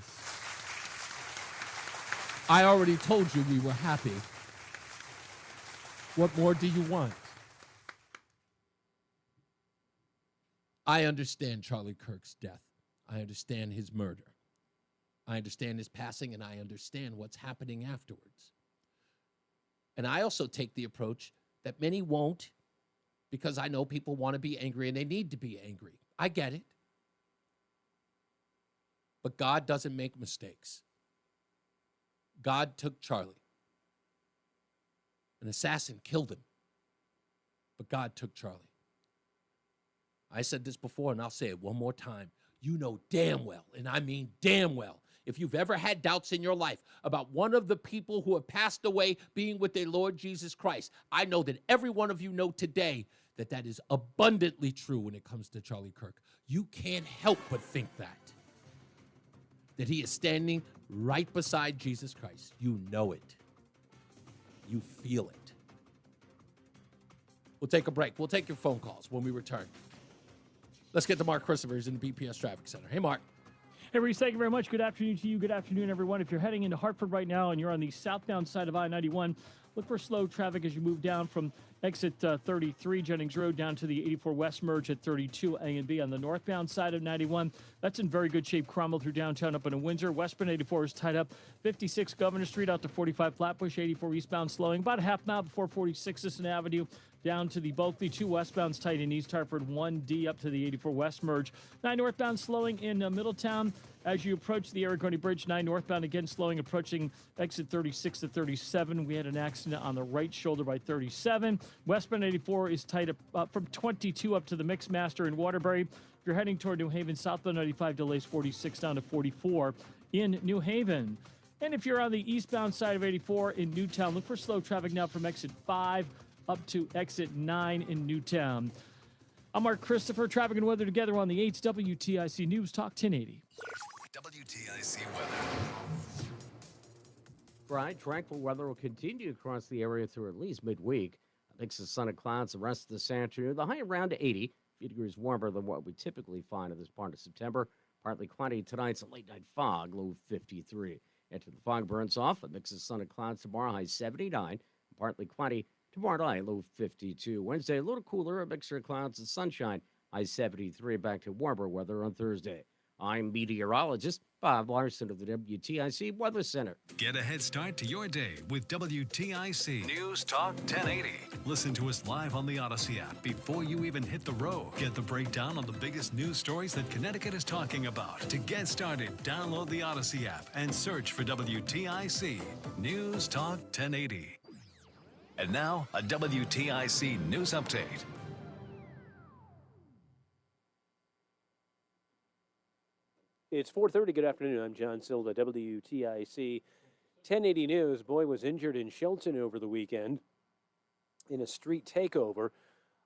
I already told you we were happy. What more do you want? I understand Charlie Kirk's death. I understand his murder. I understand his passing, and I understand what's happening afterwards. And I also take the approach that many won't, because I know people want to be angry and they need to be angry. I get it. But God doesn't make mistakes. God took Charlie. An assassin killed him, but God took Charlie. I said this before, and I'll say it one more time. You know damn well, and I mean damn well, if you've ever had doubts in your life about one of the people who have passed away being with their Lord Jesus Christ, I know that every one of you know today that that is abundantly true when it comes to Charlie Kirk. You can't help but think that he is standing right beside Jesus Christ. You know it. You feel it. We'll take a break. We'll take your phone calls when we return. Let's get to Mark Christopher. He's in the BPS Traffic Center. Hey, Mark. Hey, Reese, thank you very much. Good afternoon to you. Good afternoon, everyone. If you're heading into Hartford right now and you're on the southbound side of I-91, look for slow traffic as you move down from exit 33 Jennings Road down to the 84 West merge at 32 A and B. On the northbound side of 91, that's in very good shape. Cromwell through downtown up into Windsor. Westbound 84 is tied up. 56 Governor Street out to 45 Flatbush. 84 eastbound slowing about a half mile before 46 Sisson Avenue. Down to the Bulkley, 2 westbounds tight in East Hartford, 1D up to the 84 West merge. 9 northbound slowing in Middletown as you approach the Aragoni Bridge. 9 northbound again slowing, approaching exit 36 to 37. We had an accident on the right shoulder by 37. Westbound 84 is tight up from 22 up to the Mixmaster in Waterbury. If you're heading toward New Haven, southbound 95 delays 46 down to 44 in New Haven. And if you're on the eastbound side of 84 in Newtown, look for slow traffic now from exit 5 up to exit 9 in Newtown. I'm Mark Christopher. Traffic and weather together on the 8th WTIC News Talk 1080. WTIC weather. Dry, tranquil weather will continue across the area through at least midweek. A mix of sun and clouds the rest of this afternoon. The high around to 80, a few degrees warmer than what we typically find at this part of September. Partly cloudy tonight's a late night fog, low 53. After the fog burns off, a mix of sun and clouds tomorrow, high 79. Partly cloudy tomorrow night, low 52. Wednesday, a little cooler, a mixture of clouds and sunshine, high 73. Back to warmer weather on Thursday. I'm meteorologist Bob Larson of the WTIC Weather Center. Get a head start to your day with WTIC News Talk 1080. Listen to us live on the Odyssey app before you even hit the road. Get the breakdown on the biggest news stories that Connecticut is talking about. To get started, download the Odyssey app and search for WTIC News Talk 1080. And now, a WTIC news update. It's 4:30. Good afternoon. I'm John Silva, WTIC 1080 News. Boy was injured in Shelton over the weekend in a street takeover.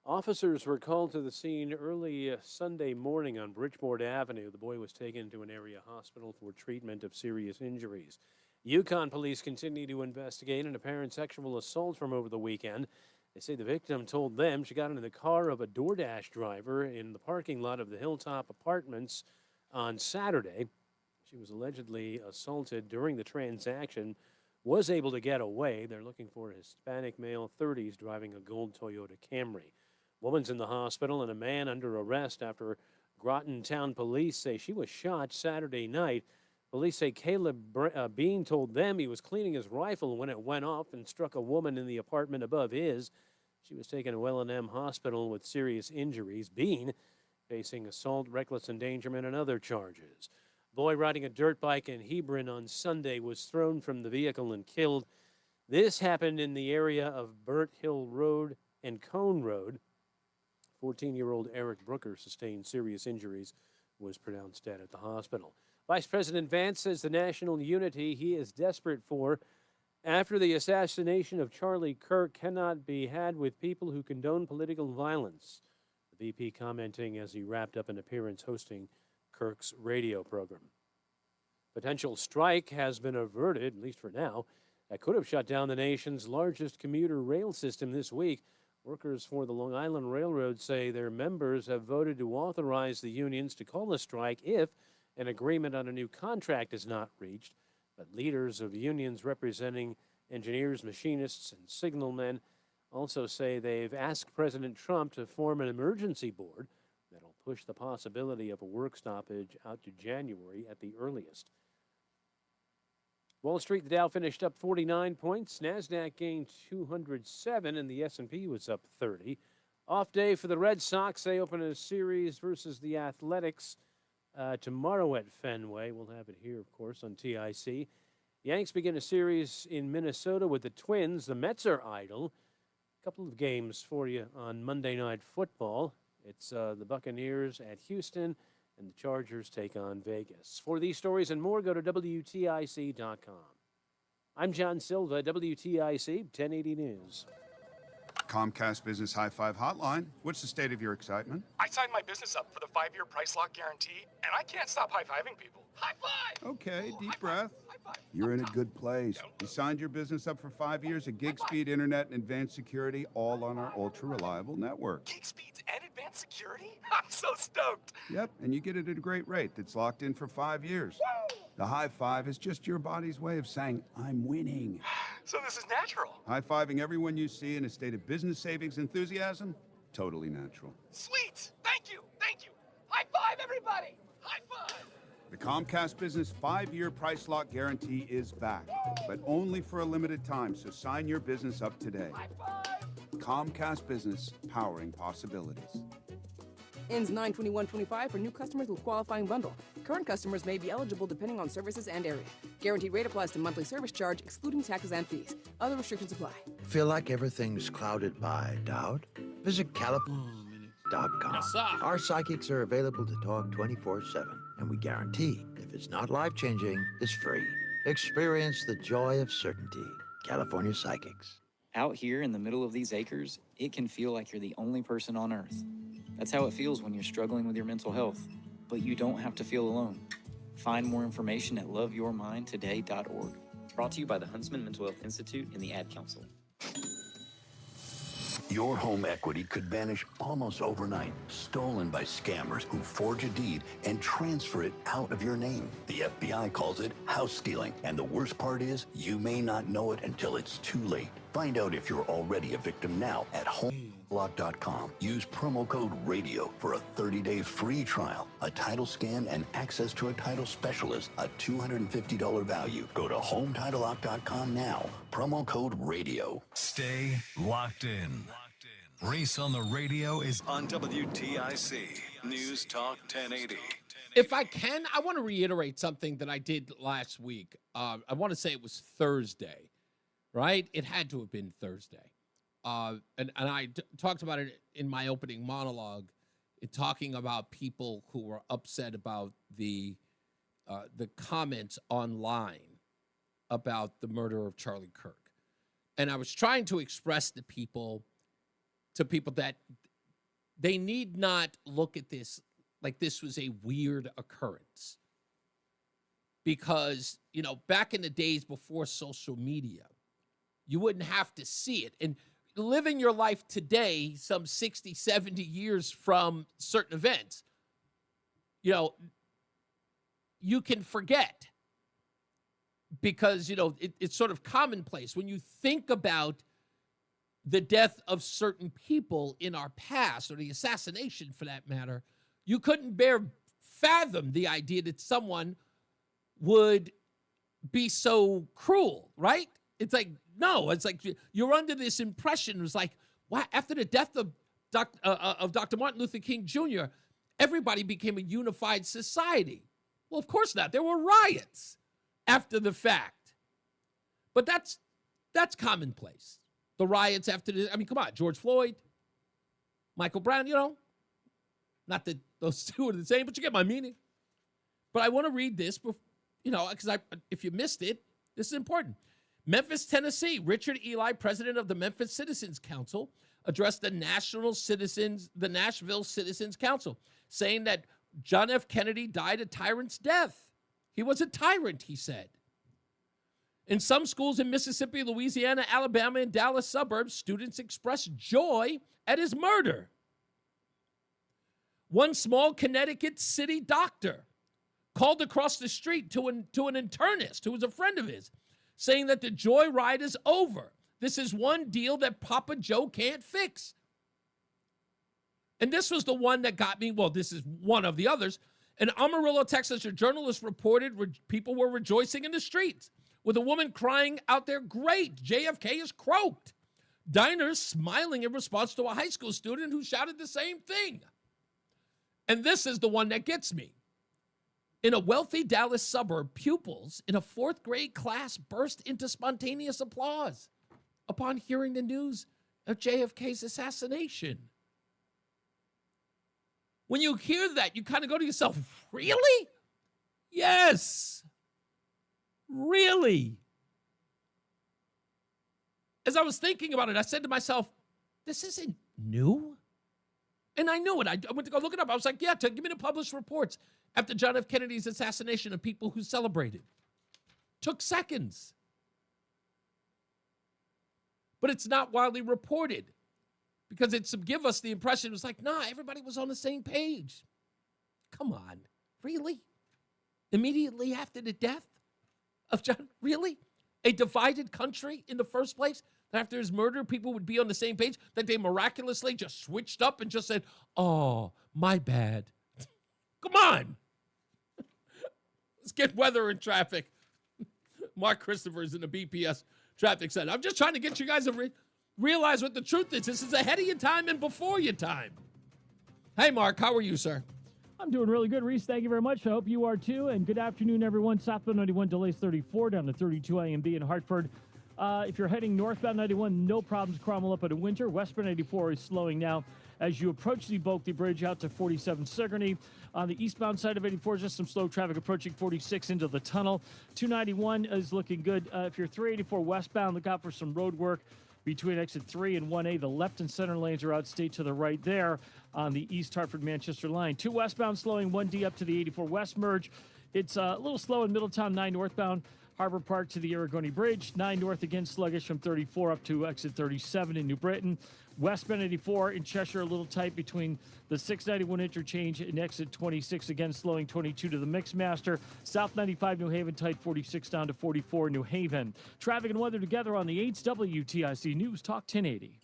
Officers were called to the scene early Sunday morning on Bridgeport Avenue. The boy was taken to an area hospital for treatment of serious injuries. Yukon police continue to investigate an apparent sexual assault from over the weekend. They say the victim told them she got into the car of a DoorDash driver in the parking lot of the Hilltop Apartments on Saturday. She was allegedly assaulted during the transaction, was able to get away. They're looking for a Hispanic male, 30s, driving a gold Toyota Camry. Woman's in the hospital and a man under arrest after Groton Town police say she was shot Saturday night. Police say Caleb Bean told them he was cleaning his rifle when it went off and struck a woman in the apartment above his. She was taken to L&M Hospital with serious injuries. Bean facing assault, reckless endangerment, and other charges. Boy riding a dirt bike in Hebron on Sunday was thrown from the vehicle and killed. This happened in the area of Burt Hill Road and Cone Road. 14-year-old Eric Brooker sustained serious injuries, was pronounced dead at the hospital. Vice President Vance says the national unity he is desperate for after the assassination of Charlie Kirk cannot be had with people who condone political violence. The VP commenting as he wrapped up an appearance hosting Kirk's radio program. Potential strike has been averted, at least for now, that could have shut down the nation's largest commuter rail system this week. Workers for the Long Island Railroad say their members have voted to authorize the unions to call a strike if an agreement on a new contract is not reached. But leaders of unions representing engineers, machinists, and signalmen also say they've asked President Trump to form an emergency board that'll push the possibility of a work stoppage out to January at the earliest. Wall Street, the Dow finished up 49 points. NASDAQ gained 207, and the S&P was up 30. Off day for the Red Sox. They open a series versus the Athletics tomorrow at Fenway. We'll have it here, of course, on TIC. Yanks begin a series in Minnesota with the Twins. The Mets are idle. A couple of games for you on Monday Night Football. It's the Buccaneers at Houston, and the Chargers take on Vegas. For these stories and more, go to WTIC.com. I'm John Silva, WTIC 1080 News. Comcast Business High Five Hotline. What's the state of your excitement? I signed my business up for the 5-year price lock guarantee, and I can't stop high-fiving people. High five! Okay, deep breath. You're in a good place. You signed your business up for 5 years of gig speed internet and advanced security, all on our ultra-reliable network. Gig speeds and advanced security? I'm so stoked. Yep, and you get it at a great rate that's locked in for 5 years. Woo! The high five is just your body's way of saying, I'm winning. So this is natural. High-fiving everyone you see in a state of business savings enthusiasm? Totally natural. Sweet! Thank you! Thank you! High five, everybody! High five! The Comcast Business 5-year price lock guarantee is back, but only for a limited time, so sign your business up today. High five! Comcast Business, powering possibilities. Ends 9/21/25 for new customers with qualifying bundle. Current customers may be eligible depending on services and area. Guaranteed rate applies to monthly service charge, excluding taxes and fees. Other restrictions apply. Feel like everything's clouded by doubt? Visit California.com. Yes, sir. Our psychics are available to talk 24/7, and we guarantee if it's not life-changing, it's free. Experience the joy of certainty. California Psychics. Out here in the middle of these acres, it can feel like you're the only person on Earth. That's how it feels when you're struggling with your mental health. But you don't have to feel alone. Find more information at loveyourmindtoday.org. Brought to you by the Huntsman Mental Health Institute and the Ad Council. Your home equity could vanish almost overnight, stolen by scammers who forge a deed and transfer it out of your name. The FBI calls it house stealing, and the worst part is you may not know it until it's too late. Find out if you're already a victim now at HomeLock.com. Use promo code RADIO for a 30-day free trial, a title scan, and access to a title specialist, a $250 value. Go to HomeTitleLock.com now. Promo code RADIO. Stay locked in. Reese on the Radio is on WTIC News Talk 1080. If I can, I want to reiterate something that I did last week. I want to say it was Thursday, right? It had to have been Thursday. And I talked about it in my opening monologue, talking about people who were upset about the comments online about the murder of Charlie Kirk. And I was trying to express to people that they need not look at this like this was a weird occurrence. Because, back in the days before social media, you wouldn't have to see it. And living your life today, some 60, 70 years from certain events, you can forget. Because, it's sort of commonplace. When you think about the death of certain people in our past, or the assassination for that matter, you couldn't fathom the idea that someone would be so cruel, right? It's like, no, it's like you're under this impression. It was like, wow, after the death of Dr. Martin Luther King Jr., everybody became a unified society. Well, of course not. There were riots after the fact. But that's commonplace. The riots after come on, George Floyd, Michael Brown, not that those two are the same, but you get my meaning. But I want to read this before, because if you missed it, this is important. Memphis, Tennessee, Richard Ely, president of the Memphis Citizens Council, addressed the Nashville Citizens Council, saying that John F. Kennedy died a tyrant's death. He was a tyrant, he said. In some schools in Mississippi, Louisiana, Alabama, and Dallas suburbs, students expressed joy at his murder. One small Connecticut city doctor called across the street to an internist who was a friend of his, saying that the joy ride is over. This is one deal that Papa Joe can't fix. And this was the one that got me. Well, this is one of the others. In Amarillo, Texas, a journalist reported people were rejoicing in the streets, with a woman crying out there, "Great, JFK is croaked." Diners smiling in response to a high school student who shouted the same thing. And this is the one that gets me. In a wealthy Dallas suburb, pupils in a 4th grade class burst into spontaneous applause upon hearing the news of JFK's assassination. When you hear that, you kind of go to yourself, really? Yes. Really? As I was thinking about it, I said to myself, this isn't new. And I knew it. I went to go look it up. I was like, yeah, give me the published reports after John F. Kennedy's assassination of people who celebrated. Took seconds. But it's not widely reported because it's to give us the impression it was like, nah, everybody was on the same page. Come on. Really? Immediately after the death of John? Really? A divided country in the first place? That after his murder, people would be on the same page? That they miraculously just switched up and just said, oh, my bad. Come on. Let's get weather and traffic. Mark Christopher is in the BPS Traffic Center. I'm just trying to get you guys to realize what the truth is. This is ahead of your time and before your time. Hey, Mark, how are you, sir? I'm doing really good, Reese. Thank you very much. I hope you are too. And good afternoon, everyone. Southbound 91 delays 34 down to 32 A&B in Hartford. If you're heading northbound 91, no problems. Cromwell up at a winter. Westbound 84 is slowing now as you approach the Bulkley Bridge out to 47 Sigourney. On the eastbound side of 84, just some slow traffic approaching 46 into the tunnel. 291 is looking good. If you're 384 westbound, look out for some road work between exit 3 and 1A. The left and center lanes are out state to the right there on the East Hartford-Manchester line. 2 westbound slowing, 1D up to the 84 west merge. It's a little slow in Middletown, 9 northbound. Harbor Park to the Aragoni Bridge. 9 north again, sluggish from 34 up to exit 37 in New Britain. Westbound 84 in Cheshire, a little tight between the 691 interchange and exit 26, again slowing 22 to the Mixmaster. South 95 New Haven, tight 46 down to 44 New Haven. Traffic and weather together on the 8's WTIC News Talk 1080.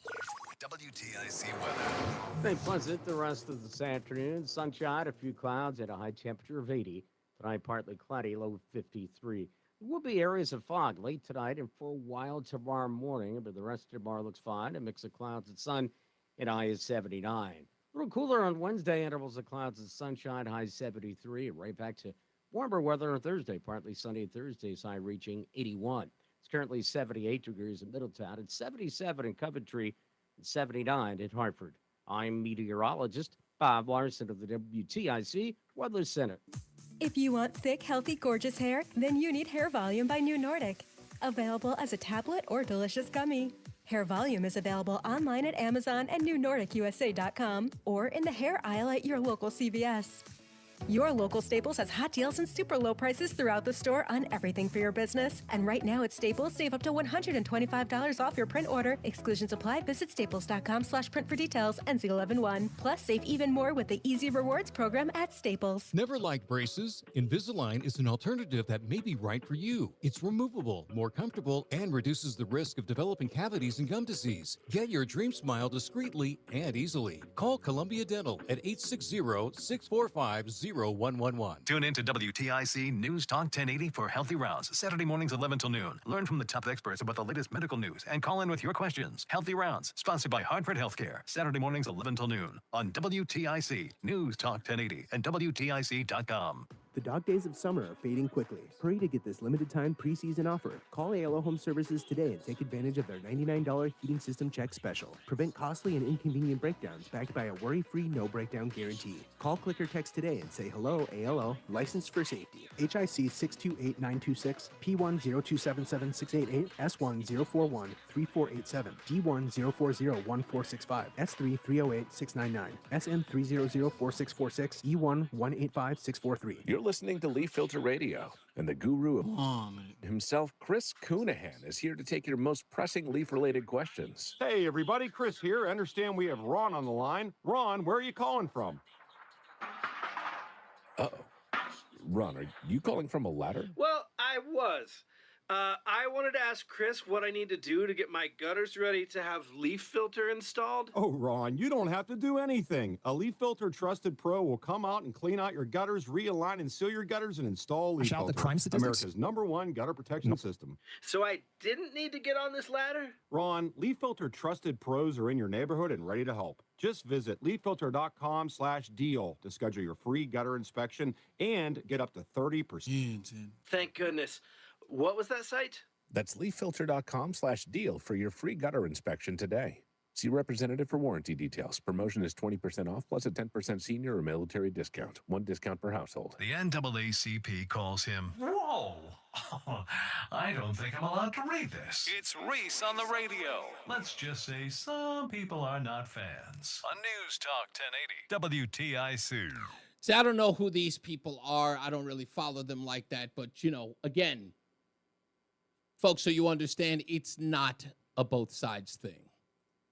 WTIC weather. Stay pleasant the rest of this afternoon. Sunshine, a few clouds at a high temperature of 80. Tonight, partly cloudy, low 53. There will be areas of fog late tonight and for a while tomorrow morning, but the rest of tomorrow looks fine. A mix of clouds and sun, and high is 79. A little cooler on Wednesday, intervals of clouds and sunshine, high 73. Right back to warmer weather on Thursday, partly sunny Thursday's high reaching 81. It's currently 78 degrees in Middletown. It's 77 in Coventry and 79 in Hartford. I'm meteorologist Bob Larson of the WTIC Weather Center. If you want thick, healthy, gorgeous hair, then you need Hair Volume by New Nordic. Available as a tablet or delicious gummy. Hair Volume is available online at Amazon and NewNordicUSA.com or in the hair aisle at your local CVS. Your local Staples has hot deals and super low prices throughout the store on everything for your business. And right now at Staples, save up to $125 off your print order. Exclusions apply. Visit staples.com/print for details. NC11-1. Plus, save even more with the Easy Rewards program at Staples. Never liked braces? Invisalign is an alternative that may be right for you. It's removable, more comfortable, and reduces the risk of developing cavities and gum disease. Get your dream smile discreetly and easily. Call Columbia Dental at 860-645-0111. Tune in to WTIC News Talk 1080 for Healthy Rounds, Saturday mornings 11 till noon. Learn from the top experts about the latest medical news and call in with your questions. Healthy Rounds, sponsored by Hartford Healthcare, Saturday mornings 11 till noon on WTIC News Talk 1080 and WTIC.com. The dog days of summer are fading quickly. Hurry to get this limited time preseason offer. Call ALO Home Services today and take advantage of their $99 heating system check special. Prevent costly and inconvenient breakdowns backed by a worry-free no breakdown guarantee. Call, click, or text today and say hello ALO, licensed for safety. HIC 628926, P102776888, S1041347, D104014665, S33086999, SM3004646, E1185643. You're listening to Leaf Filter Radio, and the guru of himself, Chris Coonahan, is here to take your most pressing leaf-related questions. Hey, everybody, Chris here. I understand we have Ron on the line. Ron, where are you calling from? Uh-oh. Ron, are you calling from a ladder? Well, I was. I wanted to ask Chris what I need to do to get my gutters ready to have leaf filter installed. Oh, Ron, you don't have to do anything. A Leaf Filter Trusted Pro will come out and clean out your gutters, realign and seal your gutters, and install Leaf Filter, America's #1 gutter protection system. So I didn't need to get on this ladder? Ron, Leaf Filter Trusted Pros are in your neighborhood and ready to help. Just visit leaffilter.com/deal to schedule your free gutter inspection and get up to 30%. Thank goodness. What was that site? That's leaffilter.com/deal for your free gutter inspection today. See representative for warranty details. Promotion is 20% off plus a 10% senior or military discount. One discount per household. The NAACP calls him, whoa, I don't think I'm allowed to read this. It's Reese on the Radio. Let's just say some people are not fans. On News Talk 1080, WTIC. See, I don't know who these people are. I don't really follow them like that. But, again, folks, so you understand, it's not a both sides thing.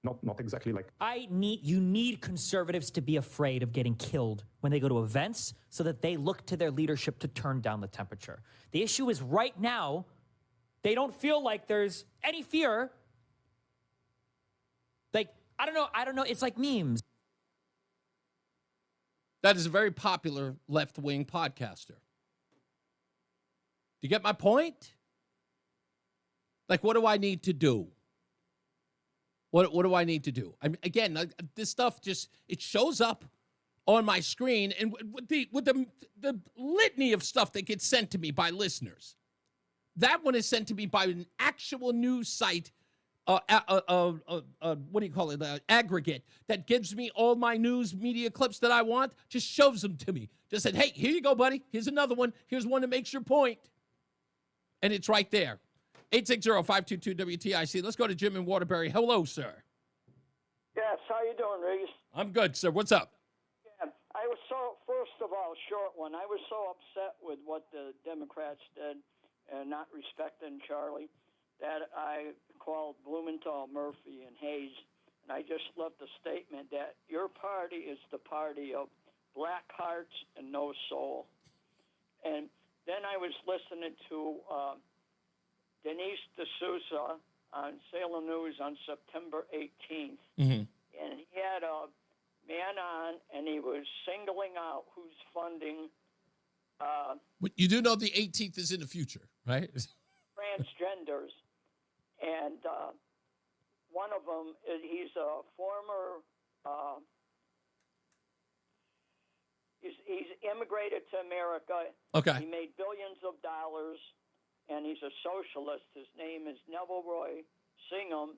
Not exactly like. You need conservatives to be afraid of getting killed when they go to events so that they look to their leadership to turn down the temperature. The issue is right now, they don't feel like there's any fear. Like, I don't know. It's like memes. That is a very popular left-wing podcaster. Do you get my point? Like, what do I need to do? What do I need to do? I mean, again, this stuff it shows up on my screen, and with the litany of stuff that gets sent to me by listeners. That one is sent to me by an actual news site, what do you call it? Aggregate that gives me all my news media clips that I want. Just shows them to me. Just said, hey, here you go, buddy. Here's another one. Here's one that makes your point, and it's right there. 860-522-WTIC. Let's go to Jim in Waterbury. Hello, sir. Yes, how you doing, Reese? I'm good, sir. What's up? Yeah, I was first of all, short one. I was so upset with what the Democrats did and not respecting Charlie that I called Blumenthal, Murphy, and Hayes, and I just left a statement that your party is the party of black hearts and no soul. And then I was listening to Denise D'Souza on Salem News on September 18th. Mm-hmm. And he had a man on, and he was singling out who's funding But you do know the 18th is in the future, right? transgenders. And one of them, he's a former, he's immigrated to America. Okay. He made billions of dollars, and he's a socialist. His name is Neville Roy Singham.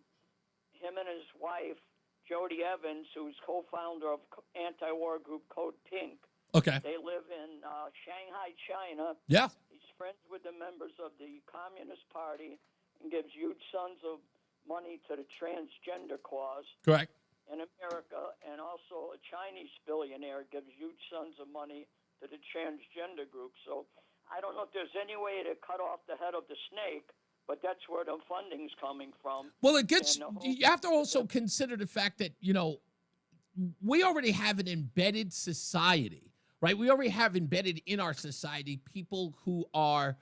Him and his wife, Jody Evans, who's co-founder of anti-war group Code Pink. Okay. They live in Shanghai, China. Yeah. He's friends with the members of the Communist Party, and gives huge sums of money to the transgender cause Correct. in America, and also a Chinese billionaire gives huge sums of money to the transgender group. So I don't know if there's any way to cut off the head of the snake, but that's where the funding's coming from. Well, it gets, And the whole- you have to also consider the fact that, we already have an embedded society, right? We already have embedded in our society people who are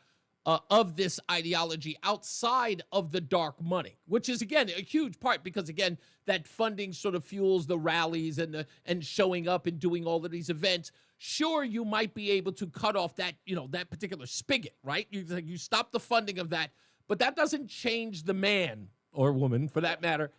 of this ideology outside of the dark money, which is, again, a huge part because, again, that funding sort of fuels the rallies and showing up and doing all of these events. Sure, you might be able to cut off that, that particular spigot, right? You stop the funding of that, but that doesn't change the man or woman, for that matter,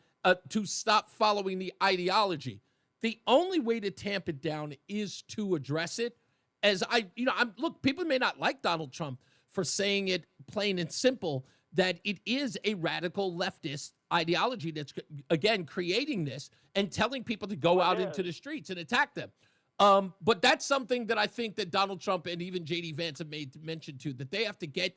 to stop following the ideology. The only way to tamp it down is to address it. Look, people may not like Donald Trump for saying it plain and simple, that it is a radical leftist ideology that's, again, creating this and telling people to go out into the streets and attack them. But that's something that I think that Donald Trump and even J.D. Vance have made mention to, that they have to get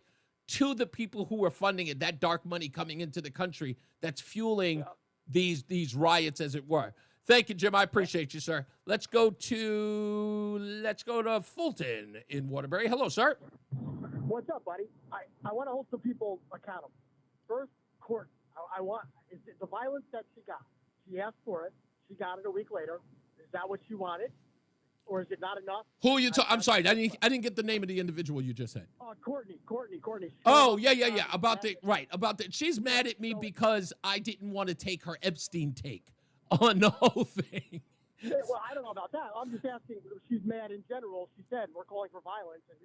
to the people who are funding it, that dark money coming into the country that's fueling these riots, as it were. Thank you, Jim. I appreciate you, sir. Let's go to Fulton in Waterbury. Hello, sir. What's up, buddy? I want to hold some people accountable. First, Court. Is it the violence that she got? She asked for it. She got it a week later. Is that what she wanted? Or is it not enough? Who are you talking? I'm sorry. I didn't get the name of the individual you just said. Courtney. Oh, yeah. About the, she's mad at me because I didn't want to take her Epstein take on the whole thing. Well, I don't know about that. I'm just asking. She's mad in general. She said, we're calling for violence. And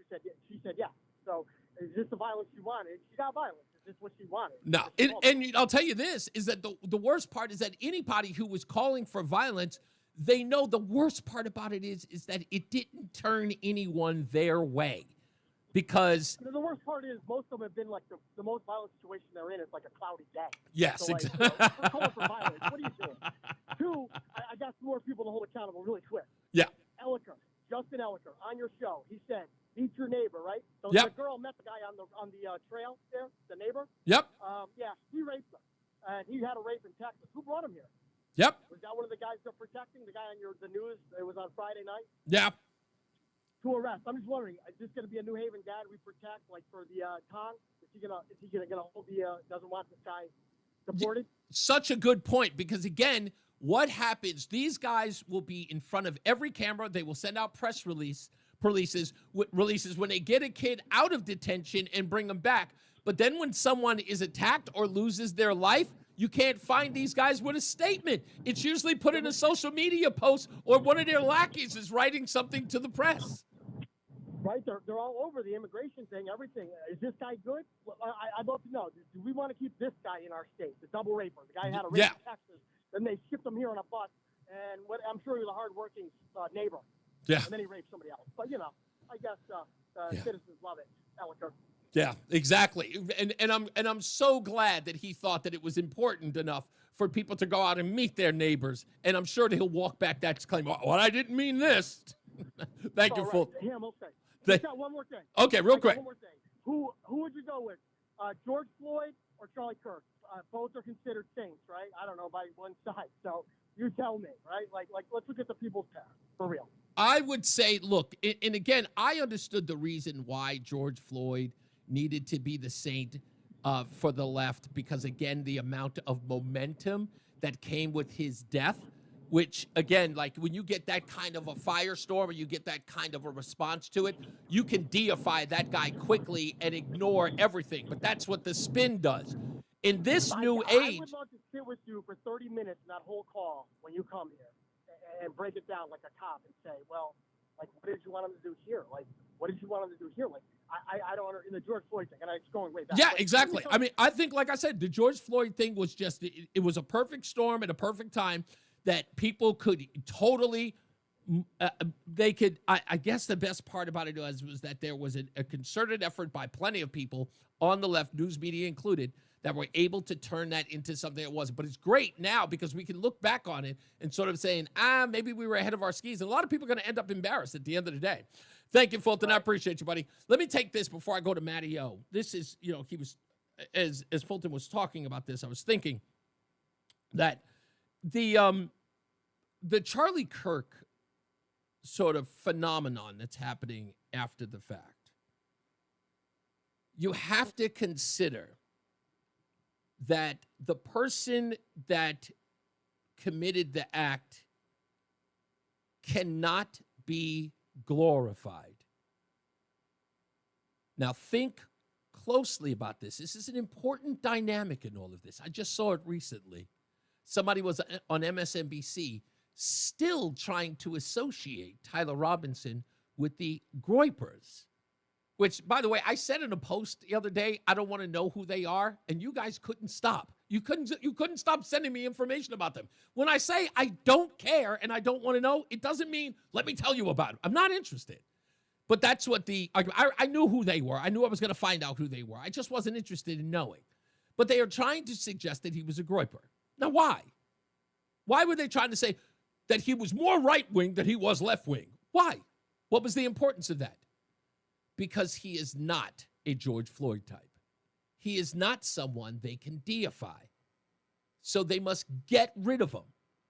she said, yeah. So is this the violence she wanted? She got violence. Is this what she wanted? No. And I'll tell you this, is that the worst part is that anybody who was calling for violence, they know the worst part about it is that it didn't turn anyone their way. Because the worst part is most of them have been like the most violent situation they're in is like a cloudy day. Yes, so exactly. We're calling for violence. What are you doing? Two, I got some more people to hold accountable really quick. Yeah. Justin Elliker, on your show, he said, meet your neighbor, right? So Yep. the girl met the guy on the trail there, the neighbor. Yep. Yeah, he raped her. And he had a rape in Texas. Who brought him here? Yep. Was that one of the guys they're protecting? The guy on the news? It was on Friday night? Yeah. To arrest. I'm just wondering, is this going to be a New Haven guy we protect, like for the Tong? Is he gonna hold doesn't want this guy deported? Such a good point, because again, what happens? These guys will be in front of every camera. They will send out press releases when they get a kid out of detention and bring them back. But then when someone is attacked or loses their life, you can't find these guys with a statement. It's usually put in a social media post, or one of their lackeys is writing something to the press. Right, they're all over the immigration thing, everything. Is this guy good? Well, I'd love to know. Do we want to keep this guy in our state, the double raper? The guy had a rape in Texas, then they shipped him here on a bus, and I'm sure he was a hardworking neighbor. Yeah. And then he raped somebody else. But, I guess citizens love it. Elliker. Yeah, exactly. And I'm so glad that he thought that it was important enough for people to go out and meet their neighbors. And I'm sure that he'll walk back that claim. Well, I didn't mean this. Thank you, Fulton. Him, okay. Just got one more thing. Okay, real quick. One more thing. Who would you go with? George Floyd or Charlie Kirk? Both are considered saints, right? I don't know, by one side. So you tell me, right? Like let's look at the people's path, for real. I would say, look, and again, I understood the reason why George Floyd needed to be the saint for the left, because, again, the amount of momentum that came with his death, which, again, like when you get that kind of a firestorm or you get that kind of a response to it, you can deify that guy quickly and ignore everything. But that's what the spin does. In this new age. I would love to sit with you for 30 minutes in that whole call when you come here and break it down like a cop and say, well, like, what did you want him to do here? Like, what did you want him to do here? Like, I don't understand the George Floyd thing, and it's going way back. Yeah, exactly. I mean, I think, like I said, the George Floyd thing was just, it was a perfect storm at a perfect time that people could totally, I guess the best part about it was that there was a concerted effort by plenty of people on the left, news media included, that were able to turn that into something it wasn't. But it's great now because we can look back on it and sort of saying, maybe we were ahead of our skis. And a lot of people are going to end up embarrassed at the end of the day. Thank you, Fulton. I appreciate you, buddy. Let me take this before I go to Matty O. This is, he was as Fulton was talking about this, I was thinking that the Charlie Kirk sort of phenomenon that's happening after the fact, you have to consider that the person that committed the act cannot be glorified. Now, think closely about this. This is an important dynamic in all of this. I just saw it recently. Somebody was on MSNBC still trying to associate Tyler Robinson with the Groypers, which, by the way, I said in a post the other day, I don't want to know who they are, and you guys couldn't stop. You couldn't stop sending me information about them. When I say I don't care and I don't want to know, it doesn't mean let me tell you about it. I'm not interested. But that's what I knew who they were. I knew I was going to find out who they were. I just wasn't interested in knowing. But they are trying to suggest that he was a Groyper. Now, why? Why were they trying to say that he was more right-wing than he was left-wing? Why? What was the importance of that? Because he is not a George Floyd type. He is not someone they can deify. So they must get rid of him.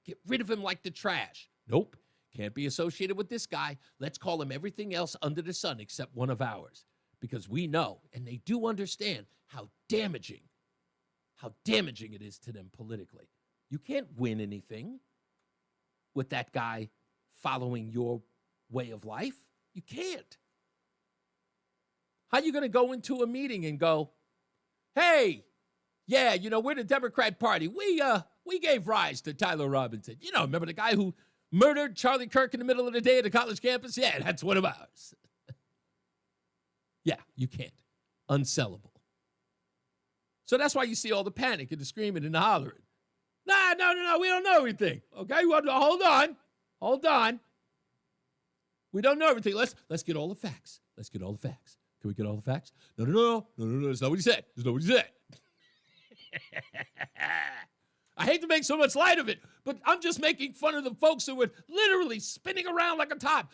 Get rid of him like the trash. Nope. Can't be associated with this guy. Let's call him everything else under the sun except one of ours. Because we know, and they do understand, how damaging it is to them politically. You can't win anything with that guy following your way of life. You can't. How are you going to go into a meeting and go, hey, yeah, we're the Democrat Party. We gave rise to Tyler Robinson. Remember the guy who murdered Charlie Kirk in the middle of the day at a college campus? Yeah, that's one of ours. Yeah, you can't. Unsellable. So that's why you see all the panic and the screaming and the hollering. No, we don't know everything. Okay, well, hold on. We don't know everything. Let's get all the facts. Can we get all the facts? No. That's not what he said. I hate to make so much light of it, but I'm just making fun of the folks who were literally spinning around like a top.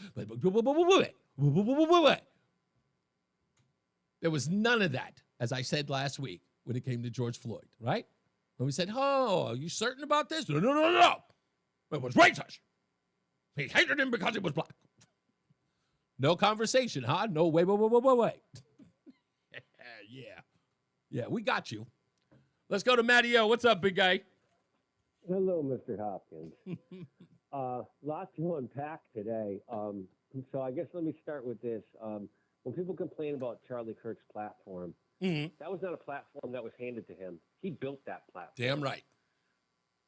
There was none of that, as I said last week, when it came to George Floyd, right? When we said, oh, are you certain about this? No. It was racist. He hated him because he was black. No conversation, huh? No, wait. Yeah, we got you. Let's go to Matty O. What's up, big guy? Hello, Mr. Hopkins. Lots to unpack today. So I guess let me start with this. When people complain about Charlie Kirk's platform, that was not a platform that was handed to him. He built that platform. Damn right.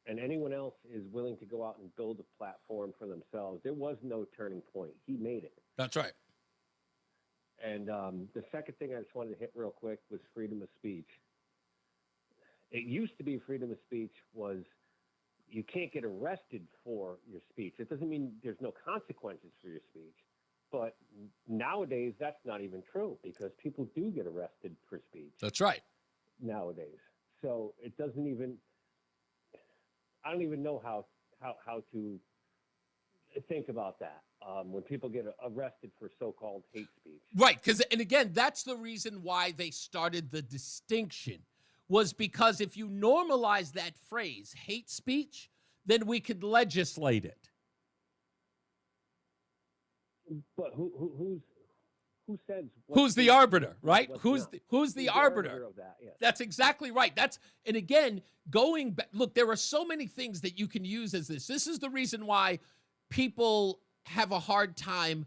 And anyone else is willing to go out and build a platform for themselves. There was no turning point. He made it. That's right. And the second thing I just wanted to hit real quick was freedom of speech. It used to be freedom of speech was you can't get arrested for your speech. It doesn't mean there's no consequences for your speech. But nowadays, that's not even true because people do get arrested for speech. That's right. Nowadays. So it doesn't even, I don't even know how to think about that when people get arrested for so-called hate speech. Right, and again, that's the reason why they started the distinction, was because if you normalize that phrase, hate speech, then we could legislate it. But who says? Who's the arbiter, right? Who's the arbiter of that? Yes. That's exactly right. And again, going back, look, there are so many things that you can use as this. This is the reason why people have a hard time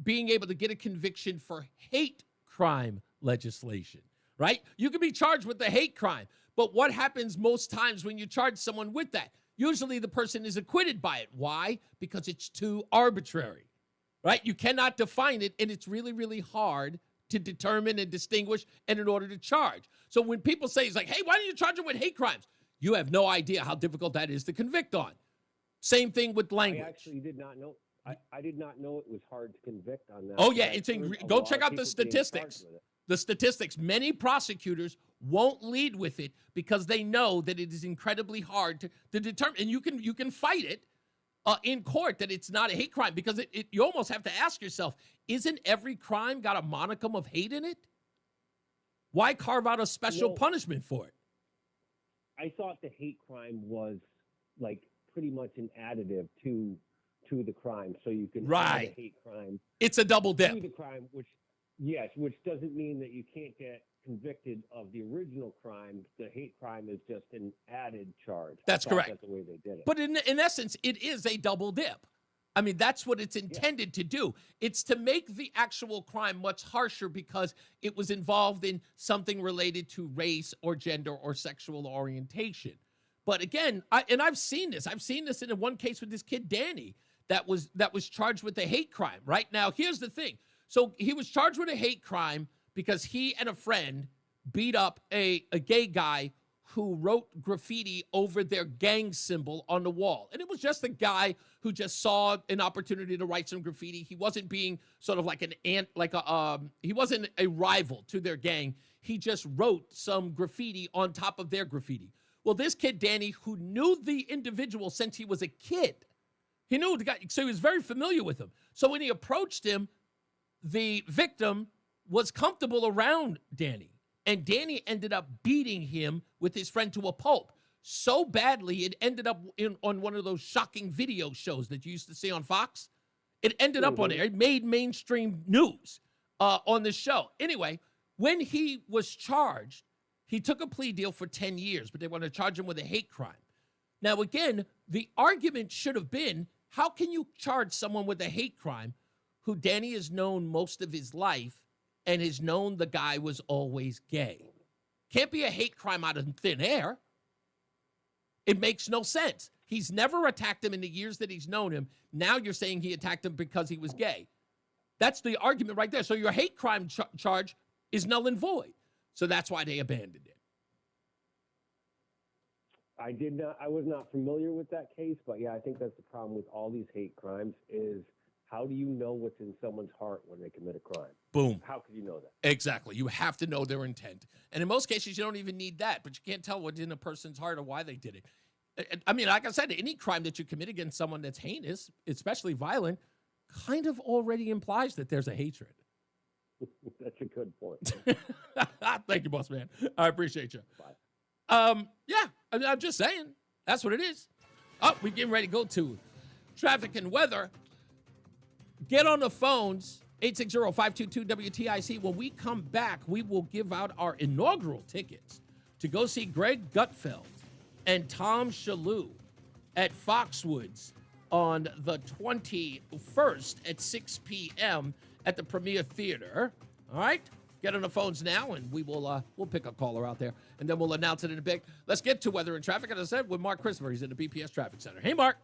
being able to get a conviction for hate crime legislation, right? You can be charged with the hate crime, but what happens most times when you charge someone with that? Usually the person is acquitted by it. Why? Because it's too arbitrary, right? You cannot define it, and it's really, really hard to determine and distinguish and in order to charge. So when people say, it's like, hey, why don't you charge them with hate crimes? You have no idea how difficult that is to convict on. Same thing with language. I actually did not know. I did not know it was hard to convict on that. Oh, yeah. Go check out the statistics. The statistics. Many prosecutors won't lead with it because they know that it is incredibly hard to determine. And you can fight it in court that it's not a hate crime because you almost have to ask yourself, isn't every crime got a monicum of hate in it? Why carve out a special punishment for it? I thought the hate crime was like pretty much an additive to the crime, so you can add a hate crime. It's a double dip. To the crime, which doesn't mean that you can't get convicted of the original crime. The hate crime is just an added charge. That's correct. That's the way they did it. But in essence, it is a double dip. I mean, that's what it's intended to do. It's to make the actual crime much harsher because it was involved in something related to race or gender or sexual orientation. But again, I've seen this. I've seen this in one case with this kid, Danny, that was charged with a hate crime. Right now, here's the thing. So he was charged with a hate crime because he and a friend beat up a gay guy who wrote graffiti over their gang symbol on the wall. And it was just a guy who just saw an opportunity to write some graffiti. He wasn't being sort of like he wasn't a rival to their gang. He just wrote some graffiti on top of their graffiti. Well, this kid, Danny, who knew the individual since he was a kid, he knew the guy, so he was very familiar with him. So when he approached him, the victim was comfortable around Danny. And Danny ended up beating him with his friend to a pulp so badly it ended up on one of those shocking video shows that you used to see on Fox. It ended up on there. It made mainstream news on this show. Anyway, when he was charged, he took a plea deal for 10 years, but they want to charge him with a hate crime. Now, again, the argument should have been, how can you charge someone with a hate crime who Danny has known most of his life and has known the guy was always gay? Can't be a hate crime out of thin air. It makes no sense. He's never attacked him in the years that he's known him. Now you're saying he attacked him because he was gay. That's the argument right there. So your hate crime charge is null and void. So that's why they abandoned it. I was not familiar with that case, but yeah, I think that's the problem with all these hate crimes is how do you know what's in someone's heart when they commit a crime? Boom. How could you know that? Exactly. You have to know their intent. And in most cases, you don't even need that, but you can't tell what's in a person's heart or why they did it. I mean, like I said, any crime that you commit against someone that's heinous, especially violent, kind of already implies that there's a hatred. That's a good point. Thank you, boss man. I appreciate you. Bye. Yeah, I'm just saying. That's what it is. Oh, we're getting ready to go to traffic and weather. Get on the phones, 860-522-WTIC. When we come back, we will give out our inaugural tickets to go see Greg Gutfeld and Tom Shalhoub at Foxwoods on the 21st at 6 p.m. at the Premier Theater. All right? Get on the phones now, and we'll pick a caller out there, and then we'll announce it in a bit. Let's get to weather and traffic. As I said, with Mark Christopher. He's in the BPS Traffic Center. Hey, Mark.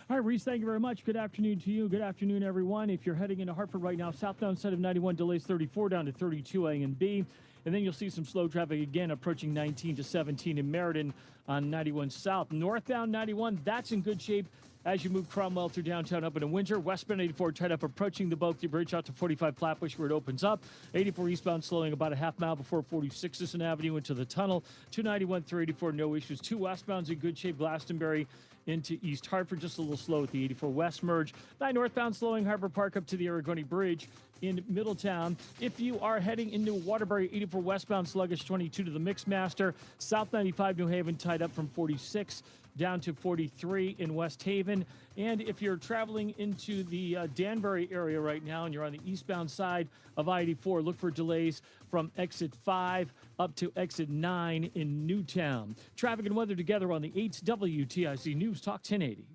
All right, Reese, thank you very much. Good afternoon to you. Good afternoon, everyone. If you're heading into Hartford right now, southbound side of 91 delays 34 down to 32 A and B. And then you'll see some slow traffic again approaching 19 to 17 in Meriden on 91 South. Northbound 91, that's in good shape as you move Cromwell through downtown up into Windsor. Westbound 84 tied up approaching the Bulkley Bridge out to 45 Flatbush where it opens up. 84 eastbound slowing about a half mile before 46 Sisson Avenue into the tunnel. 291 through 84, no issues. 2 westbounds in good shape, Glastonbury into East Hartford, just a little slow at the 84 West merge. 9 northbound slowing Harbor Park up to the Aragoni Bridge in Middletown. If you are heading into Waterbury, 84 westbound sluggish, 22 to the Mixmaster. South 95 New Haven tied up from 46 down to 43 in West Haven. And if you're traveling into the Danbury area right now and you're on the eastbound side of I-84, look for delays from exit 5 up to exit 9 in Newtown. Traffic and weather together on the 8 WTIC News Talk 1080.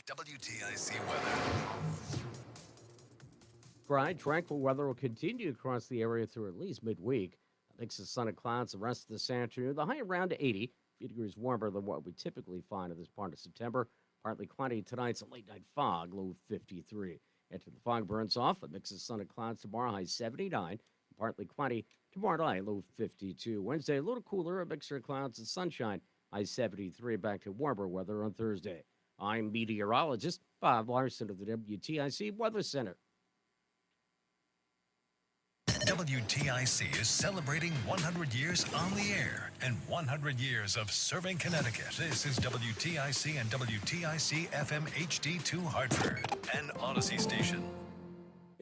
WTIC weather. Dry, tranquil weather will continue across the area through at least midweek. A mix of sun and clouds the rest of this afternoon. The high around 80, a few degrees warmer than what we typically find in this part of September. Partly cloudy tonight's a late night fog, low 53. After the fog burns off, a mix of sun and clouds tomorrow, high 79. Partly cloudy tomorrow night, low 52. Wednesday, a little cooler, a mixture of clouds and sunshine, high 73. Back to warmer weather on Thursday. I'm meteorologist Bob Larson of the WTIC Weather Center. WTIC is celebrating 100 years on the air and 100 years of serving Connecticut. This is WTIC and WTIC FM HD2 Hartford, an Odyssey station.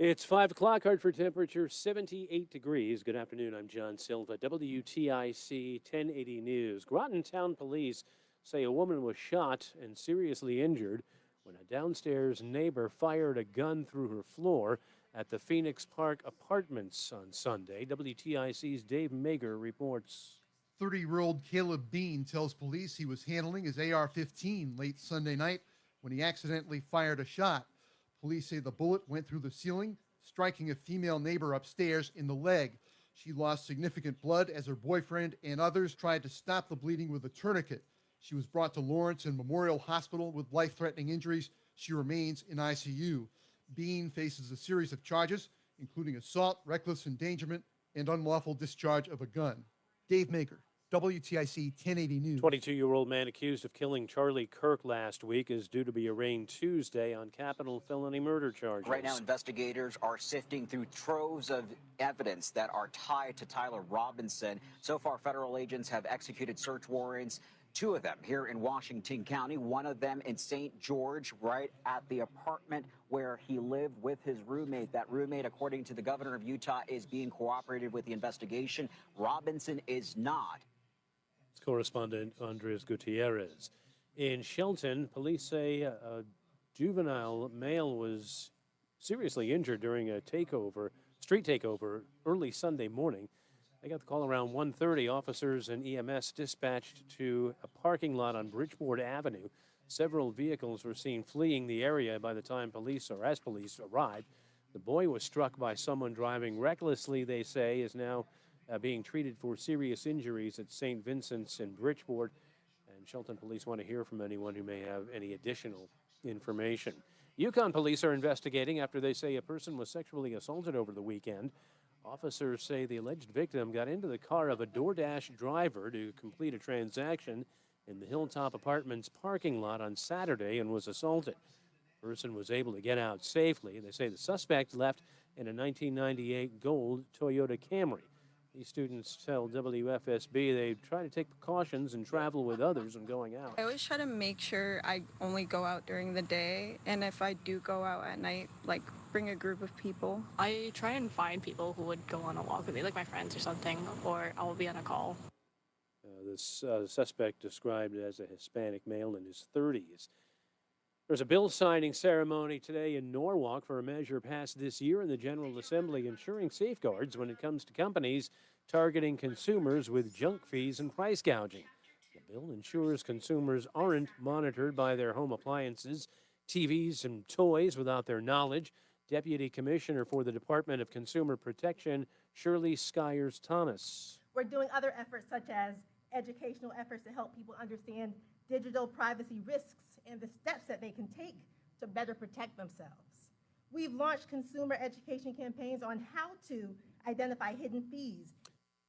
It's 5 o'clock, Hartford temperature 78 degrees. Good afternoon, I'm John Silva, WTIC 1080 News. Groton Town Police say a woman was shot and seriously injured when a downstairs neighbor fired a gun through her floor at the Phoenix Park Apartments on Sunday. WTIC's Dave Mager reports. 30-year-old Caleb Bean tells police he was handling his AR-15 late Sunday night when he accidentally fired a shot. Police say the bullet went through the ceiling, striking a female neighbor upstairs in the leg. She lost significant blood as her boyfriend and others tried to stop the bleeding with a tourniquet. She was brought to Lawrence and Memorial Hospital with life-threatening injuries. She remains in ICU. Bean faces a series of charges, including assault, reckless endangerment, and unlawful discharge of a gun. Dave Maker, WTIC 1080 News. 22-year-old man accused of killing Charlie Kirk last week is due to be arraigned Tuesday on capital felony murder charges. Right now, investigators are sifting through troves of evidence that are tied to Tyler Robinson. So far, federal agents have executed search warrants, 2 of them here in Washington County, one of them in St. George, right at the apartment where he lived with his roommate. That roommate, according to the governor of Utah, is being cooperative with the investigation. Robinson is not. Correspondent Andres Gutierrez. In Shelton, police say a juvenile male was seriously injured during a street takeover early Sunday morning. They got the call around 1:30. Officers and EMS dispatched to a parking lot on Bridgeport Avenue. Several vehicles were seen fleeing the area by the time police arrived. The boy was struck by someone driving recklessly, they say, is now being treated for serious injuries at St. Vincent's in Bridgeport. And Shelton police want to hear from anyone who may have any additional information. Yukon police are investigating after they say a person was sexually assaulted over the weekend. Officers say the alleged victim got into the car of a DoorDash driver to complete a transaction in the Hilltop Apartments parking lot on Saturday and was assaulted. The person was able to get out safely. They say the suspect left in a 1998 gold Toyota Camry. These students tell WFSB they try to take precautions and travel with others when going out. I always try to make sure I only go out during the day, and if I do go out at night, bring a group of people. I try and find people who would go on a walk with me, like my friends or something, or I'll be on a call. This suspect described as a Hispanic male in his 30s. There's a bill signing ceremony today in Norwalk for a measure passed this year in the General Assembly ensuring safeguards when it comes to companies targeting consumers with junk fees and price gouging. The bill ensures consumers aren't monitored by their home appliances, TVs, and toys without their knowledge. Deputy Commissioner for the Department of Consumer Protection, Shirley Skyers-Thomas. We're doing other efforts such as educational efforts to help people understand digital privacy risks and the steps that they can take to better protect themselves. We've launched consumer education campaigns on how to identify hidden fees.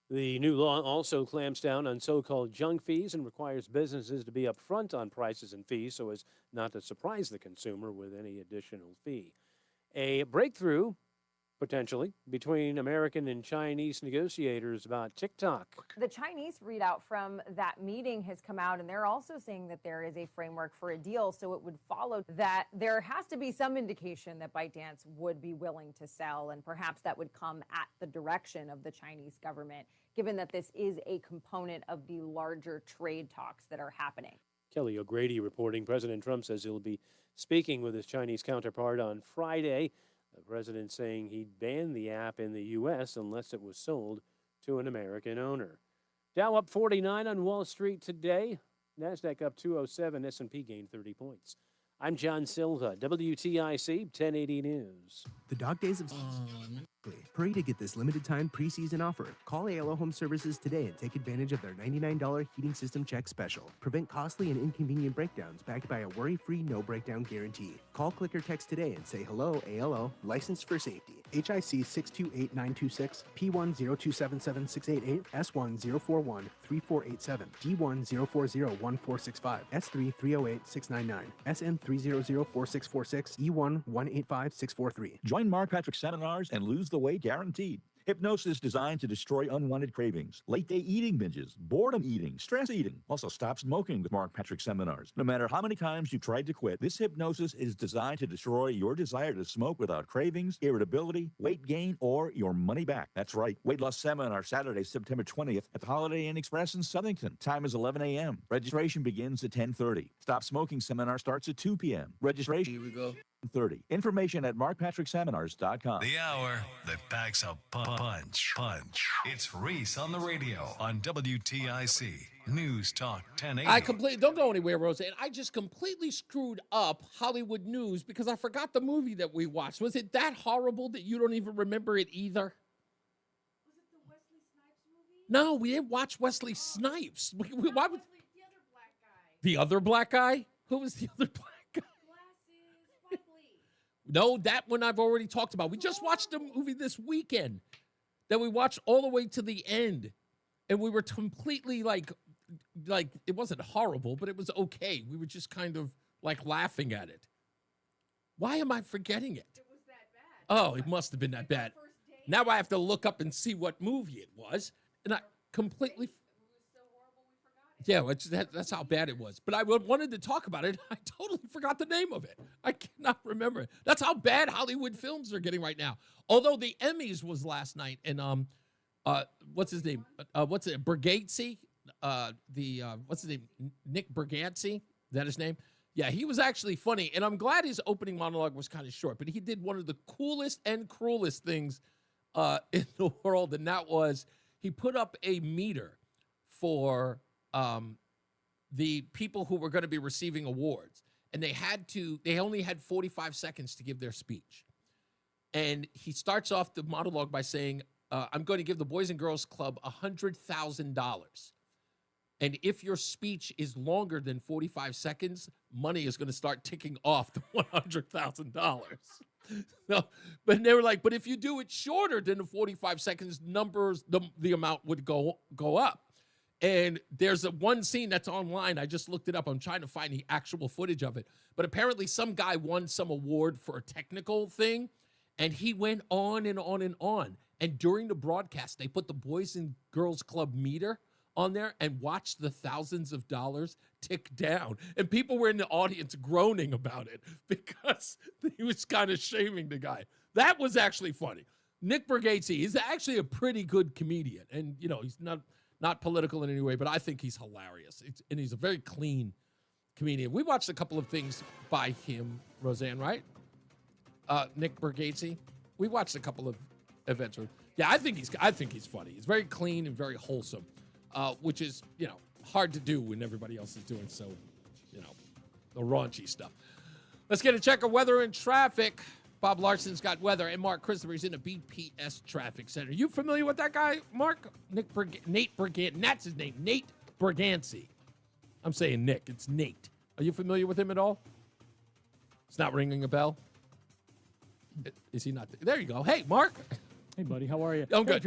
The new law also clamps down on so-called junk fees and requires businesses to be upfront on prices and fees so as not to surprise the consumer with any additional fee. A breakthrough, potentially, between American and Chinese negotiators about TikTok. The Chinese readout from that meeting has come out, and they're also saying that there is a framework for a deal, so it would follow that there has to be some indication that ByteDance would be willing to sell, and perhaps that would come at the direction of the Chinese government, given that this is a component of the larger trade talks that are happening. Kelly O'Grady reporting President Trump says he'll be speaking with his Chinese counterpart on Friday. The president saying he'd ban the app in the U.S. unless it was sold to an American owner. Dow up 49 on Wall Street today. NASDAQ up 207. S&P gained 30 points. I'm John Silva, WTIC 1080 News. The dog days of... Hurry to get this limited time preseason offer. Call ALO Home Services today and take advantage of their $99 heating system check special. Prevent costly and inconvenient breakdowns backed by a worry-free no breakdown guarantee. Call, click, or text today and say hello ALO, licensed for safety. HIC 628926, P10277688, S10413487, D10401465, S33086699, SM3004646, E11856443. Join Mark Patrick's seminars and lose the weight guaranteed. Hypnosis designed to destroy unwanted cravings, late-day eating binges, boredom eating, stress eating. Also, stop smoking with Mark Patrick seminars. No matter how many times you've tried to quit, this hypnosis is designed to destroy your desire to smoke without cravings, irritability, weight gain, or your money back. That's right. Weight loss seminar Saturday, September 20th at the Holiday Inn Express in Southington. Time is 11 a.m. Registration begins at 10:30. Stop smoking seminar starts at 2 p.m. Registration. Here we go. 30. Information at markpatrickseminars.com. The hour that packs a punch. It's Reese on the radio on WTIC News Talk 1080. Don't go anywhere, Roseanne. I just completely screwed up Hollywood News because I forgot the movie that we watched. Was it that horrible that you don't even remember it either? Was it the Wesley Snipes movie? No, we didn't watch Wesley Snipes. Why would... The other black guy. The other black guy? Who was the other black guy? No, that one I've already talked about. We just watched a movie this weekend that we watched all the way to the end. And we were completely like it wasn't horrible, but it was okay. We were just kind of like laughing at it. Why am I forgetting it? It was that bad. Oh, it must have been that bad. Now I have to look up and see what movie it was. And I completely... Yeah, that's how bad it was. But I wanted to talk about it. I totally forgot the name of it. I cannot remember it. That's how bad Hollywood films are getting right now. Although the Emmys was last night, and what's his name? Bergatze? What's his name? Nick Bergatze? Is that his name? Yeah, he was actually funny, and I'm glad his opening monologue was kind of short. But he did one of the coolest and cruelest things in the world, and that was he put up a meter for the people who were going to be receiving awards, and they only had 45 seconds to give their speech. And he starts off the monologue by saying, I'm going to give the Boys and Girls Club $100,000. And if your speech is longer than 45 seconds, money is going to start ticking off the $100,000. No, but they were like, but if you do it shorter than the 45 seconds, the amount would go up. And there's one scene that's online. I just looked it up. I'm trying to find the actual footage of it. But apparently some guy won some award for a technical thing, and he went on and on and on. And during the broadcast, they put the Boys and Girls Club meter on there and watched the thousands of dollars tick down. And people were in the audience groaning about it because he was kind of shaming the guy. That was actually funny. Nick Bergatze is actually a pretty good comedian. And, he's not political in any way, but I think he's hilarious. And he's a very clean comedian. We watched a couple of things by him, Roseanne, right? Nick Bergatze. We watched a couple of events. Yeah, I think he's funny. He's very clean and very wholesome, which is, hard to do when everybody else is doing so, the raunchy stuff. Let's get a check of weather and traffic. Bob Larson's got weather, and Mark Christopher's in the BPS Traffic Center. You familiar with that guy, Mark? Nate Bergantzi. That's his name, Nate Bergantzi. I'm saying Nick. It's Nate. Are you familiar with him at all? It's not ringing a bell? Is he not? There you go. Hey, Mark. Hey, buddy. How are you? I'm good. If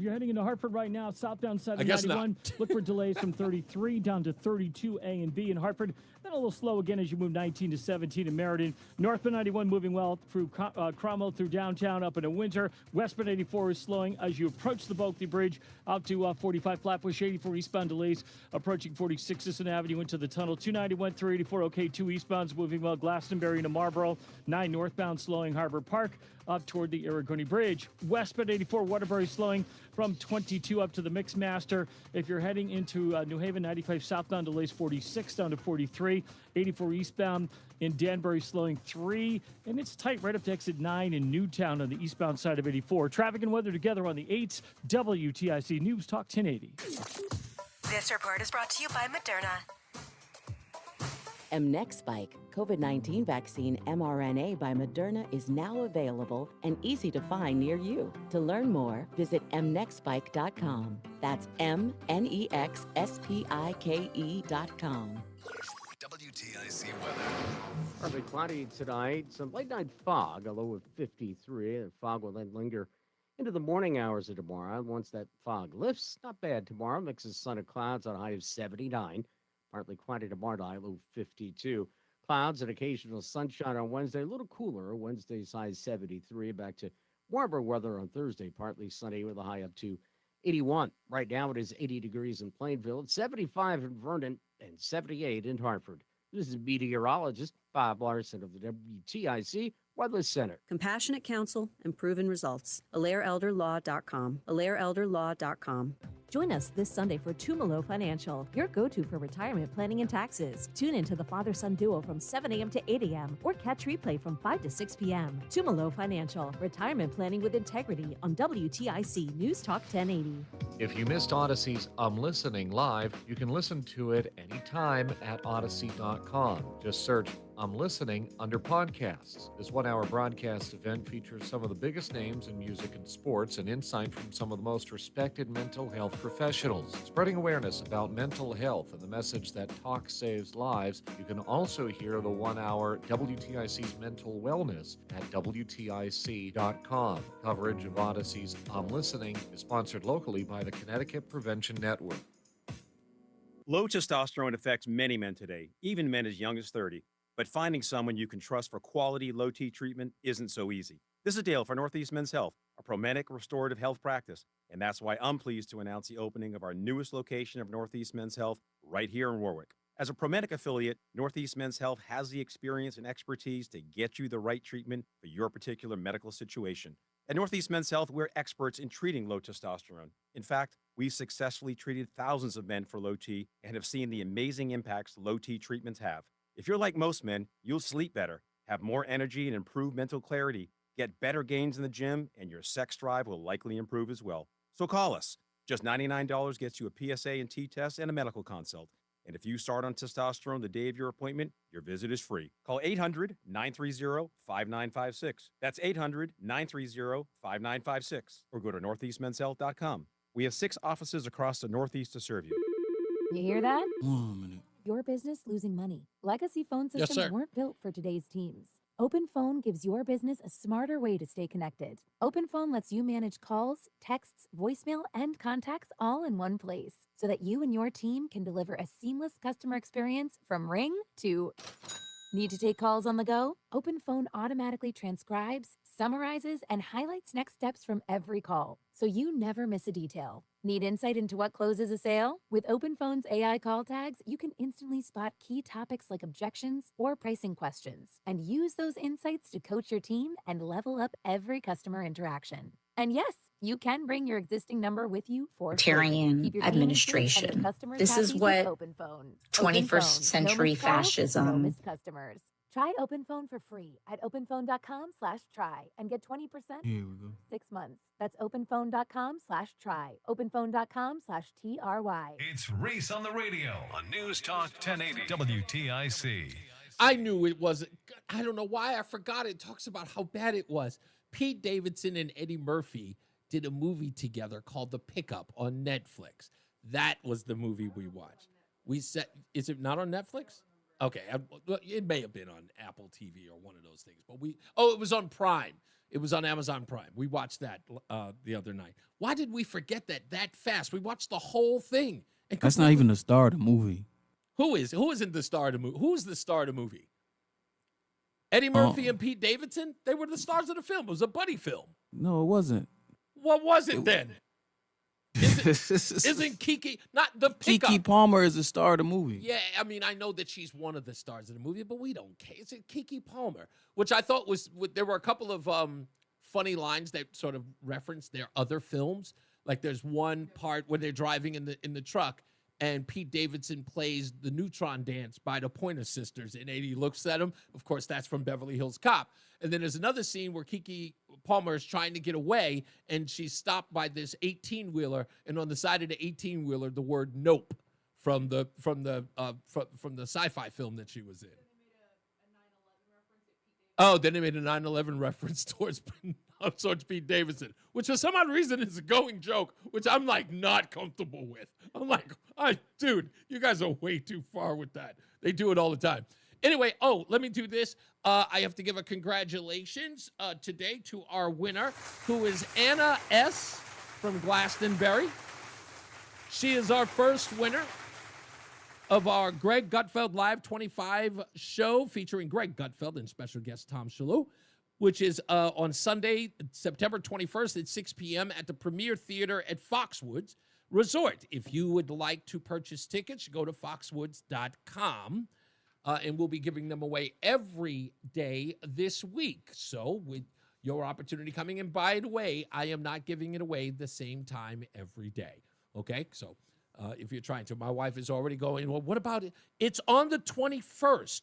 you're heading into Hartford right now, southbound 791, I guess not. look for delays from 33 down to 32 A and B in Hartford. Then a little slow again as you move 19 to 17 in Meriden. Northbound 91 moving well through Cromwell through downtown up into Winter. Westbound 84 is slowing as you approach the Bulkley Bridge out to 45 Flatbush. 84 eastbound delays approaching 46 Sisson Avenue into the tunnel. 291 through 84. Okay, 2 eastbounds moving well Glastonbury to Marlboro. 9 northbound slowing Harbor Park up toward the Aragoni Bridge. Westbound 84 Waterbury slowing from 22 up to the Mixmaster. If you're heading into New Haven, 95 southbound delays 46 down to 43. 84 eastbound in Danbury slowing 3. And it's tight right up to exit 9 in Newtown on the eastbound side of 84. Traffic and weather together on the 8s. WTIC News Talk 1080. This report is brought to you by Moderna. Mnexspike, COVID-19 vaccine mRNA by Moderna, is now available and easy to find near you. To learn more, visit mnexspike.com. That's MNEXSPIKE.com. WTIC weather. Partly cloudy tonight. Some late night fog, a low of 53. The fog will then linger into the morning hours of tomorrow. Once that fog lifts, not bad tomorrow. Mixes sun and clouds on a high of 79. Partly cloudy tomorrow, high low 52. Clouds and occasional sunshine on Wednesday. A little cooler. Wednesday's high 73. Back to Warmer weather on Thursday, partly sunny with a high up to 81. Right now it is 80 degrees in Plainville, 75 in Vernon, and 78 in Hartford. This is meteorologist Bob Larson of the WTIC Weather Center. Compassionate counsel and proven results. AlairElderLaw.com. AlairElderLaw.com. Join us this Sunday for Tumalo Financial, your go-to for retirement planning and taxes. Tune into the father-son duo from 7 a.m. to 8 a.m. or catch replay from 5 to 6 p.m. Tumalo Financial, retirement planning with integrity on WTIC News Talk 1080. If you missed Odyssey's I'm Listening live, you can listen to it anytime at Odyssey.com. Just search I'm Listening under podcasts. This one-hour broadcast event features some of the biggest names in music and sports and insight from some of the most respected mental health professionals. Spreading awareness about mental health and the message that talk saves lives, you can also hear the one-hour WTIC's Mental Wellness at WTIC.com. Coverage of Odyssey's I'm Listening is sponsored locally by the Connecticut Prevention Network. Low testosterone affects many men today, even men as young as 30. But finding someone you can trust for quality low T treatment isn't so easy. This is Dale for Northeast Men's Health, a Promedic restorative health practice, and that's why I'm pleased to announce the opening of our newest location of Northeast Men's Health right here in Warwick. As a Promedic affiliate, Northeast Men's Health has the experience and expertise to get you the right treatment for your particular medical situation. At Northeast Men's Health, we're experts in treating low testosterone. In fact, we've successfully treated thousands of men for low T and have seen the amazing impacts low T treatments have. If you're like most men, you'll sleep better, have more energy and improved mental clarity, get better gains in the gym, and your sex drive will likely improve as well. So call us. Just $99 gets you a PSA and T test and a medical consult. And if you start on testosterone the day of your appointment, your visit is free. Call 800-930-5956. That's 800-930-5956. Or go to northeastmenshealth.com. We have 6 offices across the Northeast to serve you. You hear that? 1 minute. Your business losing money. Legacy phone Yes, systems sir. weren't built for today's teams. OpenPhone gives your business a smarter way to stay connected. OpenPhone lets you manage calls, texts, voicemail, and contacts all in one place so that you and your team can deliver a seamless customer experience from ring to... Need to take calls on the go? OpenPhone automatically transcribes, summarizes, and highlights next steps from every call, so you never miss a detail. Need insight into what closes a sale? With OpenPhone's AI call tags, you can instantly spot key topics like objections or pricing questions, and use those insights to coach your team and level up every customer interaction. And yes, you can bring your existing number with you for Authoritarian Keep your team administration. and your customers This is happy what with OpenPhone. 21st OpenPhone. century No missed calls, no fascism. missed customers. Try OpenPhone for free at openphone.com/try and get 20% Here we go. 6 months. That's openphone.com/try. Openphone.com/TRY. It's Reese on the Radio on News Talk 1080 WTIC. I knew it wasn't. I don't know why I forgot it. It talks about how bad it was. Pete Davidson and Eddie Murphy did a movie together called The Pickup on Netflix. That was the movie we watched. We said, is it not on Netflix? Okay, it may have been on Apple TV or one of those things, but it was on Prime. It was on Amazon Prime. We watched that the other night. Why did we forget that fast? We watched the whole thing. And That's not even the star of the movie. Who isn't the star of the movie? Who's the star of the movie? Eddie Murphy and Pete Davidson? They were the stars of the film. It was a buddy film. No, it wasn't. What was it then? Isn't Kiki not the Pickup? Keke Palmer is the star of the movie. Yeah, I mean, I know that she's one of the stars of the movie, but we don't care. It's Keke Palmer, which I thought there were a couple of funny lines that sort of referenced their other films. Like there's one part when they're driving in the truck, and Pete Davidson plays the Neutron Dance by the Pointer Sisters, and Eddie looks at him. Of course, that's from Beverly Hills Cop. And then there's another scene where Keke Palmer is trying to get away, and she's stopped by this 18-wheeler, and on the side of the 18-wheeler, the word "nope" from the sci-fi film that she was in. Oh, then they made a 9/11 reference towards Pete Davidson, which for some odd reason is a going joke, which I'm like not comfortable with. I'm like, dude, you guys are way too far with that. They do it all the time. Anyway, let me do this. I have to give a congratulations today to our winner, who is Anna S. from Glastonbury. She is our first winner of our Greg Gutfeld Live 25 show featuring Greg Gutfeld and special guest Tom Shalhoub. which is on Sunday, September 21st at 6 p.m. at the Premier Theater at Foxwoods Resort. If you would like to purchase tickets, go to foxwoods.com, and we'll be giving them away every day this week. So with your opportunity coming, and by the way, I am not giving it away the same time every day. Okay, so if you're trying to, my wife is already going, well, what about it? It's on the 21st.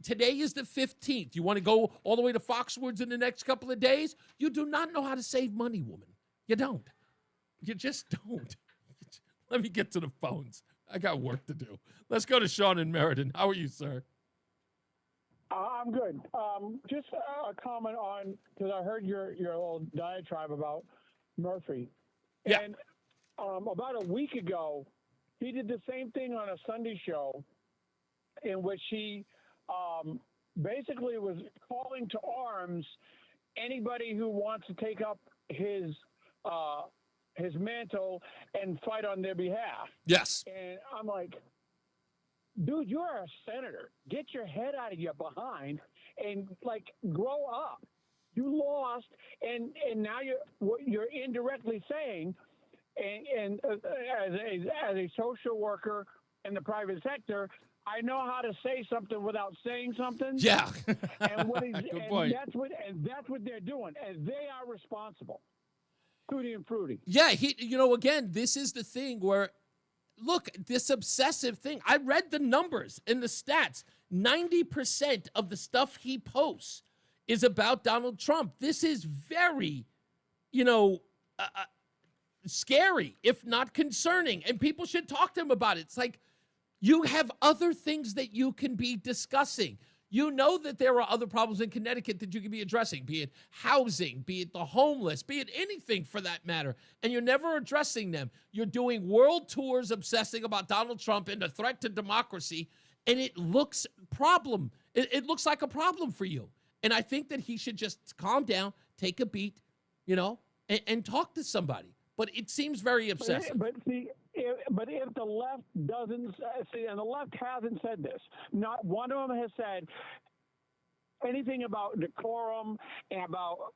Today is the 15th. You want to go all the way to Foxwoods in the next couple of days? You do not know how to save money, woman. You don't. You just don't. Let me get to the phones. I got work to do. Let's go to Sean in Meriden. How are you, sir? I'm good. Just a comment on, because I heard your little diatribe about Murphy. Yeah. And about a week ago, he did the same thing on a Sunday show in which he basically was calling to arms anybody who wants to take up his mantle and fight on their behalf. Yes. And I'm like, dude, you're a senator. Get your head out of your behind and grow up. You lost, and now you're indirectly saying, and as a social worker in the private sector, I know how to say something without saying something. Yeah. And Good point. That's what they're doing, and they are responsible. Tutti and fruity. Yeah, again, this is the thing where, look, this obsessive thing. I read the numbers and the stats. 90% of the stuff he posts is about Donald Trump. This is very, scary, if not concerning, and people should talk to him about it. It's like, you have other things that you can be discussing. You know that there are other problems in Connecticut that you can be addressing, be it housing, be it the homeless, be it anything for that matter, and you're never addressing them. You're doing world tours obsessing about Donald Trump and the threat to democracy, and it looks It looks like a problem for you. And I think that he should just calm down, take a beat, and talk to somebody. But it seems very obsessive. But if the left doesn't see, and the left hasn't said this, not one of them has said anything about decorum and about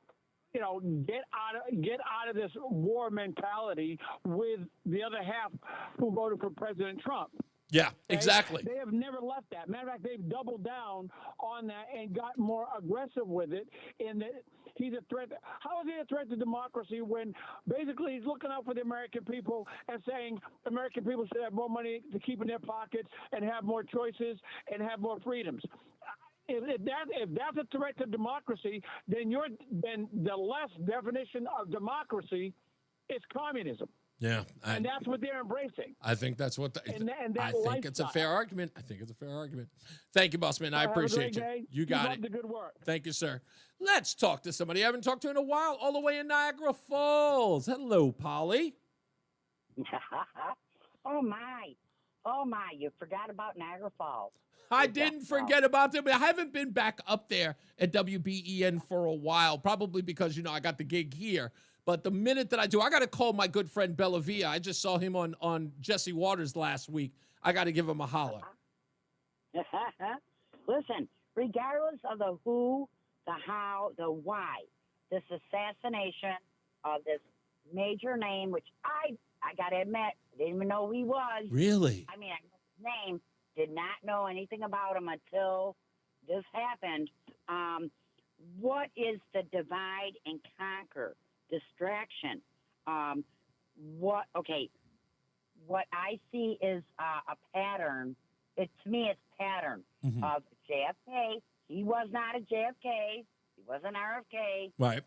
get out of this war mentality with the other half who voted for President Trump. Yeah, exactly. They have never left that. Matter of fact, they've doubled down on that and got more aggressive with it. In that he's a threat. How is he a threat to democracy when basically he's looking out for the American people and saying American people should have more money to keep in their pockets and have more choices and have more freedoms? If that's a threat to democracy, then the less definition of democracy is communism. Yeah. And that's what they're embracing. I think that's what I think it's a fair argument. Thank you, Bossman. I appreciate you. Day. You got Keep it. up the good work. Thank you, sir. Let's talk to somebody I haven't talked to in a while, all the way in Niagara Falls. Hello, Polly. Oh, my. You forgot about Niagara Falls. I didn't forget about them. I haven't been back up there at WBEN for a while, probably because, I got the gig here. But the minute that I do, I got to call my good friend Bellavia. I just saw him on Jesse Waters last week. I got to give him a holler. Listen, regardless of the who, the how, the why, this assassination of this major name, which I got to admit, I didn't even know who he was. Really? I mean, I know his name, did not know anything about him until this happened. What is the divide and conquer? Distraction. What I see is a pattern. To me, it's pattern of JFK. He was not a JFK. He wasn't RFK. Right.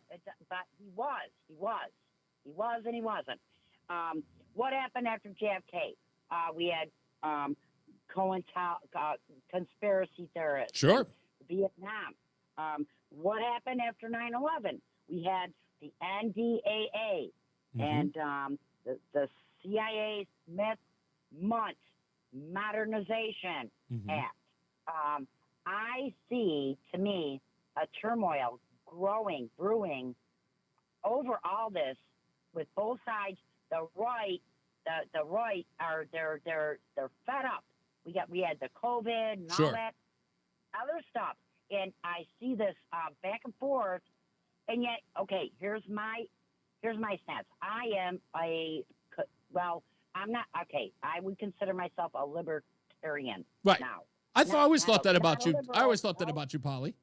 But he was. He was and he wasn't. What happened after JFK? We had conspiracy theorists. Sure. Vietnam. What happened after 9/11? We had the NDAA and the CIA Smith-Munt Modernization Act. I see, to me, a turmoil brewing over all this with both sides. The right are they're fed up. We had the COVID and all that other stuff, and I see this back and forth And yet, okay, here's my stance. I'm not, okay, I would consider myself a libertarian Right. now. I always thought that about not a you. I liberal, always thought that about you, Polly.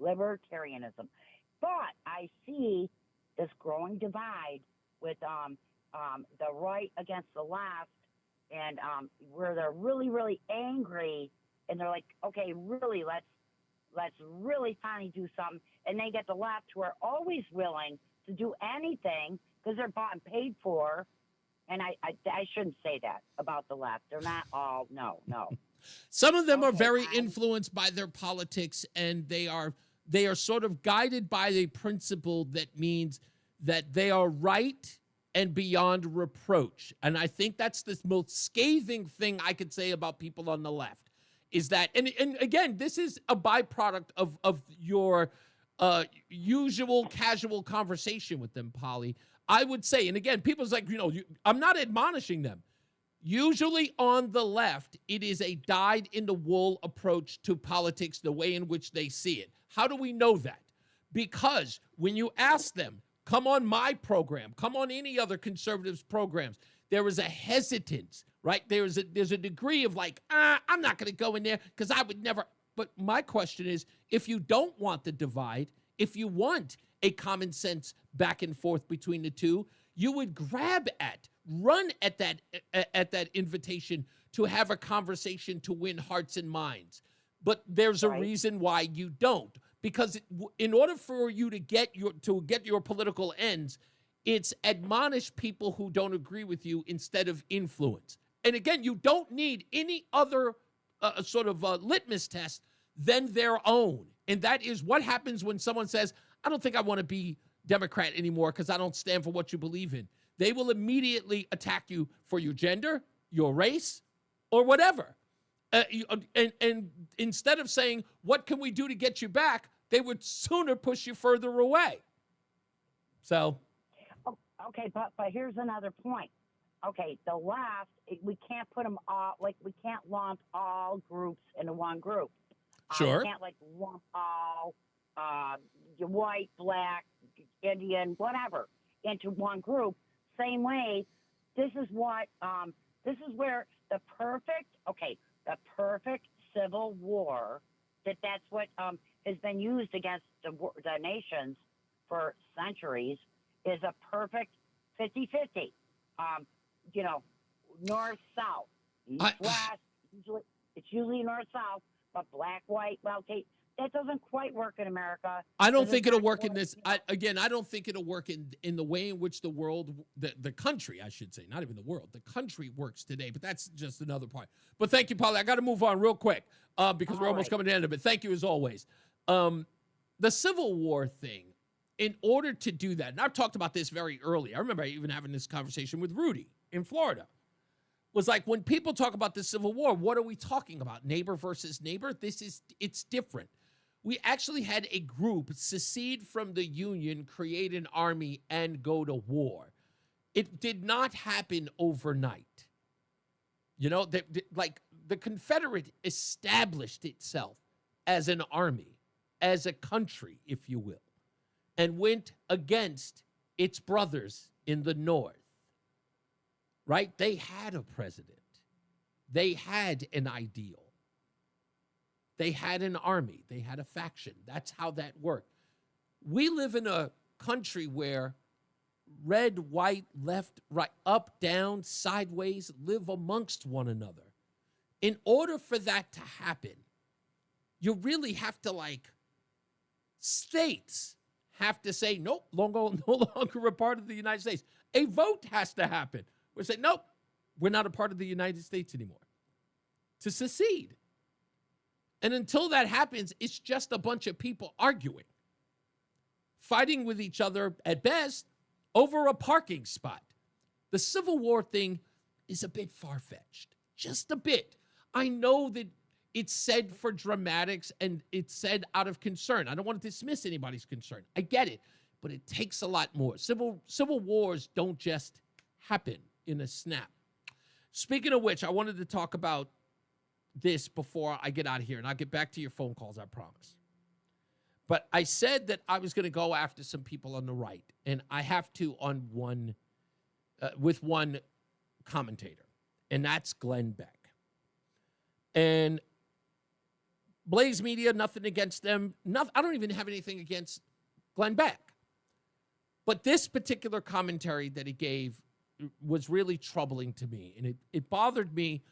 Libertarianism. But I see this growing divide with the right against the left, and where they're really, really angry, and they're like, okay, really, let's really finally do something. And they get the left, who are always willing to do anything because they're bought and paid for. And I shouldn't say that about the left. They're not all, no. Some of them are very influenced by their politics, and they are sort of guided by a principle that means that they are right and beyond reproach. And I think that's the most scathing thing I could say about people on the left, is that, and again, this is a byproduct of your usual casual conversation with them, Polly. I would say, and again, people's like, I'm not admonishing them. Usually on the left, it is a dyed-in-the-wool approach to politics, the way in which they see it. How do we know that? Because when you ask them, come on my program, come on any other conservatives' programs, there is a hesitance, right? There's a degree of like, I'm not going to go in there because I would never. But my question is, if you don't want the divide, if you want a common sense back and forth between the two, you would run at that invitation to have a conversation to win hearts and minds. But there's a reason why you don't, because in order for you to get your political ends, it's admonish people who don't agree with you instead of influence. And again, you don't need any other sort of litmus test than their own. And that is what happens when someone says, I don't think I want to be Democrat anymore because I don't stand for what you believe in. They will immediately attack you for your gender, your race, or whatever. And instead of saying, what can we do to get you back, they would sooner push you further away. So. Okay, but here's another point. Okay, the left, we can't put them all, like we can't lump all groups into one group. Sure. We can't lump all white, black, Indian, whatever, into one group. Same way, this is where the perfect civil war, that's what has been used against the nations for centuries, is a perfect 50-50. North-south, east-west. It's usually north-south, but black-white, okay, that doesn't quite work in America. I don't think it'll work in this. I don't think it'll work in the way in which the world, the country, I should say, not even the world, the country works today. But that's just another part. But thank you, Polly. I got to move on real quick because we're almost coming to the end of it. Thank you as always. The Civil War thing, in order to do that, and I've talked about this very early. I remember even having this conversation with Rudy in Florida. Was like, when people talk about the Civil War, what are we talking about? Neighbor versus neighbor? It's different. We actually had a group secede from the Union, create an army, and go to war. It did not happen overnight. The Confederate established itself as an army, as a country, if you will, and went against its brothers in the North. Right? They had a president. They had an ideal. They had an army. They had a faction. That's how that worked. We live in a country where red, white, left, right, up, down, sideways live amongst one another. In order for that to happen, you really have to, states have to say, nope, no longer a part of the United States. A vote has to happen. We say, nope, we're not a part of the United States anymore. To secede. And until that happens, it's just a bunch of people arguing, fighting with each other at best over a parking spot. The Civil War thing is a bit far-fetched, just a bit. I know that it's said for dramatics and it's said out of concern. I don't want to dismiss anybody's concern. I get it, but it takes a lot more. Civil wars don't just happen in a snap. Speaking of which, I wanted to talk about this before I get out of here, and I'll get back to your phone calls, I promise. But I said that I was going to go after some people on the right, and I have to on with one commentator, and that's Glenn Beck. And Blaze Media, nothing against them. I don't even have anything against Glenn Beck. But this particular commentary that he gave was really troubling to me. And it bothered me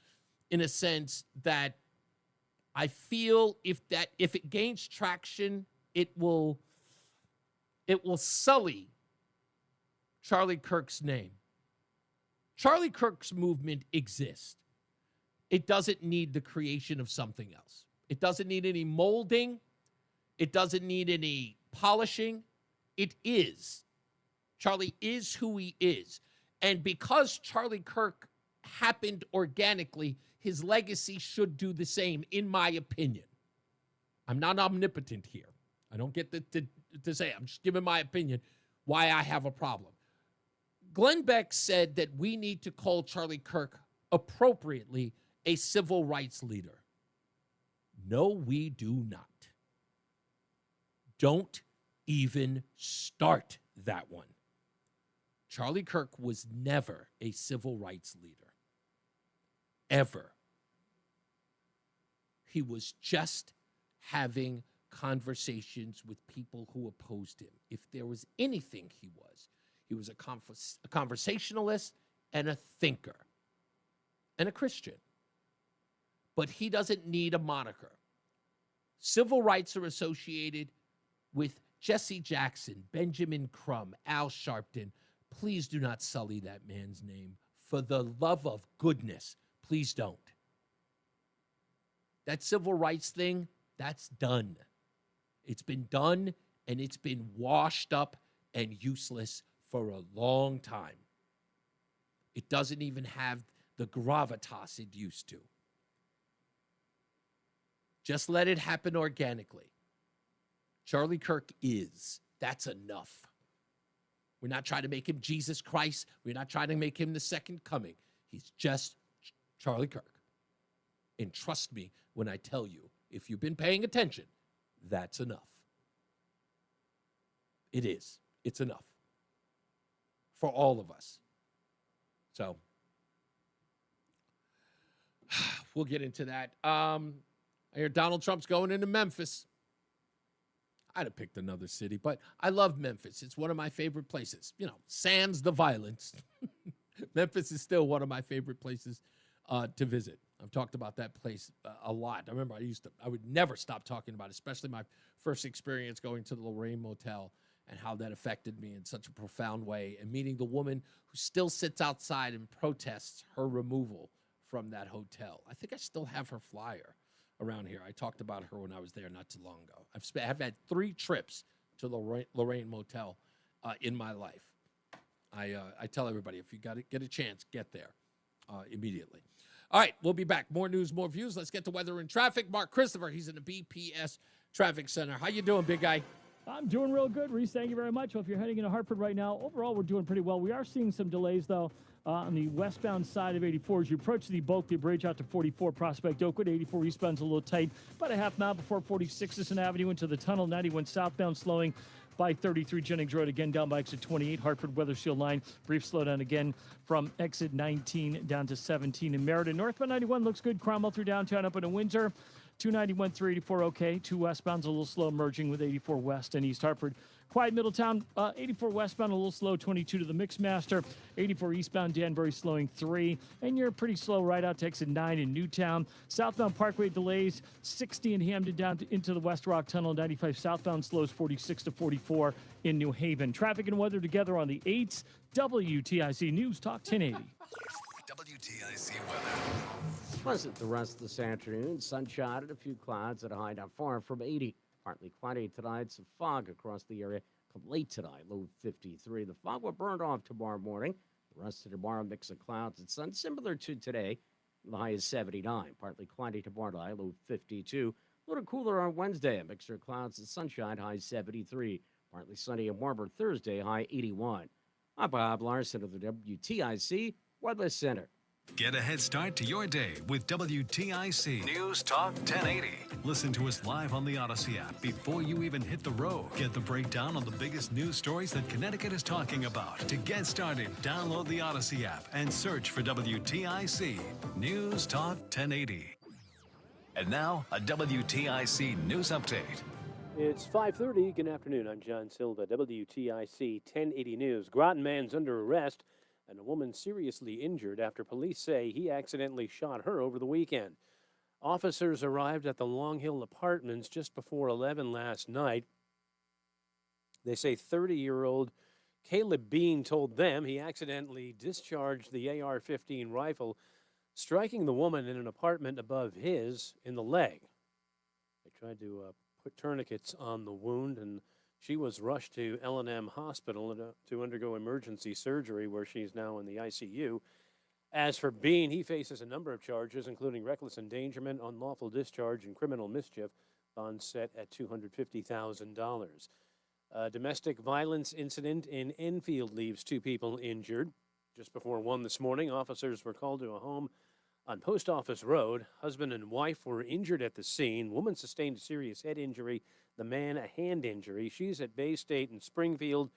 in a sense that I feel if it gains traction, it will sully Charlie Kirk's name. Charlie Kirk's movement exists. It doesn't need the creation of something else. It doesn't need any molding. It doesn't need any polishing. It is. Charlie is who he is. And because Charlie Kirk happened organically, his legacy should do the same, in my opinion. I'm not omnipotent here. I don't get to say it. I'm just giving my opinion why I have a problem. Glenn Beck said that we need to call Charlie Kirk appropriately a civil rights leader. No, we do not. Don't even start that one. Charlie Kirk was never a civil rights leader. Ever. He was just having conversations with people who opposed him. If there was anything he was a conversationalist and a thinker and a Christian. But he doesn't need a moniker. Civil rights are associated with Jesse Jackson, Benjamin Crumb, Al Sharpton. Please do not sully that man's name. For the love of goodness, please don't. That civil rights thing, that's done. It's been done, and it's been washed up and useless for a long time. It doesn't even have the gravitas it used to. Just let it happen organically. Charlie Kirk is. That's enough. We're not trying to make him Jesus Christ. We're not trying to make him the second coming. He's just Charlie Kirk. And trust me when I tell you, if you've been paying attention, that's enough. It is. It's enough. For all of us. So, we'll get into that. I hear Donald Trump's going into Memphis. I'd have picked another city, but I love Memphis. It's one of my favorite places. You know, sans the violence. Memphis is still one of my favorite places to visit. I've talked about that place a lot. I remember I would never stop talking about it, especially my first experience going to the Lorraine Motel and how that affected me in such a profound way, and meeting the woman who still sits outside and protests her removal from that hotel. I think I still have her flyer around here. I talked about her when I was there not too long ago. I've had 3 trips to Lorraine Motel in my life. I tell everybody, if you get a chance, get there immediately. All right, we'll be back. More news, more views. Let's get to weather and traffic. Mark Christopher, he's in the BPS Traffic Center. How you doing, big guy? I'm doing real good, Reese. Thank you very much. Well, if you're heading into Hartford right now, overall, we're doing pretty well. We are seeing some delays, though, on the westbound side of 84 as you approach the Bulkley Bridge out to 44 Prospect Oakwood. 84 eastbound's a little tight, about a half mile before 46th Avenue into the tunnel. 91 southbound slowing by 33 Jennings Road, again down by exit 28. Hartford Weather Shield line, brief slowdown again from exit 19 down to 17 in Meriden. Northbound 91 looks good. Cromwell through downtown up into Windsor. 291 through 84 okay. 2 westbound's a little slow merging with 84 west and East Hartford. Quiet Middletown, 84 westbound a little slow, 22 to the Mixmaster. 84 eastbound Danbury slowing 3. And you're pretty slow right out to exit 9 in Newtown. Southbound Parkway delays 60 in Hamden down into the West Rock Tunnel. 95 southbound slows 46 to 44 in New Haven. Traffic and weather together on the 8th. WTIC News Talk 1080. WTIC weather. Pleasant the rest of this afternoon. Sunshine and a few clouds at a high not far from 80. Partly cloudy tonight. Some fog across the area. Come late tonight, low 53. The fog will burn off tomorrow morning. The rest of tomorrow, mix of clouds and sun, similar to today. The high is 79. Partly cloudy tomorrow night, low 52. A little cooler on Wednesday. A mixture of clouds and sunshine, high 73. Partly sunny and warmer Thursday, high 81. I'm Bob Larson of the WTIC Weather Center. Get a head start to your day with WTIC News Talk 1080. Listen to us live on the Odyssey app before you even hit the road. Get the breakdown on the biggest news stories that Connecticut is talking about. To get started, download the Odyssey app and search for WTIC News Talk 1080. And now, a WTIC news update. It's 5:30. Good afternoon. I'm John Silva, WTIC 1080 News. Groton man's under arrest and a woman seriously injured after police say he accidentally shot her over the weekend. Officers arrived at the Long Hill Apartments just before 11 last night. They say 30-year-old Caleb Bean told them he accidentally discharged the AR-15 rifle, striking the woman in an apartment above his in the leg. They tried to put tourniquets on the wound, and she was rushed to L&M Hospital to undergo emergency surgery, where she's now in the ICU. As for Bean, he faces a number of charges, including reckless endangerment, unlawful discharge, and criminal mischief, bond set at $250,000. A domestic violence incident in Enfield leaves 2 people injured. Just before 1 this morning, officers were called to a home on Post Office Road. Husband and wife were injured at the scene. Woman sustained a serious head injury, the man a hand injury. She's at Bay State in Springfield.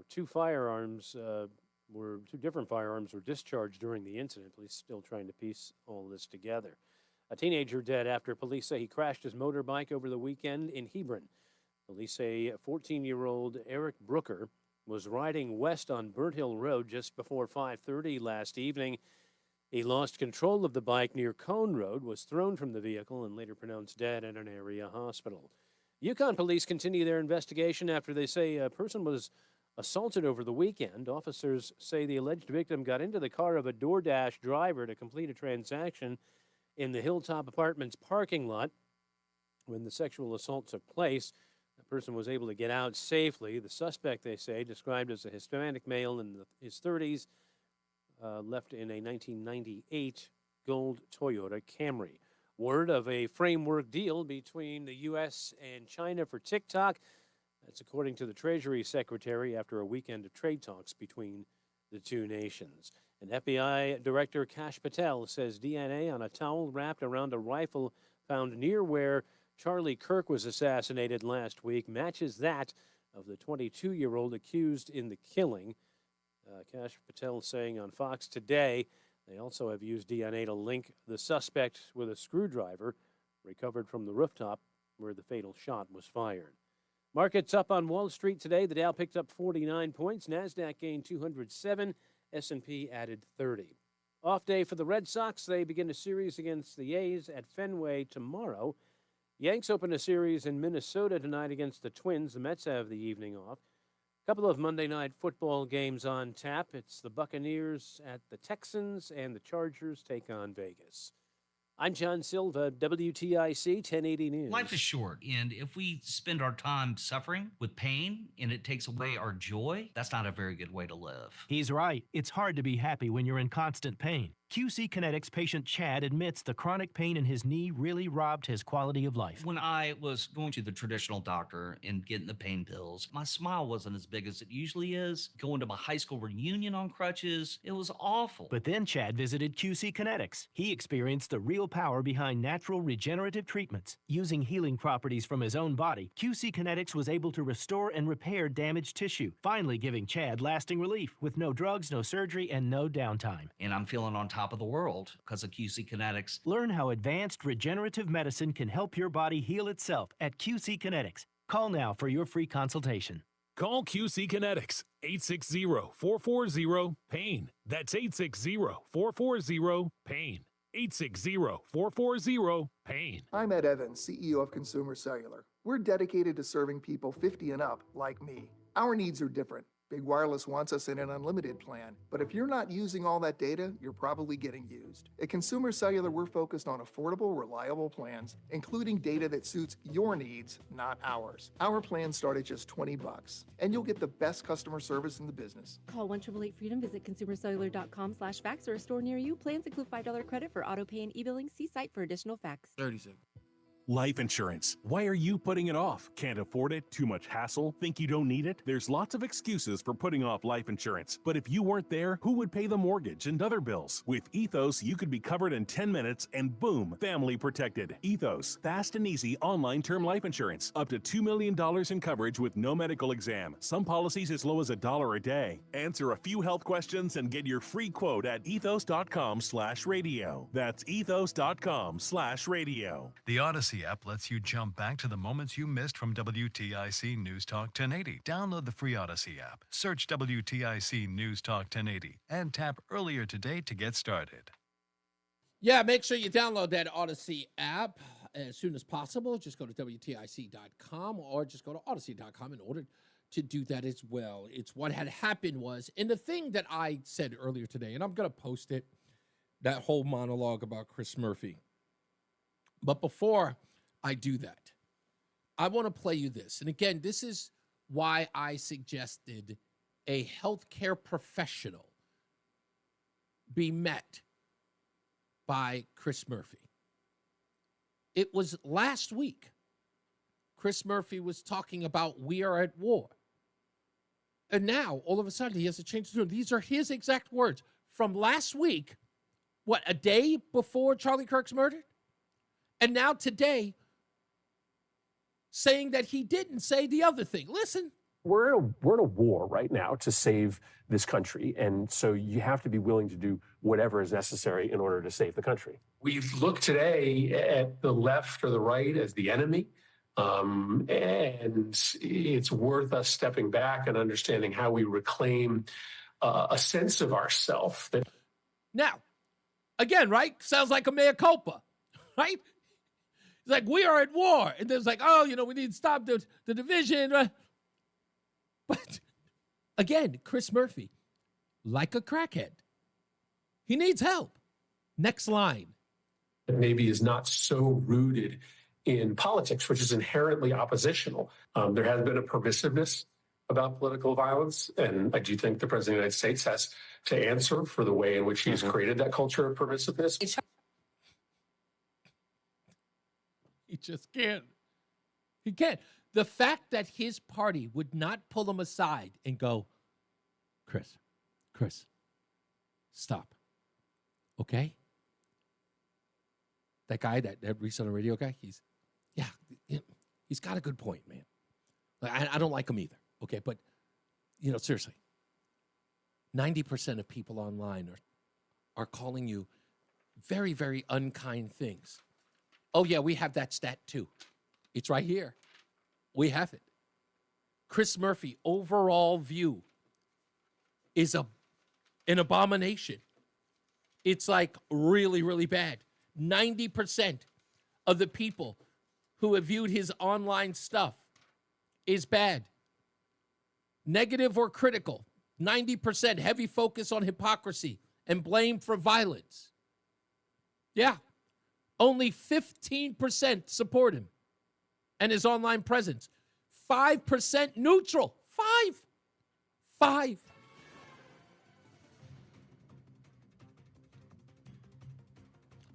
2 different firearms were discharged during the incident. Police still trying to piece all this together. A teenager dead after police say he crashed his motorbike over the weekend in Hebron. Police say 14-year-old Eric Brooker was riding west on Burnt Hill Road just before 5:30 last evening. He lost control of the bike near Cone Road, was thrown from the vehicle, and later pronounced dead at an area hospital. Yukon police continue their investigation after they say a person was assaulted over the weekend. Officers say the alleged victim got into the car of a DoorDash driver to complete a transaction in the Hilltop Apartments parking lot. When the sexual assault took place, the person was able to get out safely. The suspect, they say, described as a Hispanic male in his 30s, left in a 1998 gold Toyota Camry. Word of a framework deal between the U.S. and China for TikTok. That's according to the Treasury Secretary after a weekend of trade talks between the 2 nations. And FBI Director Kash Patel says DNA on a towel wrapped around a rifle found near where Charlie Kirk was assassinated last week matches that of the 22-year-old accused in the killing. Kash Patel saying on Fox Today they also have used DNA to link the suspect with a screwdriver recovered from the rooftop where the fatal shot was fired. Markets up on Wall Street today. The Dow picked up 49 points. NASDAQ gained 207. S&P added 30. Off day for the Red Sox. They begin a series against the A's at Fenway tomorrow. Yanks open a series in Minnesota tonight against the Twins. The Mets have the evening off. A couple of Monday night football games on tap. It's the Buccaneers at the Texans, and the Chargers take on Vegas. I'm John Silva, WTIC 1080 News. Life is short, and if we spend our time suffering with pain and it takes away our joy, that's not a very good way to live. He's right. It's hard to be happy when you're in constant pain. QC Kinetics patient Chad admits the chronic pain in his knee really robbed his quality of life. When I was going to the traditional doctor and getting the pain pills, my smile wasn't as big as it usually is. Going to my high school reunion on crutches, it was awful. But then Chad visited QC Kinetics. He experienced the real power behind natural regenerative treatments. Using healing properties from his own body, QC Kinetics was able to restore and repair damaged tissue, finally giving Chad lasting relief with no drugs, no surgery, and no downtime. And I'm feeling on top of the world because of QC Kinetics. Learn how advanced regenerative medicine can help your body heal itself at QC Kinetics. Call now for your free consultation. Call QC Kinetics, 860-440-PAIN. That's 860-440-PAIN. 860-440-PAIN. I'm Ed Evans, CEO of Consumer Cellular. We're dedicated to serving people 50 and up like me. Our needs are different. Big Wireless wants us in an unlimited plan, but if you're not using all that data, you're probably getting used. At Consumer Cellular, we're focused on affordable, reliable plans, including data that suits your needs, not ours. Our plans start at just $20, and you'll get the best customer service in the business. Call 1-888-FREEDOM, visit consumercellular.com/facts, or a store near you. Plans include $5 credit for auto pay and e-billing. See site for additional facts. 30 seconds. Life insurance. Why are you putting it off? Can't afford it? Too much hassle? Think you don't need it? There's lots of excuses for putting off life insurance. But if you weren't there, who would pay the mortgage and other bills? With Ethos, you could be covered in 10 minutes and boom, family protected. Ethos, fast and easy online term life insurance. Up to $2 million in coverage with no medical exam. Some policies as low as $1 a day. Answer a few health questions and get your free quote at ethos.com/radio. That's ethos.com/radio. The Odyssey app lets you jump back to the moments you missed from WTIC News Talk 1080. Download the free Odyssey app, search WTIC News Talk 1080, and tap earlier today to get started. Yeah, make sure you download that Odyssey app as soon as possible. Just go to WTIC.com or just go to Odyssey.com in order to do that as well. It's what had happened was, and the thing that I said earlier today, and I'm going to post it, that whole monologue about Chris Murphy. But before I do that, I want to play you this. And again, this is why I suggested a healthcare professional be met by Chris Murphy. It was last week. Chris Murphy was talking about we are at war. And now, all of a sudden, he has to change the tune. These are his exact words from last week, what, a day before Charlie Kirk's murdered? And now today, saying that he didn't say the other thing. Listen. We're in a war right now to save this country, and so you have to be willing to do whatever is necessary in order to save the country. We look today at the left or the right as the enemy, and it's worth us stepping back and understanding how we reclaim a sense of ourself. Now, again, right? Sounds like a mea culpa, right? It's like, we are at war. And there's like, oh, we need to stop the division. But again, Chris Murphy, like a crackhead, he needs help. Next line. That maybe is not so rooted in politics, which is inherently oppositional. There has been a permissiveness about political violence, and I do think the President of the United States has to answer for the way in which he has created that culture of permissiveness. He just can't. He can't. The fact that his party would not pull him aside and go, Chris, stop. Okay? That guy, that Reese On The Radio guy, he's got a good point, man. Like, I don't like him either. Okay, but, seriously, 90% of people online are calling you very, very unkind things. Oh, yeah, we have that stat, too. It's right here. We have it. Chris Murphy, overall view is an abomination. It's like really, really bad. 90% of the people who have viewed his online stuff is bad. Negative or critical. 90% heavy focus on hypocrisy and blame for violence. Yeah. Only 15% support him and his online presence. 5% neutral. 5.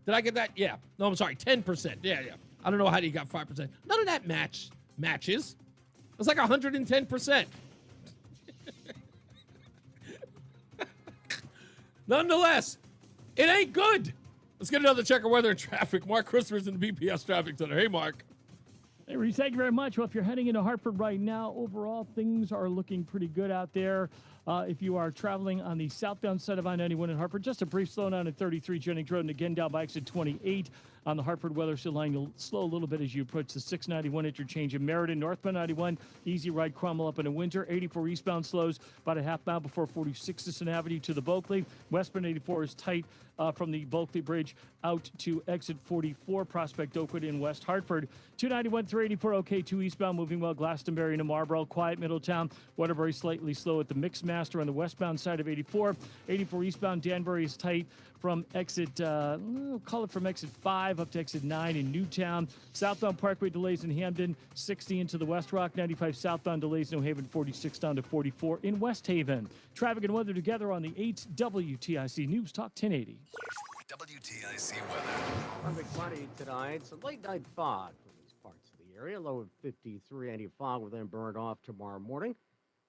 Did I get that? Yeah. No, I'm sorry. 10%. Yeah. I don't know how you got 5%. None of that matches. It's like 110%. Nonetheless, it ain't good. Let's get another check of weather and traffic. Mark Christmas in the BPS Traffic Center. Hey, Mark. Hey, Reese, thank you very much. Well, if you're heading into Hartford right now, overall, things are looking pretty good out there. If you are traveling on the southbound side of I-91 in Hartford, just a brief slowdown at 33 Jennings Road, and again down by exit 28 on the Hartford Weathersfield line. You'll slow a little bit as you approach the 691 interchange in Meriden. Northbound 91, easy ride, Cromwell up into Winter. 84 eastbound slows about a half mile before 46th Avenue to the Bulkley. Westbound 84 is tight from the Bulkley Bridge out to exit 44, Prospect Oakwood in West Hartford. 291, 384, okay, 2 eastbound, moving well, Glastonbury to Marlboro. Quiet Middletown, Waterbury slightly slow at the Mixmaster on the westbound side of 84. 84 eastbound, Danbury is tight from exit, we'll call it from exit 5 up to exit 9 in Newtown. Southbound Parkway delays in Hamden, 60 into the West Rock. 95 southbound delays, New Haven, 46 down to 44 in West Haven. Traffic and weather together on the 8 WTIC News Talk 1080. WTIC weather. Perfect plenty tonight. Some late night fog for these parts of the area. Low of 53. Any fog will then burn off tomorrow morning.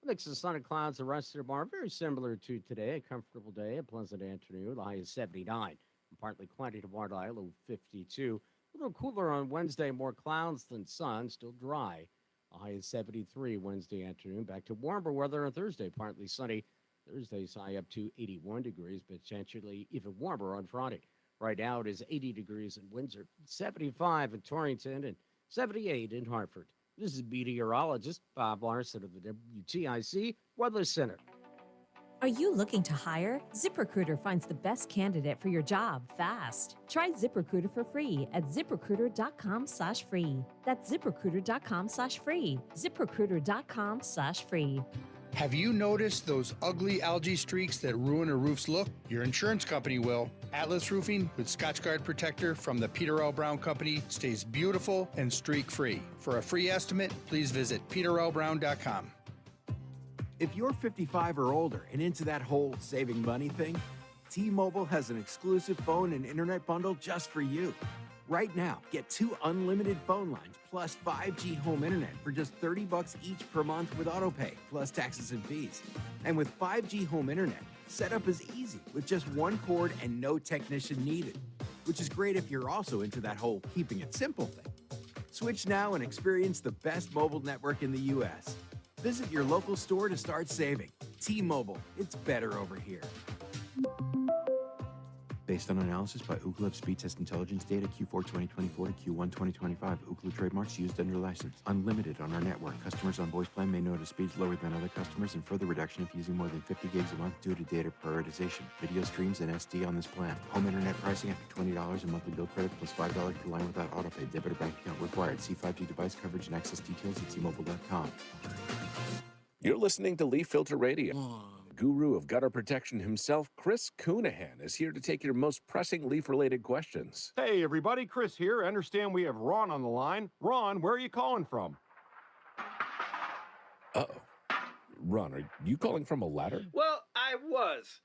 A mix of sun and clouds the rest of tomorrow. Very similar to today. A comfortable day, a pleasant afternoon. The high is 79. Partly cloudy tomorrow night. Low 52. A little cooler on Wednesday. More clouds than sun. Still dry. The high is 73 Wednesday afternoon. Back to warmer weather on Thursday. Partly sunny. Thursday's high up to 81 degrees, but potentially even warmer on Friday. Right now it is 80 degrees in Windsor, 75 in Torrington, and 78 in Hartford. This is meteorologist Bob Larson of the WTIC Weather Center. Are you looking to hire? ZipRecruiter finds the best candidate for your job fast. Try ZipRecruiter for free at ZipRecruiter.com/free. That's ZipRecruiter.com/free. ZipRecruiter.com/free. Have you noticed those ugly algae streaks that ruin a roof's look? Your insurance company will. Atlas Roofing with Scotchgard Protector from the Peter L. Brown Company stays beautiful and streak-free. For a free estimate, please visit peterlbrown.com. If you're 55 or older and into that whole saving money thing, T-Mobile has an exclusive phone and internet bundle just for you. Right now, get 2 unlimited phone lines plus 5G home internet for just $30 each per month with autopay, plus taxes and fees. And with 5G home internet, setup is easy with just 1 cord and no technician needed, which is great if you're also into that whole keeping it simple thing. Switch now and experience the best mobile network in the U.S. Visit your local store to start saving. T-Mobile, it's better over here. Based on analysis by Ookla Speed Test Intelligence data Q4 2024 to Q1 2025, Ookla trademarks used under license. Unlimited on our network. Customers on voice plan may notice speeds lower than other customers and further reduction if using more than 50 gigs a month due to data prioritization. Video streams and SD on this plan. Home internet pricing after $20 and monthly bill credit plus $5 per line without autopay. Debit or bank account required. See 5G device coverage and access details at T-Mobile.com. You're listening to Leaf Filter Radio. Guru of gutter protection himself, Chris Coonahan, is here to take your most pressing leaf-related questions. Hey, everybody, Chris here. I understand we have Ron on the line. Ron, where are you calling from? Uh-oh. Ron, are you calling from a ladder? Well, I was.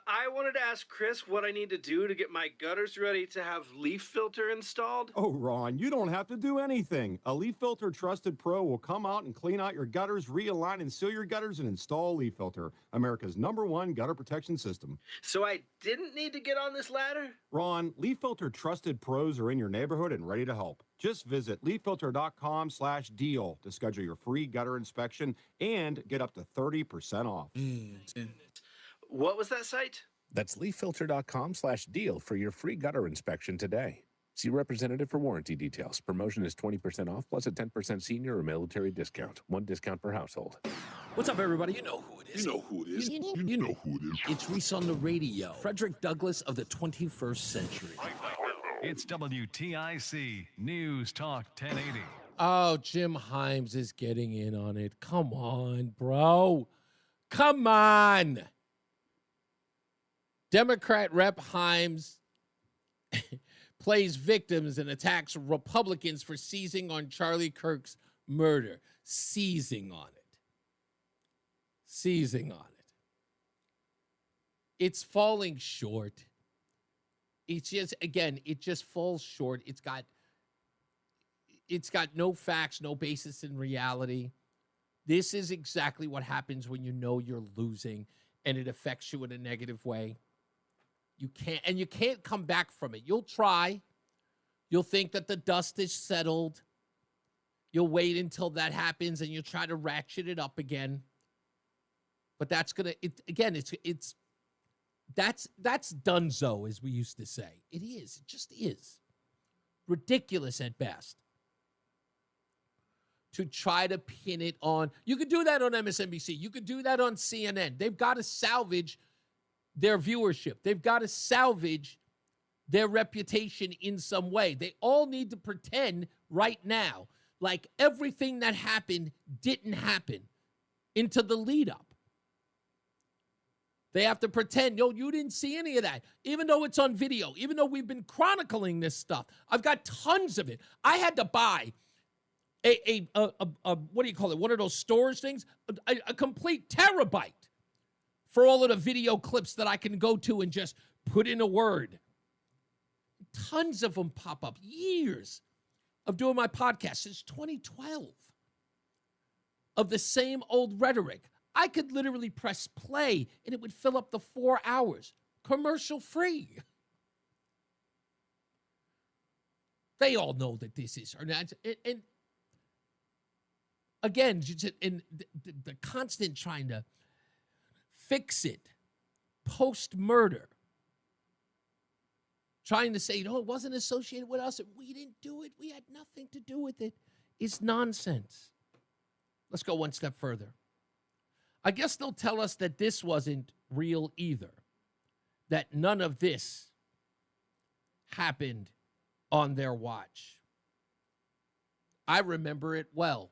I wanted to ask Chris what I need to do to get my gutters ready to have leaf filter installed. Oh, Ron, you don't have to do anything. A Leaf Filter Trusted Pro will come out and clean out your gutters, realign and seal your gutters, and install Leaf Filter, America's #1 gutter protection system. So I didn't need to get on this ladder? Ron, Leaf Filter Trusted Pros are in your neighborhood and ready to help. Just visit leaffilter.com/deal to schedule your free gutter inspection and get up to 30% off. What was that site? That's leaffilter.com/deal for your free gutter inspection today. See representative for warranty details. Promotion is 20% off plus a 10% senior or military discount. 1 discount per household. What's up, everybody? You know who it is. You know who it is. You know who it is. It's Reese on the Radio. Frederick Douglass of the 21st century. It's WTIC News Talk 1080. Oh, Jim Himes is getting in on it. Come on, bro. Come on. Democrat Rep. Himes plays victims and attacks Republicans for seizing on Charlie Kirk's murder. Seizing on it. It's falling short. It's just, again, it just falls short. It's got no facts, no basis in reality. This is exactly what happens when you know you're losing and it affects you in a negative way. You can't come back from it. You'll try. You'll think that the dust is settled. You'll wait until that happens and you'll try to ratchet it up again. But that's dunzo, as we used to say. It is. It just is. Ridiculous at best. To try to pin it on. You could do that on MSNBC. You could do that on CNN. They've got to salvage their viewership. They've got to salvage their reputation in some way. They all need to pretend right now like everything that happened didn't happen into the lead up. They have to pretend, no, you didn't see any of that, even though it's on video, even though we've been chronicling this stuff. I've got tons of it. I had to buy a what do you call it? One of those storage things, a complete terabyte for all of the video clips that I can go to and just put in a word. Tons of them pop up. Years of doing my podcast since 2012 of the same old rhetoric. I could literally press play and it would fill up the 4 hours, commercial free. They all know that this is, and again, in the constant trying to fix it post-murder, trying to say, no, it wasn't associated with us. We didn't do it. We had nothing to do with it. It's nonsense. Let's go one step further. I guess they'll tell us that this wasn't real either, that none of this happened on their watch. I remember it well.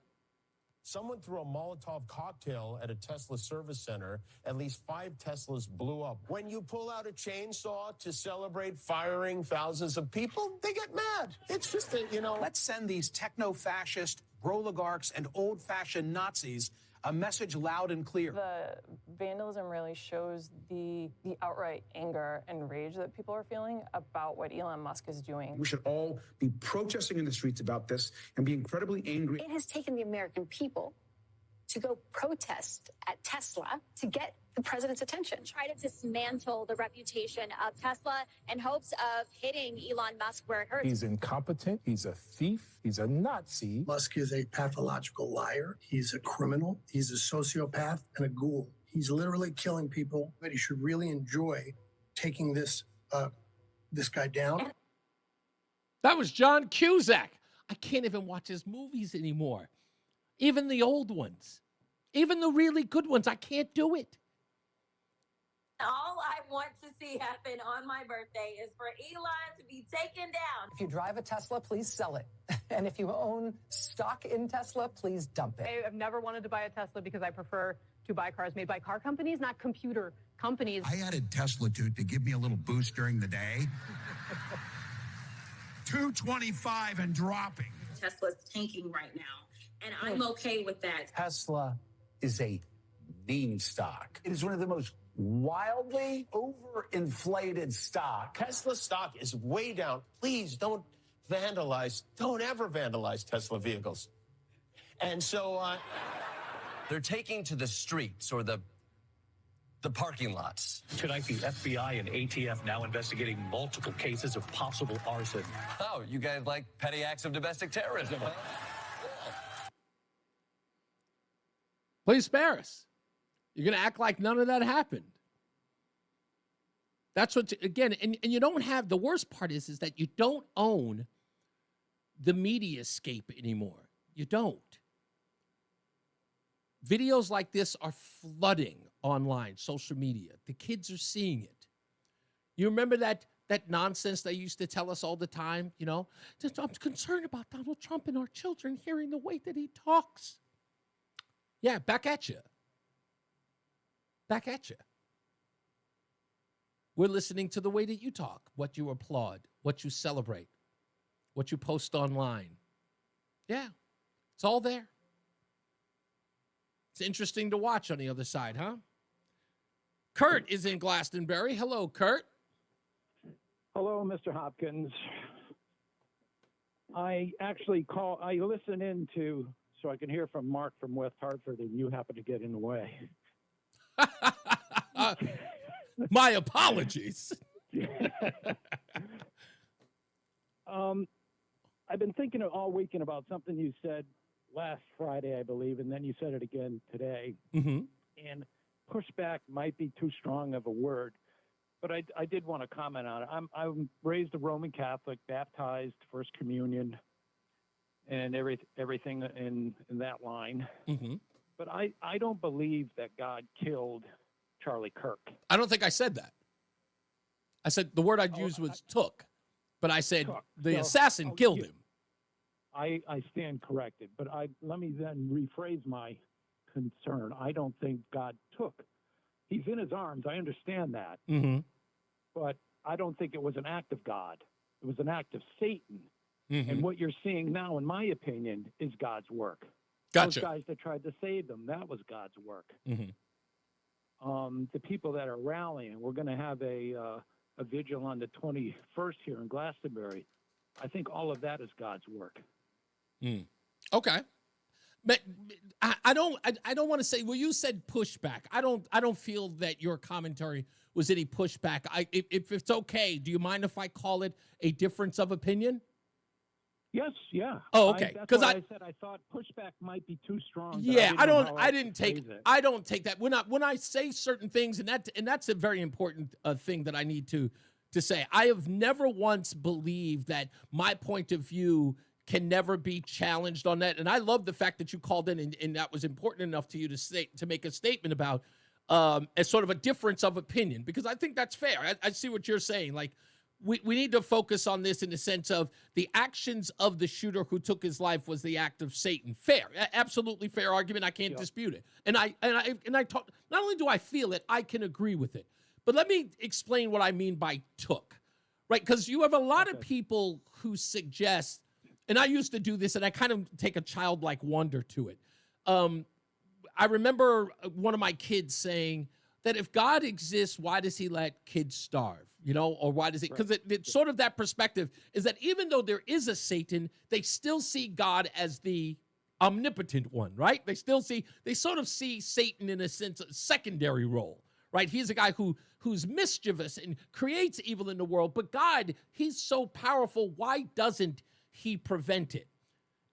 Someone threw a Molotov cocktail at a Tesla service center. At least 5 Teslas blew up. When you pull out a chainsaw to celebrate firing thousands of people, they get mad. It's just that, Let's send these techno-fascist oligarchs and old-fashioned Nazis a message loud and clear. The vandalism really shows the outright anger and rage that people are feeling about what Elon Musk is doing. We should all be protesting in the streets about this and be incredibly angry. It has taken the American people to go protest at Tesla to get the president's attention. Try to dismantle the reputation of Tesla in hopes of hitting Elon Musk where it hurts. He's incompetent. He's a thief. He's a Nazi. Musk is a pathological liar. He's a criminal. He's a sociopath and a ghoul. He's literally killing people. But he should really enjoy taking this guy down. That was John Cusack. I can't even watch his movies anymore. Even the old ones. Even the really good ones. I can't do it. All I want to see happen on my birthday is for Elon to be taken down. If you drive a Tesla, please sell it. And if you own stock in Tesla, please dump it. I've never wanted to buy a Tesla because I prefer to buy cars made by car companies, not computer companies. I added Tesla to give me a little boost during the day. 225 and dropping. Tesla's tanking right now, and I'm okay with that. Tesla is a meme stock. It is one of the most wildly overinflated stock. Tesla stock is way down. Please don't vandalize. Don't ever vandalize Tesla vehicles. And so they're taking to the streets or the parking lots. Tonight, the FBI and ATF now investigating multiple cases of possible arson. Oh, you guys like petty acts of domestic terrorism, huh? Please spare us. You're going to act like none of that happened. That's what, again, and you don't have, the worst part is that you don't own the mediascape anymore. You don't. Videos like this are flooding online, social media. The kids are seeing it. You remember that nonsense they used to tell us all the time, I'm concerned about Donald Trump and our children hearing the way that he talks. Yeah, back at you. Back at you. We're listening to the way that you talk, what you applaud, what you celebrate, what you post online. Yeah, it's all there. It's interesting to watch on the other side, huh? Kurt is in Glastonbury. Hello, Kurt. Hello, Mr. Hopkins. I listen in so I can hear from Mark from West Hartford, and you happen to get in the way. My apologies. I've been thinking all weekend about something you said last Friday, I believe, and then you said it again today. Mm-hmm. And pushback might be too strong of a word, but I did want to comment on it. I'm raised a Roman Catholic, baptized, First Communion, and everything in that line. Mm-hmm. But I don't believe that God killed Charlie Kirk. I don't think I said that. I said the word I'd use was took, but I said the assassin killed him. I stand corrected, but let me then rephrase my concern. I don't think God took he's in his arms. I understand that. Mm-hmm. But I don't think it was an act of God. It was an act of Satan. Mm-hmm. And what you're seeing now, in my opinion, is God's work. Gotcha. Those guys that tried to save them, that was God's work. Mm-hmm. The people that are rallying, we're going to have a vigil on the 21st here in Glastonbury. I think all of that is God's work. Mm. Okay. But I don't want to say, well, you said pushback. I don't feel that your commentary was any pushback. If it's okay, do you mind if I call it a difference of opinion? Yes, yeah. Oh, okay. Because I said I thought pushback might be too strong. Yeah, I don't take that. When I say certain things, and that's a very important thing that I need to say. I have never once believed that my point of view can never be challenged on that. And I love the fact that you called in and that was important enough to you to make a statement about as sort of a difference of opinion, because I think that's fair. I see what you're saying. Like, we need to focus on this in the sense of the actions of the shooter who took his life was the act of Satan. Fair, absolutely fair argument. I can't dispute it. And I talk, not only do I feel it, I can agree with it. But let me explain what I mean by took, right? Because you have a lot of people who suggest, and I used to do this, and I kind of take a childlike wonder to it. I remember one of my kids saying that if God exists, why does he let kids starve? You know, or why does it? Because it's sort of that perspective is that even though there is a Satan, they still see God as the omnipotent one, right? They sort of see Satan in a sense, a secondary role, right? He's a guy who's mischievous and creates evil in the world, but God, he's so powerful. Why doesn't he prevent it?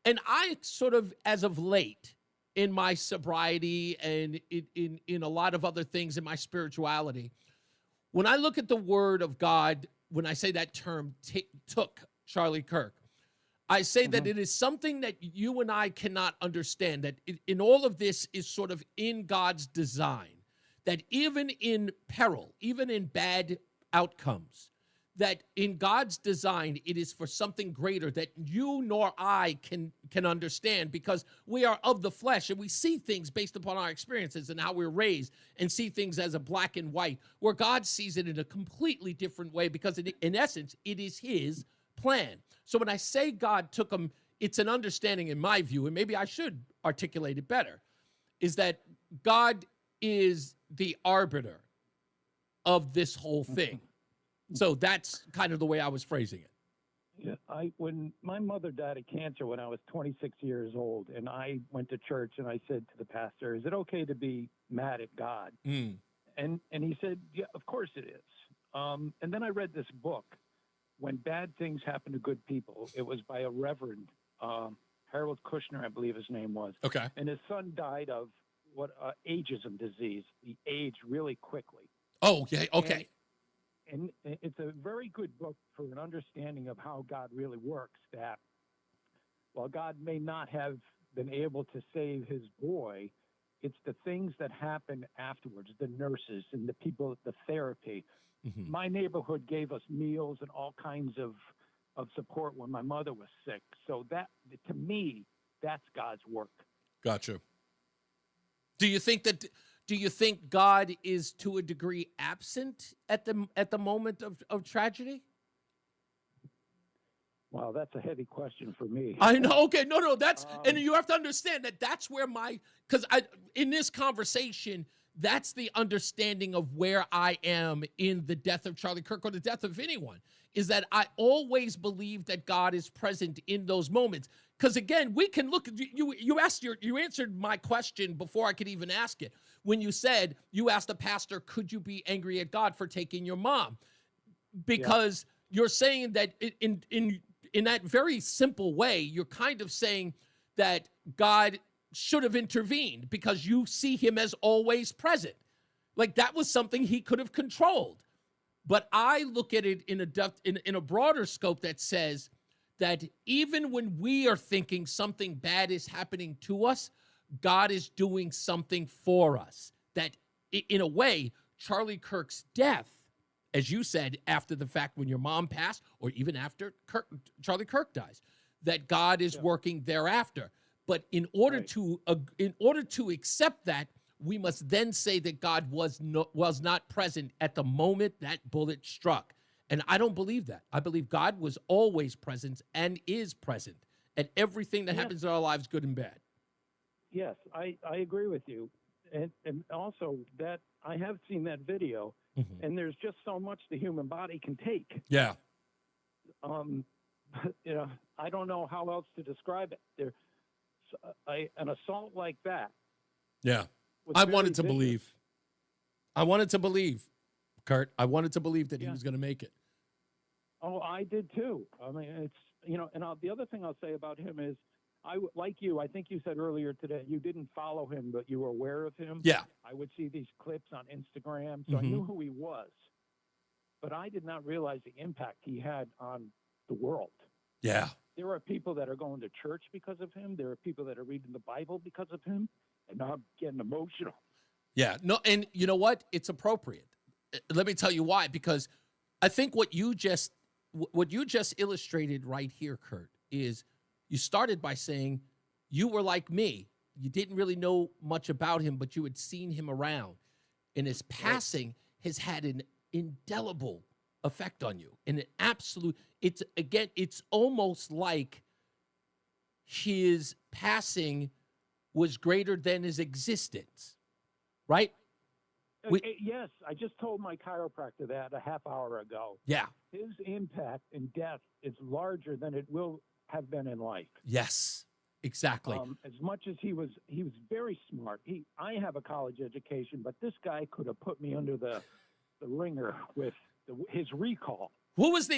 And I sort of, as of late, in my sobriety and in a lot of other things in my spirituality, when I look at the word of God, when I say that term, took Charlie Kirk, I say that it is something that you and I cannot understand, that in all of this is sort of in God's design, that even in peril, even in bad outcomes, that in God's design, it is for something greater that you nor I can understand, because we are of the flesh and we see things based upon our experiences and how we're raised and see things as a black and white, where God sees it in a completely different way, because in essence, it is his plan. So when I say God took them, it's an understanding in my view, and maybe I should articulate it better, is that God is the arbiter of this whole thing. So that's kind of the way I was phrasing it. Yeah, when my mother died of cancer when I was 26 years old, and I went to church and I said to the pastor, "Is it okay to be mad at God?" And he said, "Yeah, of course it is." And then I read this book, When Bad Things Happen to Good People. It was by a Reverend Harold Kushner, I believe his name was. Okay. And his son died of ageism disease. He aged really quickly. Oh, yeah. Okay. And it's a very good book for an understanding of how God really works, that while God may not have been able to save his boy, it's the things that happen afterwards, the nurses and the people at the therapy. Mm-hmm. My neighborhood gave us meals and all kinds of support when my mother was sick. So that, to me, that's God's work. Gotcha. Do you think God is to a degree absent at the moment of tragedy? Wow, that's a heavy question for me. I know. Okay, no, that's and you have to understand that that's where in this conversation, that's the understanding of where I am in the death of Charlie Kirk, or the death of anyone, is that I always believe that God is present in those moments. Because again, we can look. You answered my question before I could even ask it. When you asked the pastor, could you be angry at God for taking your mom? Because you're saying that in that very simple way, you're kind of saying that God should have intervened because you see him as always present. Like that was something he could have controlled. But I look at it in a broader scope that says that even when we are thinking something bad is happening to us, God is doing something for us. That in a way, Charlie Kirk's death, as you said, after the fact when your mom passed, or even after Charlie Kirk dies, that God is working thereafter. But in order to accept that, we must then say that God was not present at the moment that bullet struck. And I don't believe that. I believe God was always present and is present at everything that happens in our lives, good and bad. Yes, I agree with you. And also that I have seen that video, and there's just so much the human body can take. Yeah. I don't know how else to describe it. An assault like that. Yeah. I wanted to believe. I wanted to believe, Kurt. I wanted to believe that he was going to make it. Oh, I did too. I mean, it's, and the other thing I'll say about him is, like you, I think you said earlier today, you didn't follow him, but you were aware of him. Yeah. I would see these clips on Instagram, so I knew who he was. But I did not realize the impact he had on the world. Yeah. There are people that are going to church because of him. There are people that are reading the Bible because of him. And now I'm getting emotional. Yeah. No, and you know what? It's appropriate. Let me tell you why. Because I think what you just illustrated right here, Kurt, is you started by saying you were like me. You didn't really know much about him, but you had seen him around. And his passing has had an indelible effect on you. And an absolute, it's almost like his passing was greater than his existence, right? Yes, I just told my chiropractor that a half hour ago. Yeah. His impact in death is larger than it will have been in life. Yes, exactly. As much as he was very smart. I have a college education, but this guy could have put me under the ringer with his recall. Who was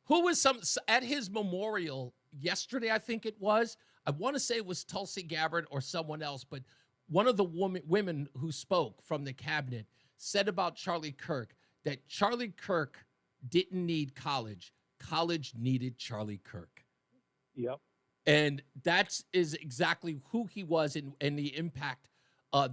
who was at his memorial yesterday? I think it was. I want to say it was Tulsi Gabbard or someone else, but one of the women who spoke from the cabinet said about Charlie Kirk that Charlie Kirk didn't need college. College needed Charlie Kirk. Yep. And that is exactly who he was and the impact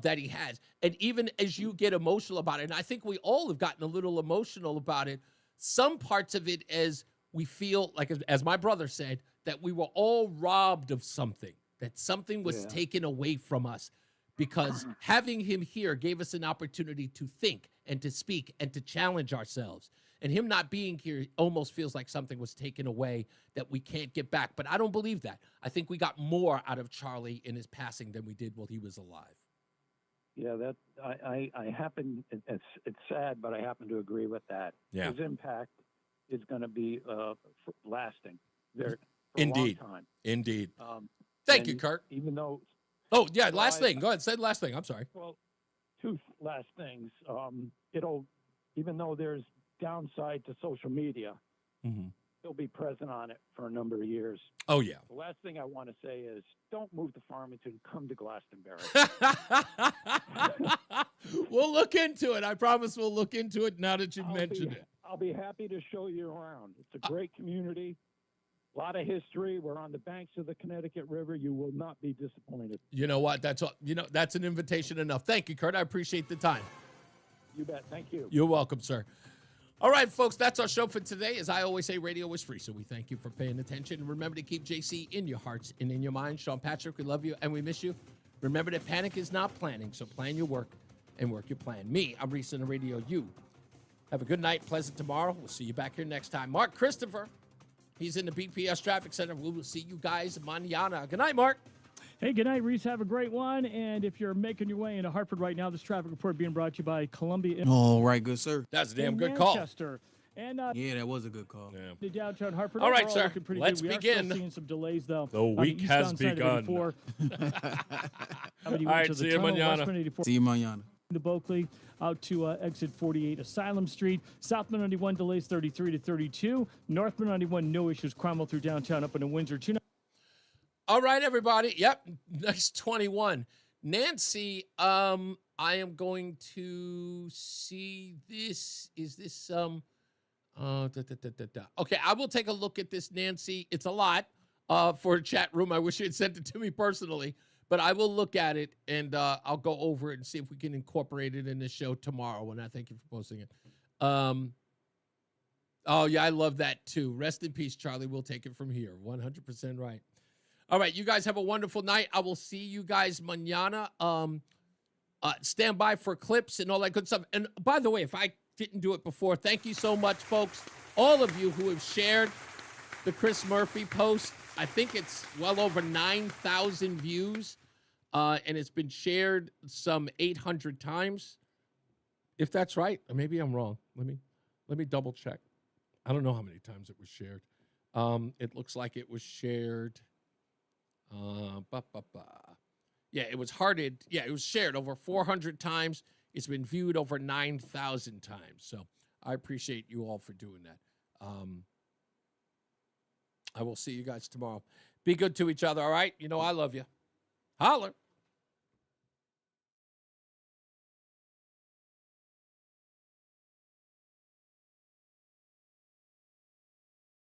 that he has. And even as you get emotional about it, and I think we all have gotten a little emotional about it, some parts of it as we feel, like as my brother said, that we were all robbed of something, that something was taken away from us, because having him here gave us an opportunity to think and to speak and to challenge ourselves. And him not being here almost feels like something was taken away that we can't get back. But I don't believe that. I think we got more out of Charlie in his passing than we did while he was alive. Yeah, that I happen. It's sad, but I happen to agree with that. Yeah. His impact is going to be lasting. For Indeed. A long time. Indeed. Thank you, Kurt. Even though. Oh yeah, last thing. Go ahead. Say the last thing. I'm sorry. Well, two last things. Even though there's downside to social media, he'll be present on it for a number of years. Oh yeah. The last thing I want to say is, don't move to Farmington. Come to Glastonbury. We'll look into it. I promise we'll look into it now that you've mentioned it. I'll be happy to show you around. It's a great community. A lot of history. We're on the banks of the Connecticut River. You will not be disappointed. You know what? That's an invitation enough. Thank you, Kurt. I appreciate the time. You bet. Thank you. You're welcome, sir. All right, folks, that's our show for today. As I always say, radio is free, so we thank you for paying attention. And remember to keep JC in your hearts and in your minds. Sean Patrick, we love you and we miss you. Remember that panic is not planning, so plan your work and work your plan. Me, I'm Reese on the Radio. You have a good night, pleasant tomorrow. We'll see you back here next time. Mark Christopher, he's in the BPS Traffic Center. We will see you guys mañana. Good night, Mark. Hey, good night, Reese. Have a great one. And if you're making your way into Hartford right now, this traffic report being brought to you by Columbia. All right, good sir. That's a damn good call. And yeah, that was a good call. Yeah. The downtown Hartford. All right, sir. Let's begin. We are still seeing some delays, though. The week has begun. All right, see you mañana. See you mañana. The Bulkley out to exit 48 Asylum Street. Southman 91 delays 33 to 32. Northman 91 no issues. Cromwell through downtown up into Windsor. All right, everybody. Yep, next 21. Nancy, I am going to see this. Is this Okay, I will take a look at this, Nancy. It's a lot for a chat room. I wish you had sent it to me personally, but I will look at it and I'll go over it and see if we can incorporate it in the show tomorrow. And I thank you for posting it. Oh yeah, I love that too. Rest in peace, Charlie. We'll take it from here. 100% right. All right, you guys have a wonderful night. I will see you guys mañana. Stand by for clips and all that good stuff. And by the way, if I didn't do it before, thank you so much, folks. All of you who have shared the Chris Murphy post. I think it's well over 9,000 views, and it's been shared some 800 times. If that's right, or maybe I'm wrong. Let me double check. I don't know how many times it was shared. It looks like it was shared. Yeah, it was hearted. Yeah, it was shared over 400 times. It's been viewed over 9,000 times. So I appreciate you all for doing that. I will see you guys tomorrow. Be good to each other, all right? You know I love you. Holler.